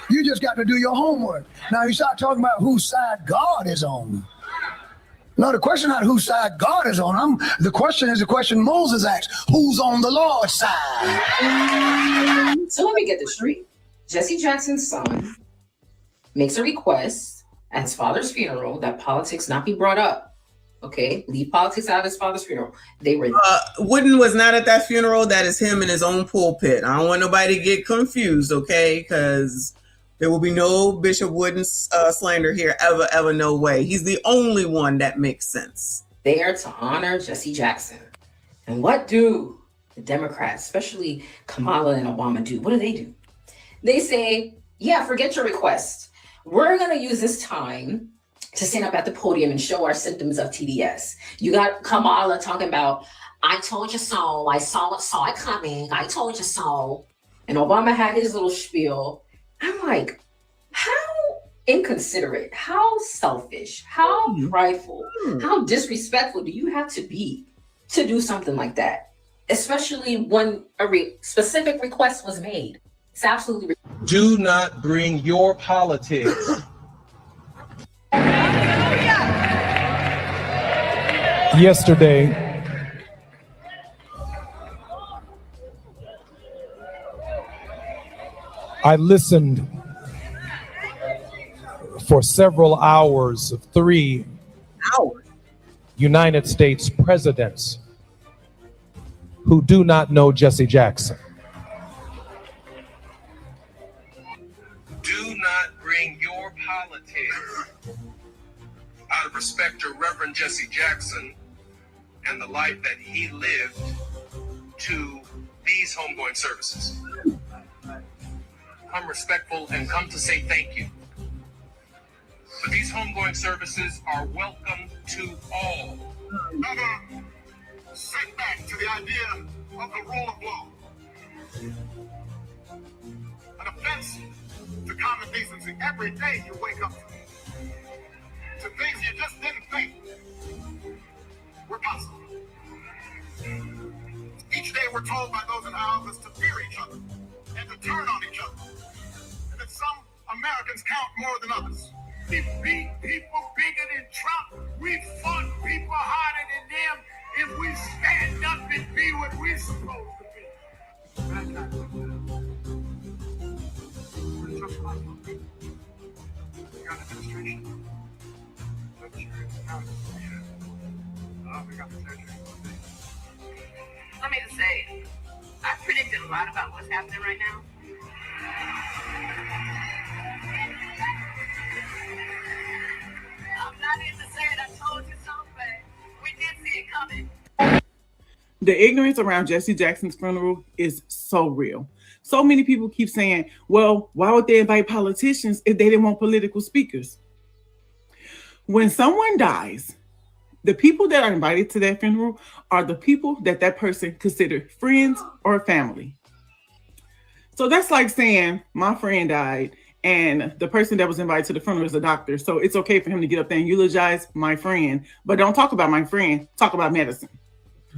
You just got to do your homework. Now you start talking about whose side God is on. No, the question not whose side God is on. The question is the question Moses asked, who's on the Lord's side? So let me get this straight. Jesse Jackson's son makes a request at his father's funeral that politics not be brought up. Okay, leave politics out of his father's funeral. They were Wooden was not at that funeral. That is him in his own pulpit. I don't want nobody to get confused, okay? Because there will be no Bishop Wooden slander here ever, no way. He's the only one that makes sense. there to honor Jesse Jackson. And what do the Democrats, especially Kamala and Obama, do? What do? They say, yeah, forget your request. We're going to use this time to stand up at the podium and show our symptoms of TDS. You got Kamala talking about, I told you so, I saw it coming, I told you so. and Obama had his little spiel. I'm like, how inconsiderate, how selfish, how prideful, how disrespectful do you have to be to do something like that? Especially when a specific request was made. It's absolutely Do not bring your politics. Yesterday, I listened for several hours of 3 United States presidents who do not know Jesse Jackson. Do not bring your politics out of respect to Reverend Jesse Jackson and the life that he lived to these homegoing services. Come respectful and come to say thank you. But these homegoing services are welcome to all. Another setback to the idea of the rule of law. An offense to common decency. Every day you wake up to things you just didn't think were possible. Each day we're told by those in our office to fear each other and to turn on each other. And that some Americans count more than others. We beat people bigger than Trump. We fought people harder than them. If we stand up and be what we're supposed to be. Let me just say, I predicted a lot about what's happening right now. I'm not here to say it, I told you so, but we did see it coming. The ignorance around Jesse Jackson's funeral is so real. So many people keep saying, well, why would they invite politicians if they didn't want political speakers? When someone dies, the people that are invited to that funeral are the people that that person considered friends or family. So that's like saying my friend died and the person that was invited to the funeral is a doctor. So it's okay for him to get up there and eulogize my friend, but don't talk about my friend, talk about medicine.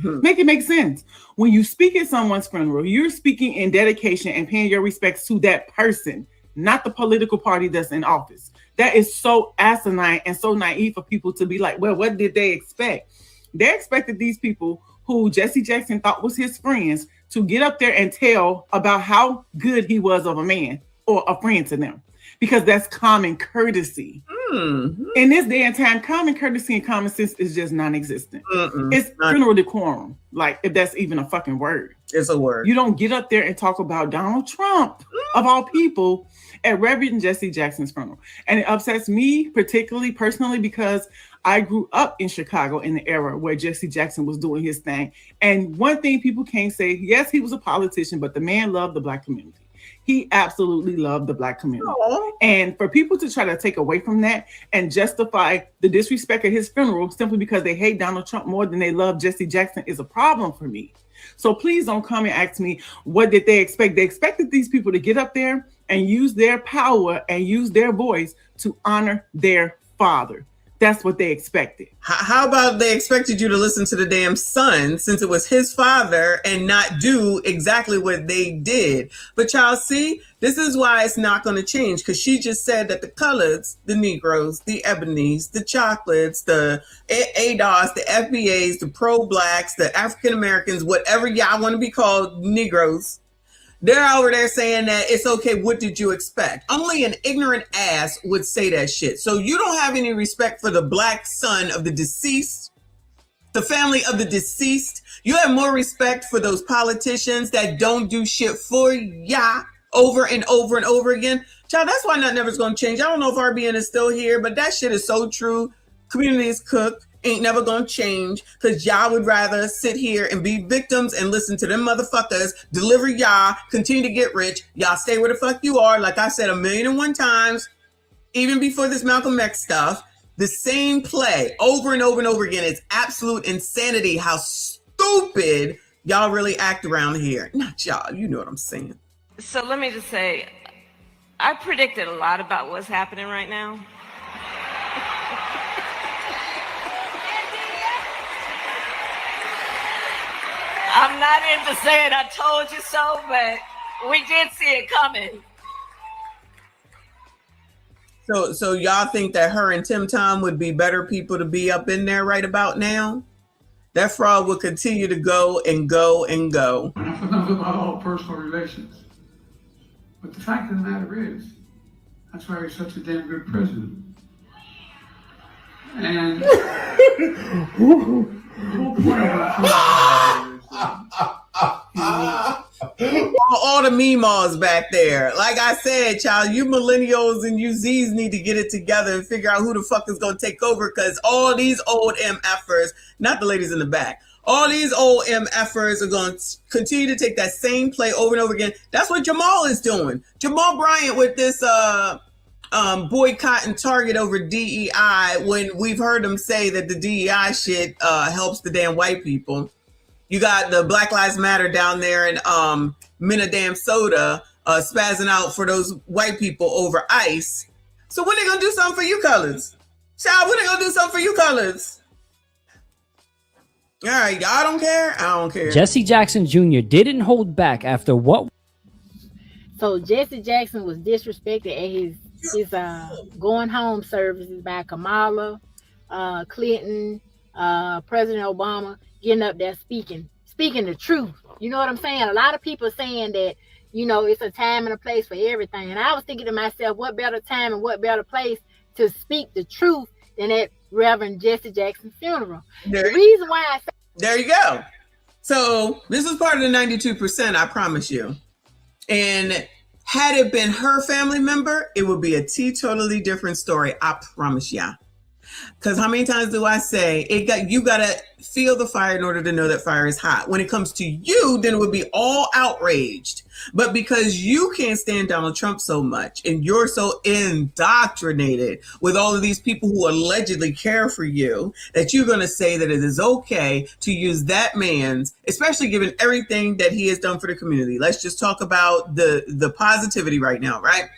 Make it make sense. When you speak at someone's funeral, you're speaking in dedication and paying your respects to that person, not the political party that's in office. That is so asinine and so naive for people to be like, well, what did they expect? They expected these people who Jesse Jackson thought was his friends to get up there and tell about how good he was of a man or a friend to them, because that's common courtesy. In this day and time, common courtesy and common sense is just non-existent. It's funeral decorum, like if that's even a fucking word. It's a word. You don't get up there and talk about Donald Trump, of all people, at Reverend Jesse Jackson's funeral. And it upsets me particularly personally because I grew up in Chicago in the era where Jesse Jackson was doing his thing. And one thing people can't say, yes, he was a politician, but the man loved the Black community. He absolutely loved the Black community. Aww. And for people to try to take away from that and justify the disrespect at his funeral simply because they hate Donald Trump more than they love Jesse Jackson is a problem for me. So please don't come and ask me, what did they expect? They expected these people to get up there and use their power and use their voice to honor their father. That's what they expected. How about they expected you to listen to the damn son since it was his father and not do exactly what they did? But y'all see, this is why it's not going to change, because she just said that the coloreds, the Negroes, the Ebonies, the Chocolates, the ADOS, the FBAs, the pro-Blacks, the African Americans, whatever y'all want to be called, Negroes, they're over there saying that it's okay. What did you expect? Only an ignorant ass would say that shit. So you don't have any respect for the Black son of the deceased, the family of the deceased. You have more respect for those politicians that don't do shit for ya over and over and over again. Child, that's why nothing ever's going to change. I don't know if RBN is still here, but that shit is so true. Community is cooked. Ain't never gonna change, because y'all would rather sit here and be victims and listen to them motherfuckers deliver y'all, continue to get rich. Y'all stay where the fuck you are. Like I said 1,000,001 times, even before this Malcolm X stuff, the same play over and over and over again. It's absolute insanity how stupid y'all really act around here. Not y'all, you know what I'm saying. So let me just say, I predicted a lot about what's happening right now. I'm not into saying I told you so, but we did see it coming. So y'all think that her and Tim Tom would be better people to be up in there right about now? That fraud will continue to go and go and go. I'm familiar with all personal relations. But the fact of the matter is, that's why he's such a damn good president. And the whole point of all the meemaws back there. Like I said, child, you millennials and you Z's need to get it together and figure out who the fuck is going to take over, because all these old MFers, not the ladies in the back, all these old MFers are going to continue to take that same play over and over again. That's what Jamal is doing. Jamal Bryant with this boycott and Target over DEI, when we've heard them say that the DEI shit helps the damn white people. You got the Black Lives Matter down there in Minnesota spazzing out for those white people over ICE. So when they gonna do something for you colors? Child, when they gonna do something for you colors? All right, y'all don't care? I don't care. Jesse Jackson Jr. didn't hold back after what? So Jesse Jackson was disrespected at his going home services by Kamala, Clinton, President Obama, getting up there speaking the truth. You know what I'm saying? A lot of people saying that, you know, it's a time and a place for everything. And I was thinking to myself, what better time and what better place to speak the truth than at Reverend Jesse Jackson's funeral? The reason why I say— There you go. So this is part of the 92%, I promise you. And had it been her family member, it would be a totally different story. I promise ya. Because how many times do I say you gotta feel the fire in order to know that fire is hot? When it comes to you, then it would be all outraged. But because you can't stand Donald Trump so much and you're so indoctrinated with all of these people who allegedly care for you, that you're gonna say that it is okay to use that man's, especially given everything that he has done for the community. Let's just talk about the positivity right now, right?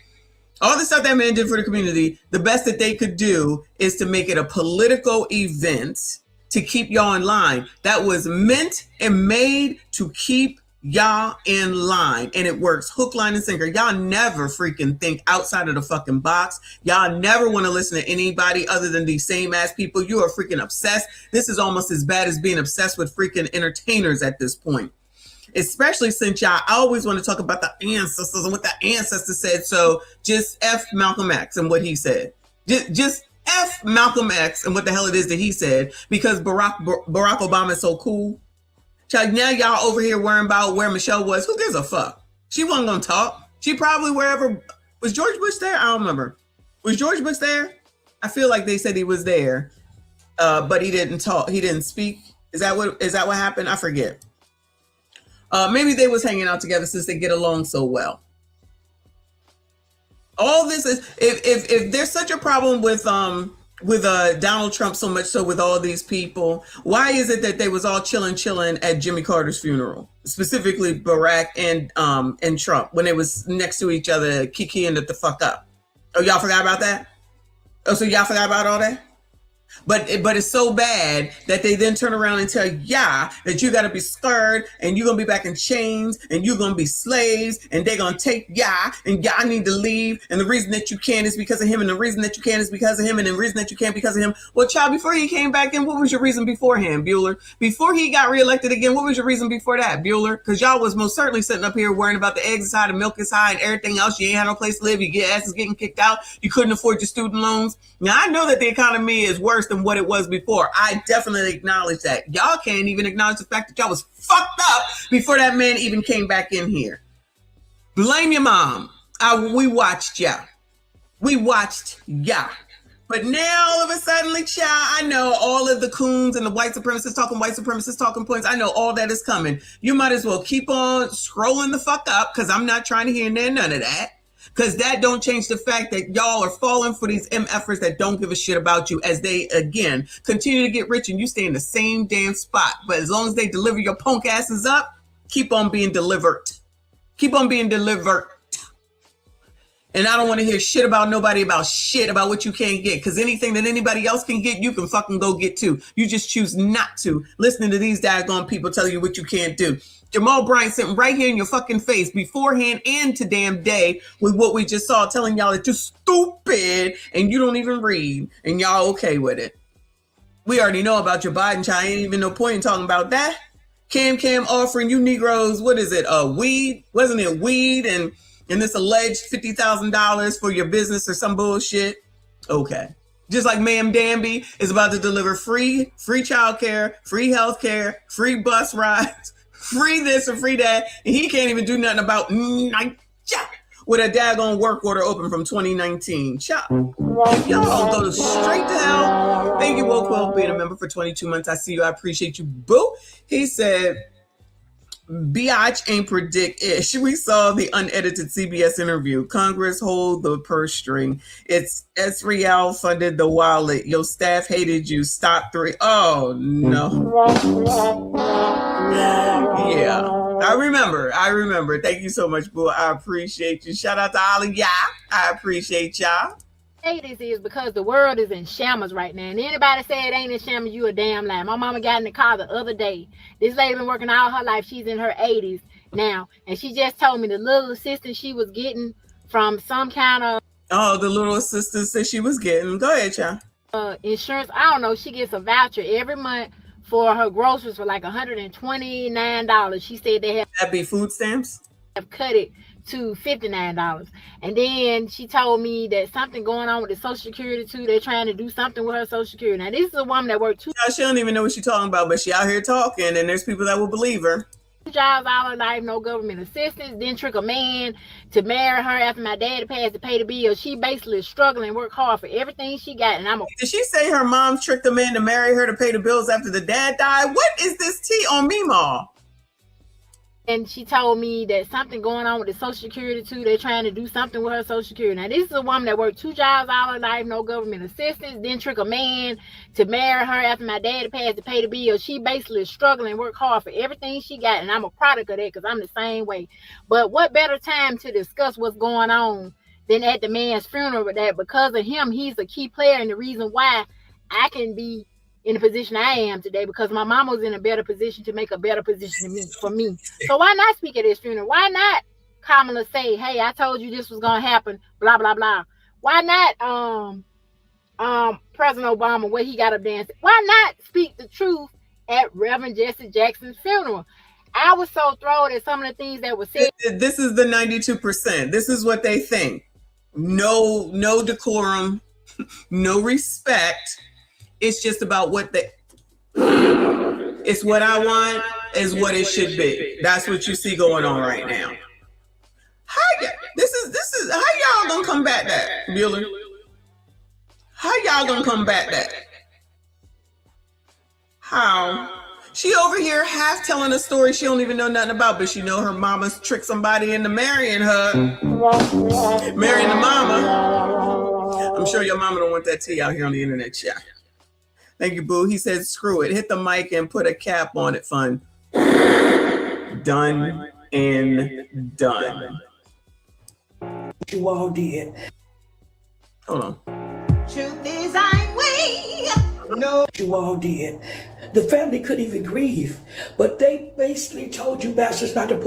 All the stuff that man did for the community, the best that they could do is to make it a political event to keep y'all in line. That was meant and made to keep y'all in line. And it works hook, line, and sinker. Y'all never freaking think outside of the fucking box. Y'all never want to listen to anybody other than these same ass people. You are freaking obsessed. This is almost as bad as being obsessed with freaking entertainers at this point. Especially since y'all always want to talk about the ancestors and what the ancestors said. So just F Malcolm X and what he said. Just F Malcolm X and what the hell it is that he said, because Barack Obama is so cool. Child, now y'all over here worrying about where Michelle was. Who gives a fuck? She wasn't going to talk. She probably wherever. Was George Bush there? I don't remember. Was George Bush there? I feel like they said he was there, but he didn't talk. He didn't speak. Is that what happened? I forget. Maybe they was hanging out together since they get along so well. All this is, if there's such a problem with Donald Trump, so much so with all these people, why is it that they was all chilling at Jimmy Carter's funeral, specifically Barack and Trump, when they was next to each other, kikiing it the fuck up? Oh, y'all forgot about that? Oh, so y'all forgot about all that? But it's so bad that they then turn around and tell ya that you got to be scared and you're going to be back in chains and you're going to be slaves and they're going to take ya and ya need to leave. And the reason that you can't is because of him, and the reason that you can't is because of him, and the reason that you can't because of him. Well, child, before he came back in, what was your reason beforehand, Bueller? Before he got reelected again, what was your reason before that, Bueller? Because y'all was most certainly sitting up here worrying about the eggs is high, the milk is high, and everything else. You ain't had no place to live. You get asses getting kicked out. You couldn't afford your student loans. Now, I know that the economy is worse than what it was before. I definitely acknowledge that. Y'all can't even acknowledge the fact that y'all was fucked up before that man even came back in here. Blame your mom. We watched ya. We watched ya. But now all of a sudden, child, I know all of the coons and the white supremacists talking points. I know all that is coming. You might as well keep on scrolling the fuck up, because I'm not trying to hear none of that. Because that don't change the fact that y'all are falling for these MFers that don't give a shit about you, as they, again, continue to get rich and you stay in the same damn spot. But as long as they deliver your punk asses up, keep on being delivered. Keep on being delivered. And I don't want to hear shit about nobody about shit about what you can't get, because anything that anybody else can get, you can fucking go get too. You just choose not to. Listening to these daggone people tell you what you can't do. Jamal Bryant sitting right here in your fucking face beforehand and to damn day with what we just saw, telling y'all that you're stupid and you don't even read and y'all okay with it. We already know about your Biden child. Ain't even no point in talking about that. Cam offering you Negroes, what is it? Weed? Wasn't it weed and this alleged $50,000 for your business or some bullshit? Okay. Just like Ma'am Danby is about to deliver free childcare, free healthcare, free bus rides, free this and free that, and he can't even do nothing about with a daggone work order open from 2019. Chop. Y'all go straight to hell. Thank you, Will Quill, being a member for 22 months. I see you. I appreciate you, boo. He said, Biatch ain't predict ish. We saw the unedited CBS interview. Congress hold the purse string. It's Real funded the wallet. Your staff hated you. Stop 3. Oh no. Yeah. I remember. Thank you so much, boo. I appreciate you. Shout out to Ollie. Yeah. I appreciate y'all. This is because the world is in shambles right now. And anybody say it ain't in shambles, you a damn lie. My mama got in the car the other day. This lady been working all her life. She's in her 80s now. And she just told me the little assistance she was getting from some kind of... Oh, the little assistance that she was getting. Go ahead, y'all. Insurance. I don't know. She gets a voucher every month for her groceries for like $129. She said they have... That'd be food stamps? Have cut it to $59. And then she told me that something going on with the Social Security too. They're trying to do something with her Social Security. Now this is a woman that worked 2 She don't even know what she's talking about, but she out here talking, and there's people that will believe her. jobs all her life, no government assistance, then trick a man to marry her after my daddy passed to pay the bill. She basically is struggling, work hard for everything she got. And Did she say her mom tricked a man to marry her to pay the bills after the dad died? What is this tea on Meemaw? And she told me that something going on with the Social Security too. They're trying to do something with her Social Security. Now this is a woman that worked 2 jobs all her life, no government assistance, then trick a man to marry her after my daddy passed to pay the bill. She basically is struggling, work hard for everything she got, and I'm a product of that because I'm the same way. But what better time to discuss what's going on than at the man's funeral? With that, because of him, he's a key player and the reason why I can be in the position I am today, because my mama was in a better position to make a better position for me. So why not speak at his funeral? Why not Kamala say, hey, I told you this was gonna happen, blah blah blah? Why not President Obama, what he got up there and say? Why not speak the truth at Reverend Jesse Jackson's funeral? I was so thrilled at some of the things that were said. This is the 92%. This is what they think. No decorum, no respect. It's just about what it's what I want is what it should be. That's what you see going on right now. This is how y'all gonna combat that, Bueller? How y'all gonna combat that? How? She over here half telling a story she don't even know nothing about, but she know her mama's tricked somebody into marrying her. Marrying the mama. I'm sure your mama don't want that tea out here on the internet, chat. Thank you, boo. He said, screw it. Hit the mic and put a cap on it, fun. Done and done. You all did. Hold on. Truth is, I'm way. No. You all did. The family couldn't even grieve, but they basically told you bastards not to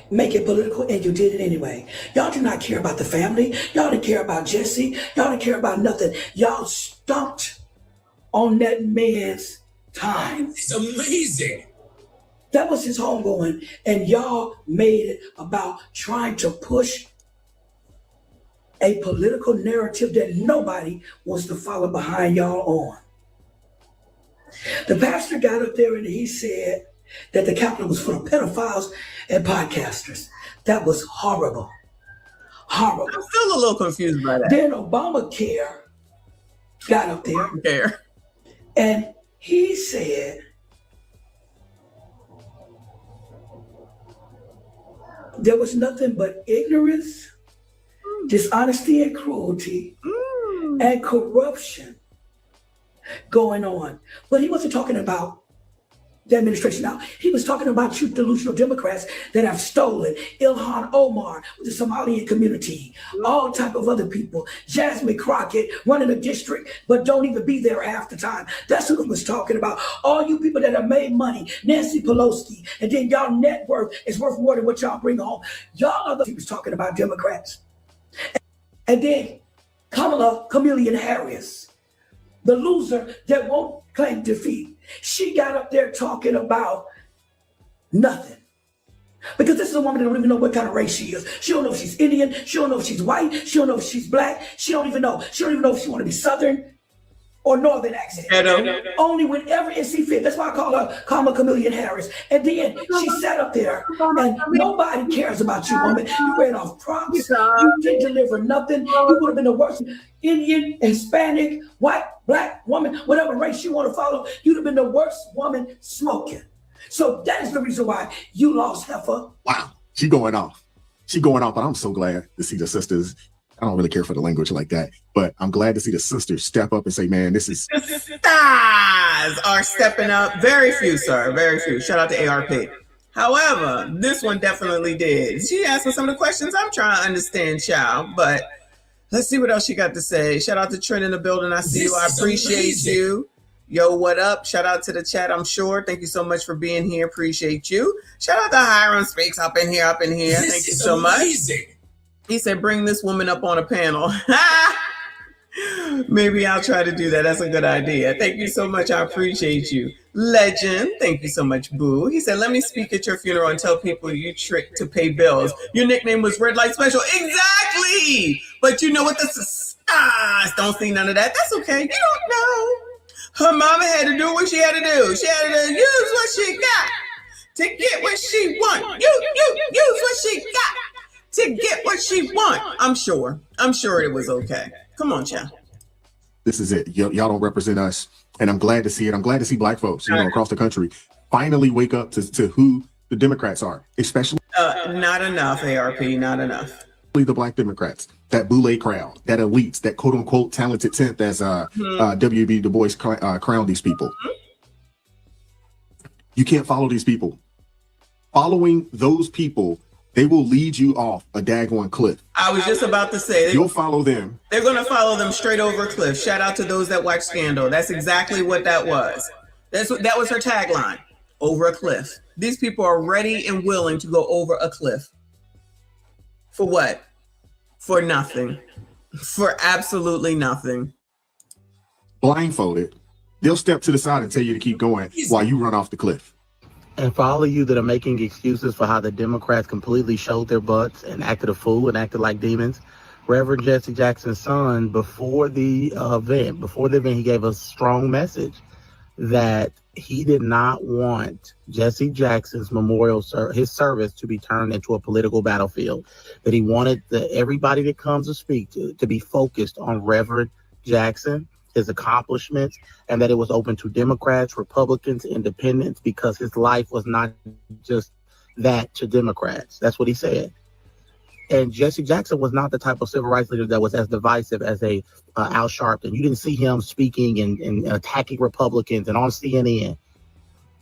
make it political, and you did it anyway. Y'all do not care about the family. Y'all didn't care about Jesse. Y'all didn't care about nothing. Y'all stomped on that man's time. It's amazing. That was his homegoing, and y'all made it about trying to push a political narrative that nobody wants to follow behind y'all on. The pastor got up there and he said that the Capitol was full of pedophiles and podcasters. That was horrible. Horrible. I'm still a little confused by that. Then Obamacare got up there. And he said, there was nothing but ignorance, dishonesty and cruelty, and corruption going on. But he wasn't talking about the administration now. He was talking about you delusional Democrats that have stolen Ilhan Omar with the Somalian community, all type of other people. Jasmine Crockett running a district, but don't even be there half the time. That's who he was talking about. All you people that have made money, Nancy Pelosi, and then y'all net worth is worth more than what y'all bring home. Y'all are the people talking about Democrats. And then Kamala Chameleon Harris, the loser that won't claim defeat. She got up there talking about nothing. Because this is a woman that don't even know what kind of race she is. She don't know if she's Indian. She don't know if she's white. She don't know if she's black. She don't even know. She don't even know if she want to be Southern or Northern accent. Only whenever it see fit. That's why I call her Kamala Chameleon Harris. And then she sat up there and nobody cares about you, woman. You ran off prompts. You didn't deliver nothing. You would have been the worst Indian, Hispanic, white, black woman, whatever race you want to follow. You'd have been the worst woman smoking. So that is the reason why you lost, heifer. Wow, she going off. She going off, but I'm so glad to see the sisters. I don't really care for the language like that, but I'm glad to see the sisters step up and say, man, this is... The stars are stepping up. Very few, sir. Very few. Shout out to ARP. However, this one definitely did. She asked me some of the questions I'm trying to understand, child, but let's see what else she got to say. Shout out to Trent in the building. I see you. I appreciate you. Yo, what up? Shout out to the chat, I'm sure. Thank you so much for being here. Appreciate you. Shout out to Hiram Speaks up in here. Thank you so much. He said, bring this woman up on a panel. Maybe I'll try to do that. That's a good idea. Thank you so much. I appreciate you. Legend. Thank you so much, Boo. He said, let me speak at your funeral and tell people you tricked to pay bills. Your nickname was Red Light Special. Exactly. But you know what? The stars don't see none of that. That's okay. You don't know. Her mama had to do what she had to do. She had to use what she got to get what she want. Use what she got to get what she want. I'm sure it was okay. Come on, child. This is it. Y'all don't represent us. And I'm glad to see it. I'm glad to see black folks, across the country finally wake up to who the Democrats are, especially not enough, ARP, not enough. The black Democrats, that boule crowd, that elites, that quote unquote talented 10th, as W.B. Du Bois crowned these people. You can't follow these people. Following those people, they will lead you off a daggone cliff. I was just about to say, you'll follow them. They're going to follow them straight over a cliff. Shout out to those that watch Scandal. That's exactly what that was. That was her tagline, over a cliff. These people are ready and willing to go over a cliff. For what? For nothing. For absolutely nothing. Blindfolded. They'll step to the side and tell you to keep going while you run off the cliff. And for all of you that are making excuses for how the Democrats completely showed their butts and acted a fool and acted like demons, Reverend Jesse Jackson's son, before the event, he gave a strong message that he did not want Jesse Jackson's memorial, his service, to be turned into a political battlefield. That he wanted everybody that comes to speak to be focused on Reverend Jackson, his accomplishments, and that it was open to Democrats, Republicans, Independents, because his life was not just that to Democrats. That's what he said. And Jesse Jackson was not the type of civil rights leader that was as divisive as Al Sharpton. You didn't see him speaking and attacking Republicans and on CNN.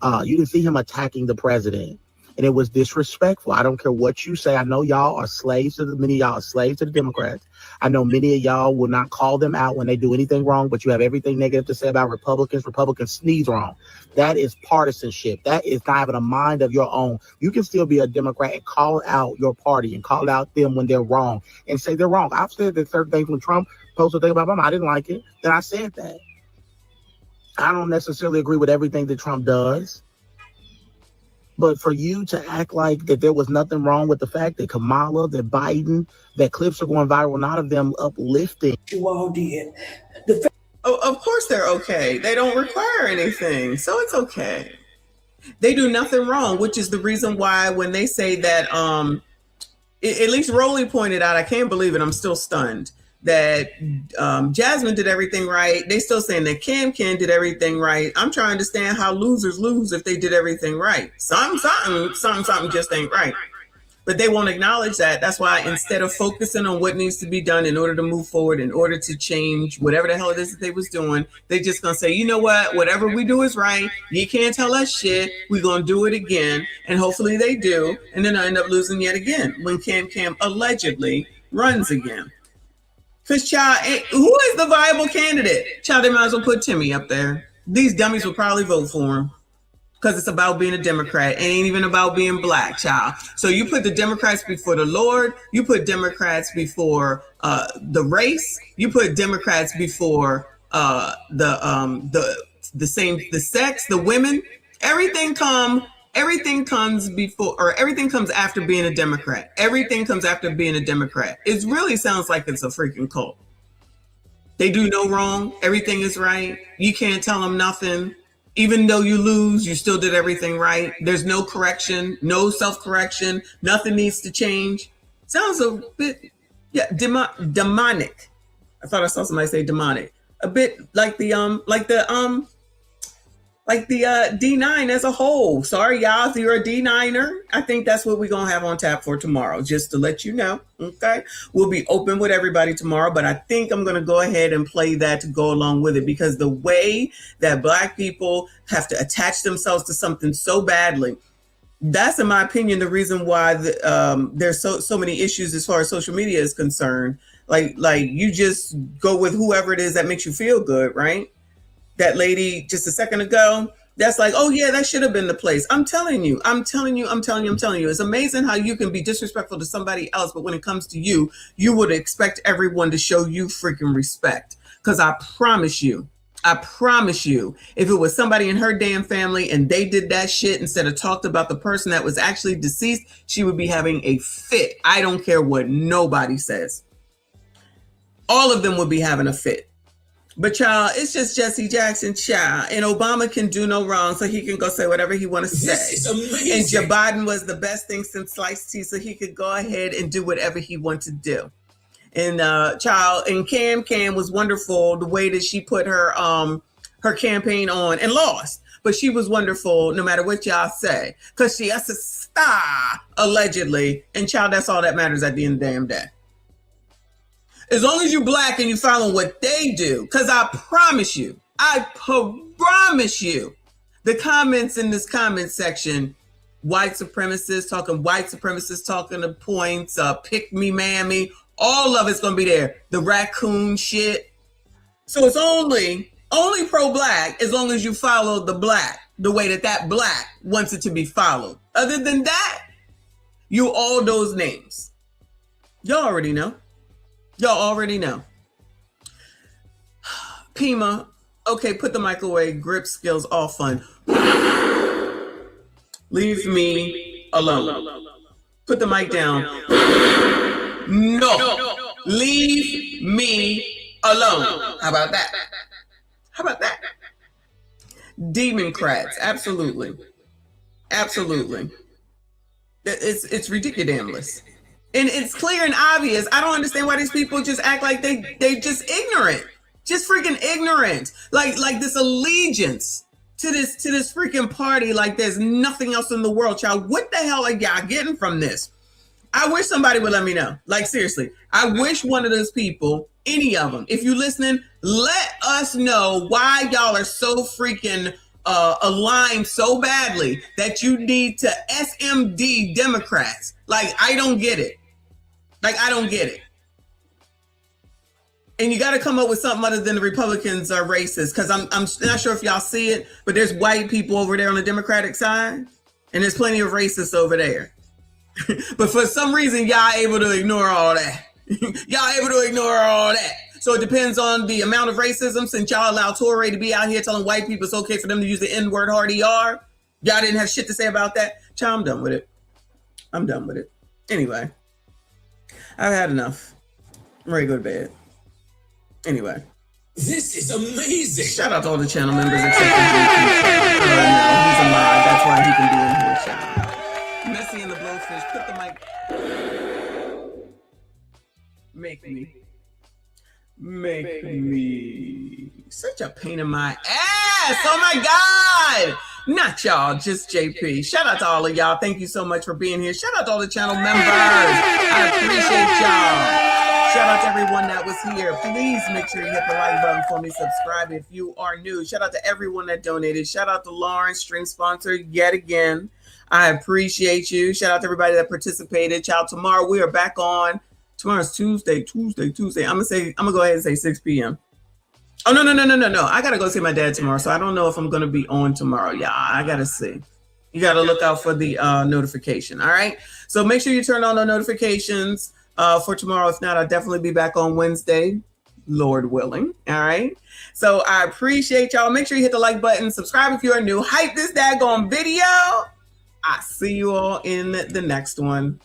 You didn't see him attacking the president. And it was disrespectful. I don't care what you say. I know y'all are slaves to many of y'all are slaves to the Democrats. I know many of y'all will not call them out when they do anything wrong, but you have everything negative to say about Republicans. Republicans sneeze wrong. That is partisanship. That is not having a mind of your own. You can still be a Democrat and call out your party and call out them when they're wrong and say they're wrong. I've said that certain things when Trump posted things about Obama, I didn't like it. Then I said that. I don't necessarily agree with everything that Trump does. But for you to act like that there was nothing wrong with the fact that Kamala, that Biden, that clips are going viral, not of them uplifting. You all did. Of course they're okay. They don't require anything, so it's okay. They do nothing wrong, which is the reason why when they say that, at least Rowley pointed out, I can't believe it, I'm still stunned, that Jasmine did everything right. They still saying that Ken did everything right. I'm trying to understand how losers lose if they did everything right. Something just ain't right. But they won't acknowledge that. That's why instead of focusing on what needs to be done in order to move forward, in order to change whatever the hell it is that they was doing, they just going to say, you know what, whatever we do is right. You can't tell us shit. We're going to do it again. And hopefully they do. And then I end up losing yet again when Cam allegedly runs again. Because, child, who is the viable candidate? Child, they might as well put Timmy up there. These dummies will probably vote for him. Because it's about being a Democrat. It ain't even about being black, child. So you put the Democrats before the Lord. You put Democrats before the race. You put Democrats before the sex, the women. Everything comes before, or everything comes after being a Democrat. Everything comes after being a Democrat. It really sounds like it's a freaking cult. They do no wrong. Everything is right. You can't tell them nothing. Even though you lose, you still did everything right. There's no correction, no self-correction. Nothing needs to change. Sounds a bit, demonic. I thought I saw somebody say demonic. A bit like the D9 as a whole. Sorry, y'all, if you're a D9er, I think that's what we're going to have on tap for tomorrow, just to let you know, okay? We'll be open with everybody tomorrow, but I think I'm going to go ahead and play that to go along with it, because the way that Black people have to attach themselves to something so badly, that's, in my opinion, the reason why there's so many issues as far as social media is concerned. Like you just go with whoever it is that makes you feel good, right? That lady just a second ago, that's like, oh yeah, that should have been the place. I'm telling you. It's amazing how you can be disrespectful to somebody else, but when it comes to you, you would expect everyone to show you freaking respect. Because I promise you, if it was somebody in her damn family and they did that shit instead of talked about the person that was actually deceased, she would be having a fit. I don't care what nobody says. All of them would be having a fit. But y'all, it's just Jesse Jackson, child, and Obama can do no wrong, so he can go say whatever he want to say. This is amazing. And Joe Biden was the best thing since sliced tea, so he could go ahead and do whatever he wants to do. And child, and Cam was wonderful the way that she put her campaign on and lost, but she was wonderful no matter what y'all say, because she has a star allegedly, and child, that's all that matters at the end of the damn day. As long as you Black and you follow what they do, because I promise you, the comments in this comment section, white supremacists talking to points, pick me, mammy, all of it's going to be there. The raccoon shit. So it's only pro-Black as long as you follow the Black the way that Black wants it to be followed. Other than that, you all those names. Y'all already know. Pima, okay, put the mic away. Grip skills, all fun. Leave me alone. Put the mic down. No. Leave me alone. How about that? Democrats, absolutely. It's ridiculous. And it's clear and obvious. I don't understand why these people just act like they just ignorant. Just freaking ignorant. Like this allegiance to this freaking party like there's nothing else in the world, child. What the hell are y'all getting from this? I wish somebody would let me know. Like, seriously. I wish one of those people, any of them, if you're listening, let us know why y'all are so freaking aligned so badly that you need to SMD Democrats. Like, I don't get it. And you got to come up with something other than the Republicans are racist, because I'm not sure if y'all see it, but there's white people over there on the Democratic side, and there's plenty of racists over there. But for some reason, y'all able to ignore all that. So it depends on the amount of racism. Since y'all allow Toure to be out here telling white people it's okay for them to use the N-word hard ER, y'all didn't have shit to say about that. Child, I'm done with it. Anyway, I've had enough. I'm ready to go to bed. Anyway. This is amazing. Shout out to all the channel members except for JP. No, he's a mod. That's why he can be in here. Shout out. Messy and the Blowfish, put the mic. Make me such a pain in my ass. Oh my God. Not y'all, just JP. Shout out to all of y'all. Thank you so much for being here. Shout out to all the channel members. I appreciate y'all. Shout out to everyone that was here. Please make sure you hit the like button for me. Subscribe if you are new. Shout out to everyone that donated. Shout out to Lauren, stream sponsor yet again. I appreciate you. Shout out to everybody that participated. Ciao. Tomorrow we are back on. Tomorrow's Tuesday. I'm gonna go ahead and say 6 p.m. Oh, no. I got to go see my dad tomorrow. So I don't know if I'm going to be on tomorrow. Yeah, I got to see. You got to look out for the notification. All right. So make sure you turn on the notifications for tomorrow. If not, I'll definitely be back on Wednesday, Lord willing. All right. So I appreciate y'all. Make sure you hit the like button. Subscribe if you are new. Hype this daggone video. I see you all in the next one.